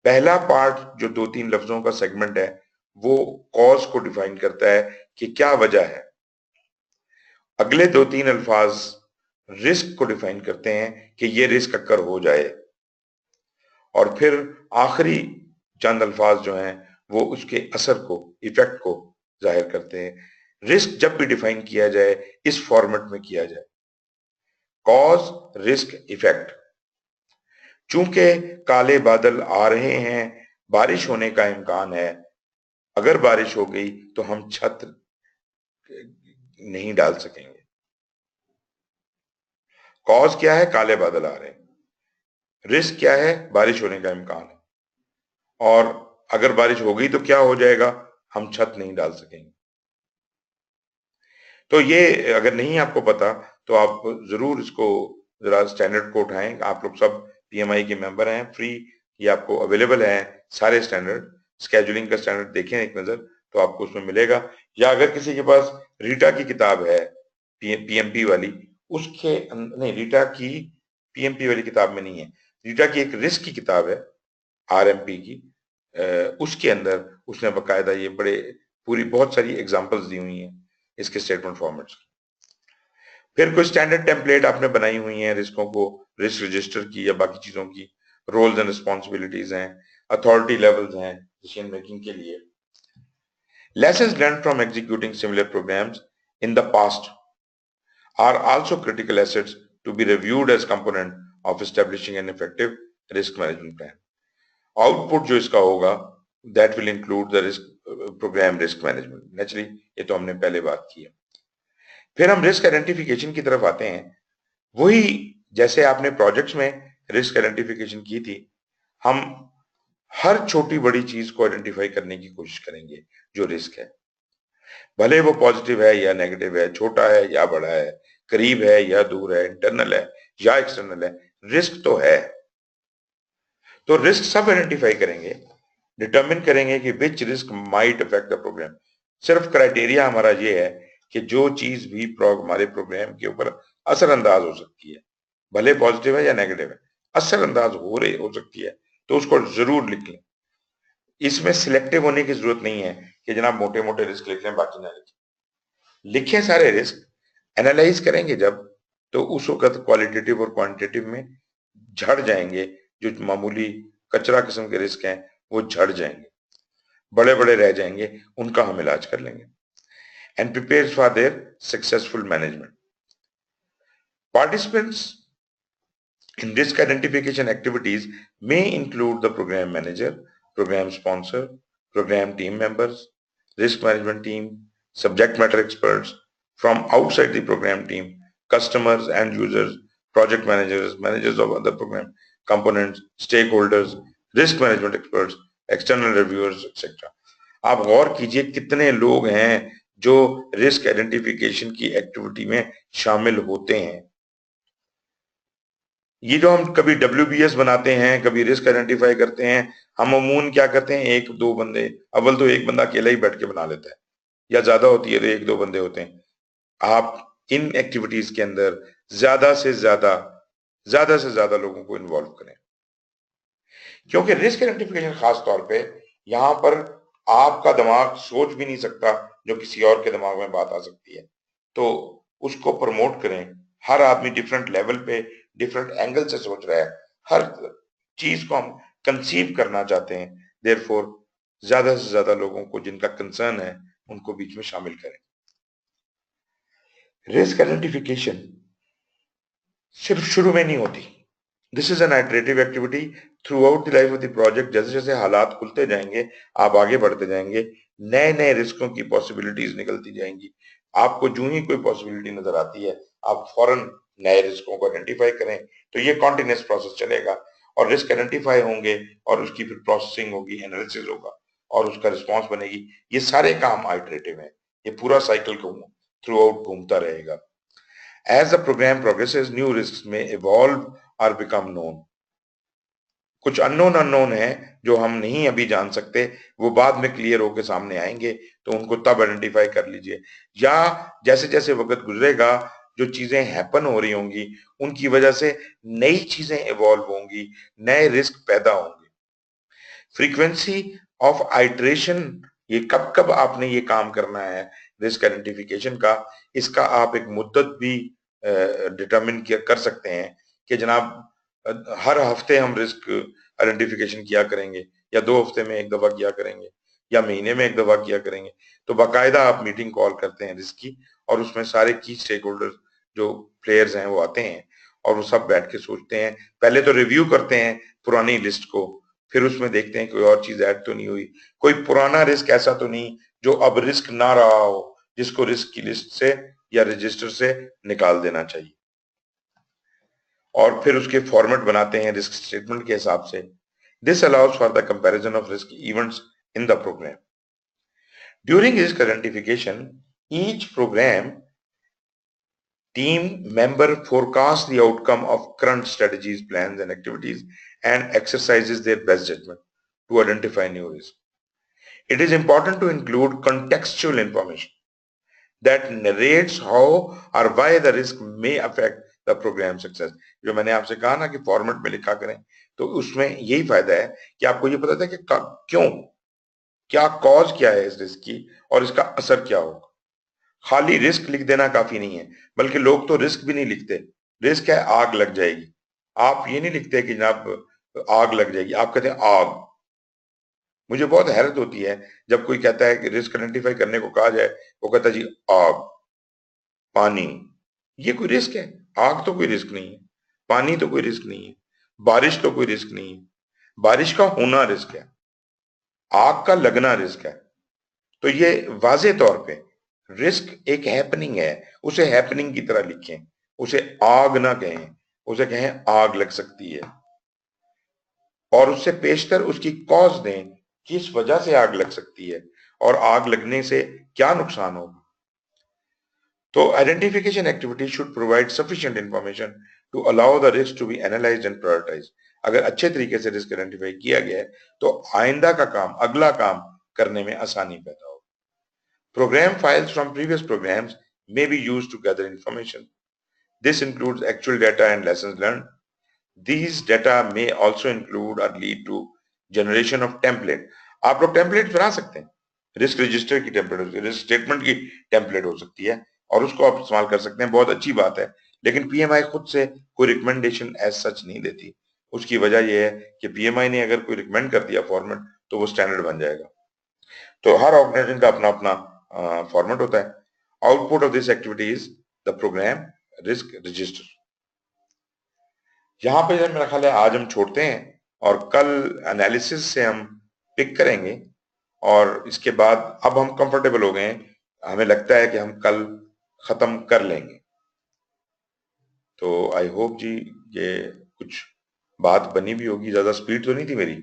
पहला पार्ट जो 2-3 लफ्जों का सेगमेंट है, वो कॉज को डिफाइन करता है कि क्या वजह है। अगले 2-3 अल्फाज रिस्क को डिफाइन करते हैं कि ये रिस्क अक्कर हो जाए, और फिर आखिरी चंद अल्फाज जो हैं वो उसके असर को, इफेक्ट को जाहिर करते हैं। रिस्क जब भी डिफाइन किया जाए इस फॉर्मेट में किया जाए, कॉज रिस्क इफेक्ट। चूंकि काले बादल आ रहे हैं, बारिश होने का इम्कान है, अगर बारिश हो गई तो हम छत नहीं डाल सकेंगे। कॉज क्या है, काले बादल आ रहे हैं, रिस्क क्या है, बारिश होने का इम्कान है, और अगर बारिश हो गई तो क्या हो जाएगा, हम छत नहीं डाल सकेंगे। तो ये अगर नहीं आपको पता तो आप जरूर इसको जरा स्टैंडर्ड को उठाएं। आप लोग सब पीएमआई के मेंबर हैं, फ्री ये आपको अवेलेबल है सारे स्टैंडर्ड। स्केजुलिंग का स्टैंडर्ड देखें एक नजर तो आपको उसमें मिलेगा, या अगर किसी के पास रीटा की किताब है पीएमपी वाली, उसके नहीं, रीटा की पीएमपी वाली किताब में नहीं है, रीटा की एक रिस्क की किताब है आरएमपी की, उसके अंदर उसने बकायदा ये बड़े पूरी बहुत सारी एग्जांपल्स दी हुई हैं इसके स्टेटमेंट फॉर्मेट्स। फिर कुछ स्टैंडर्ड टेम्पलेट आपने बनाई हुई हैं रिस्कों को, रिस्क रजिस्टर की या बाकी चीजों की, रोल्स एंड रिस्पॉन्सिबिलिटीज हैं, अथॉरिटी लेवल्स हैं डिसीजन मेकिंग के लिए। Lessons learned from executing similar programs in the past are also critical assets to be reviewed as component of establishing an effective risk management plan. Output जो इसका होगा that will include the risk program risk management. Naturally ये तो हमने पहले बात की है। फिर हम रिस्क आइडेंटिफिकेशन की तरफ आते हैं। वही जैसे आपने प्रोजेक्ट्स में रिस्क आइडेंटिफिकेशन की थी, हम हर छोटी बड़ी चीज को आइडेंटिफाई करने की कोशिश करेंगे जो रिस्क है, भले वो पॉजिटिव है या नेगेटिव है, छोटा है या बड़ा है, करीब है या दूर है, इंटरनल है या एक्सटर्नल है, रिस्क तो है। तो रिस्क सब आइडेंटिफाई करेंगे, डिटरमिन करेंगे कि which risk might affect the programme. सिर्फ क्राइटेरिया हमारा ये है कि जो चीज भी हमारे प्रोग्राम के ऊपर असरअंदाज हो सकती है, भले पॉजिटिव है या नेगेटिव है, असरअंदाज हो सकती है, तो उसको जरूर लिख लें। इसमें सिलेक्टिव होने की जरूरत नहीं है कि जनाब मोटे मोटे रिस्क लिख लें बाकी ना लिखें। लिखें सारे रिस्क, एनालाइज करेंगे जब, तो उस वक्त क्वालिटेटिव और क्वांटिटेटिव में झड़ जाएंगे। जो मामूली कचरा किस्म के रिस्क हैं वो झड़ जाएंगे, बड़े बड़े रह जाएंगे, उनका हम इलाज कर लेंगे। And prepare for their successful management. Participants in risk identification activities may include the program manager, program sponsor, program team members, risk management team, subject matter experts from outside the program team, customers and users, project managers, managers of other program components, stakeholders, risk management experts, external reviewers, etc. आप गौर कीजिए कितने लोग हैं जो risk identification की activity में शामिल होते हैं। ये जो हम कभी WBS बनाते हैं, कभी रिस्क आइडेंटिफाई करते हैं, हम अमूमन क्या करते हैं, एक दो बंदे, अव्वल तो एक बंदा अकेला ही बैठ के बना लेता है, या ज्यादा होती है तो एक दो बंदे होते हैं। आप इन एक्टिविटीज के अंदर ज्यादा से ज्यादा लोगों को इन्वॉल्व करें, क्योंकि रिस्क आइडेंटिफिकेशन खास तौर पे यहाँ पर आपका दिमाग सोच भी नहीं सकता जो किसी और के दिमाग में बात आ सकती है, तो उसको प्रमोट करें। हर आदमी डिफरेंट लेवल पे डिफरेंट एंगल से सोच रहा है, हर चीज को हम कंसीव करना चाहते हैं, देयरफॉर ज्यादा से ज्यादा लोगों को जिनका कंसर्न है उनको बीच में शामिल करें। रिस्क आइडेंटिफिकेशन सिर्फ शुरू में नहीं होती, this is an iterative activity through out the life of the project. जैसे जैसे हालात खुलते जाएंगे, आप आगे बढ़ते जाएंगे, नए नए रिस्कों की पॉसिबिलिटीज निकलती जाएंगी। आपको जो ही कोई पॉसिबिलिटी नजर आती है, आप फौरन नए रिस्कों को आइडेंटिफाई करें। तो ये कॉन्टिन्यूस प्रोसेस चलेगा, और रिस्क आइडेंटिफाई होंगे और उसकी फिर प्रोसेसिंग होगी, एनालिसिस होगा और उसका रिस्पॉन्स बनेगी। ये सारे काम आइटरेटिव है, ये पूरा साइकिल थ्रू आउट घूमता रहेगा। As the program progresses, new risks may evolve or become known. कुछ अननोन है जो हम नहीं अभी जान सकते, वो बाद में क्लियर होकर सामने आएंगे, तो उनको तब आइडेंटिफाई कर लीजिए। या जैसे जैसे वक्त गुजरेगा, जो चीजें हैपन हो रही होंगी उनकी वजह से नई चीजें इवॉल्व होंगी, नए रिस्क पैदा होंगे। फ्रीक्वेंसी ऑफ आइट्रेशन, ये कब कब आपने ये काम करना है रिस्क आइडेंटिफिकेशन का, इसका आप एक मुद्दत भी डिटरमिन कर सकते हैं कि जनाब हर हफ्ते हम रिस्क आइडेंटिफिकेशन किया करेंगे, या 2 हफ्ते में एक दफा किया करेंगे, या महीने में एक दफा किया करेंगे। तो बाकायदा आप मीटिंग कॉल करते हैं रिस्क की, और उसमें सारे की स्टेक होल्डर जो प्लेयर्स हैं वो आते हैं, और वो सब बैठ के सोचते हैं। पहले तो रिव्यू करते हैं पुरानी लिस्ट को, फिर उसमें देखते हैं कोई और चीज ऐड तो नहीं हुई, कोई पुराना रिस्क ऐसा तो नहीं जो अब रिस्क ना रहा हो, जिसको रिस्क की लिस्ट से या रजिस्टर से निकाल देना चाहिए। और फिर उसके फॉर्मेट बनाते हैं रिस्क स्टेटमेंट के हिसाब से। This allows for the comparison of risk events in the programme. During risk identification, each programme Team member forecasts the outcome of current strategies, plans, and activities and exercises their best judgment to identify new risks. It is important to include contextual information that narrates how or why the risk may affect the program success. जो मैंने आपसे कहा ना कि format में लिखा करें, तो उसमें यही फायदा है कि आपको ये पता था कि क्यों, क्या कॉज क्या है इस रिस्क की और इसका असर क्या होगा। खाली रिस्क लिख देना काफी नहीं है, बल्कि लोग तो रिस्क भी नहीं लिखते। रिस्क है आग लग जाएगी, आप ये नहीं लिखते कि जनाब आग लग जाएगी, आप कहते हैं आग। मुझे बहुत हैरत होती है जब कोई कहता है कि रिस्क आइडेंटिफाई करने को कहा जाए, वो कहता है जी आग, पानी, ये कोई रिस्क है? आग तो कोई रिस्क नहीं है, पानी तो कोई रिस्क नहीं है, बारिश तो कोई रिस्क नहीं है। बारिश का होना रिस्क है, आग का लगना रिस्क है। तो ये वाजे तौर पे रिस्क एक हैपनिंग है, उसे हैपनिंग की तरह लिखें, उसे आग ना कहें, उसे कहें आग लग सकती है, और उससे पेशतर उसकी कॉज दें, किस वजह से आग लग सकती है और आग लगने से क्या नुकसान होगा। तो identification activity should provide sufficient information to allow the risk to be analysed and prioritised. अगर अच्छे तरीके से रिस्क आइडेंटिफाई किया गया है तो आइंदा का काम, अगला काम करने में आसानी पैदा होगी। Program files from previous programs may be used to gather information. This includes actual data and lessons learned. These data may also include or lead to generation of template. आप लोग टेम्पलेट बना सकते हैं, रिस्क रजिस्टर की template हो सकती है, risk statement की टेम्पलेट हो सकती है, और उसको आप इस्तेमाल कर सकते हैं, बहुत अच्छी बात है। लेकिन पीएमआई खुद से कोई रिकमेंडेशन एज सच नहीं देती। उसकी वजह यह है कि पीएमआई ने अगर कोई रिकमेंड कर दिया फॉर्मेट तो वो स्टैंडर्ड बन जाएगा। तो हर ऑर्गेनाइजेशन का अपना अपना फॉर्मेट होता है। Output of this activity is the programme risk register. यहां पे मेरा ख्याल है आज हम छोड़ते हैं और कल एनालिसिस से हम पिक करेंगे, और इसके बाद अब हम कंफर्टेबल हो गए हैं, हमें लगता है कि हम कल खत्म कर लेंगे। तो आई होप जी ये कुछ बात बनी भी होगी, ज्यादा स्पीड तो नहीं थी मेरी।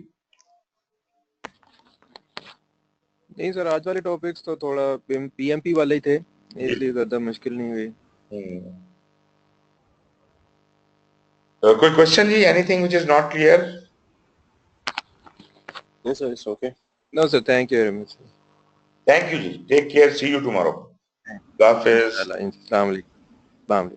नहीं सर, आज वाले टॉपिक्स तो थोड़ा पीएमपी वाले ही थे, इसलिए ज्यादा मुश्किल नहीं हुई। कोई क्वेश्चन जी? Anything which is not clear? No sir, it's okay. No sir, thank you very much. Thank you जी, take care, see you tomorrow. God Hafiz. Inshallah. Assalamu alaikum.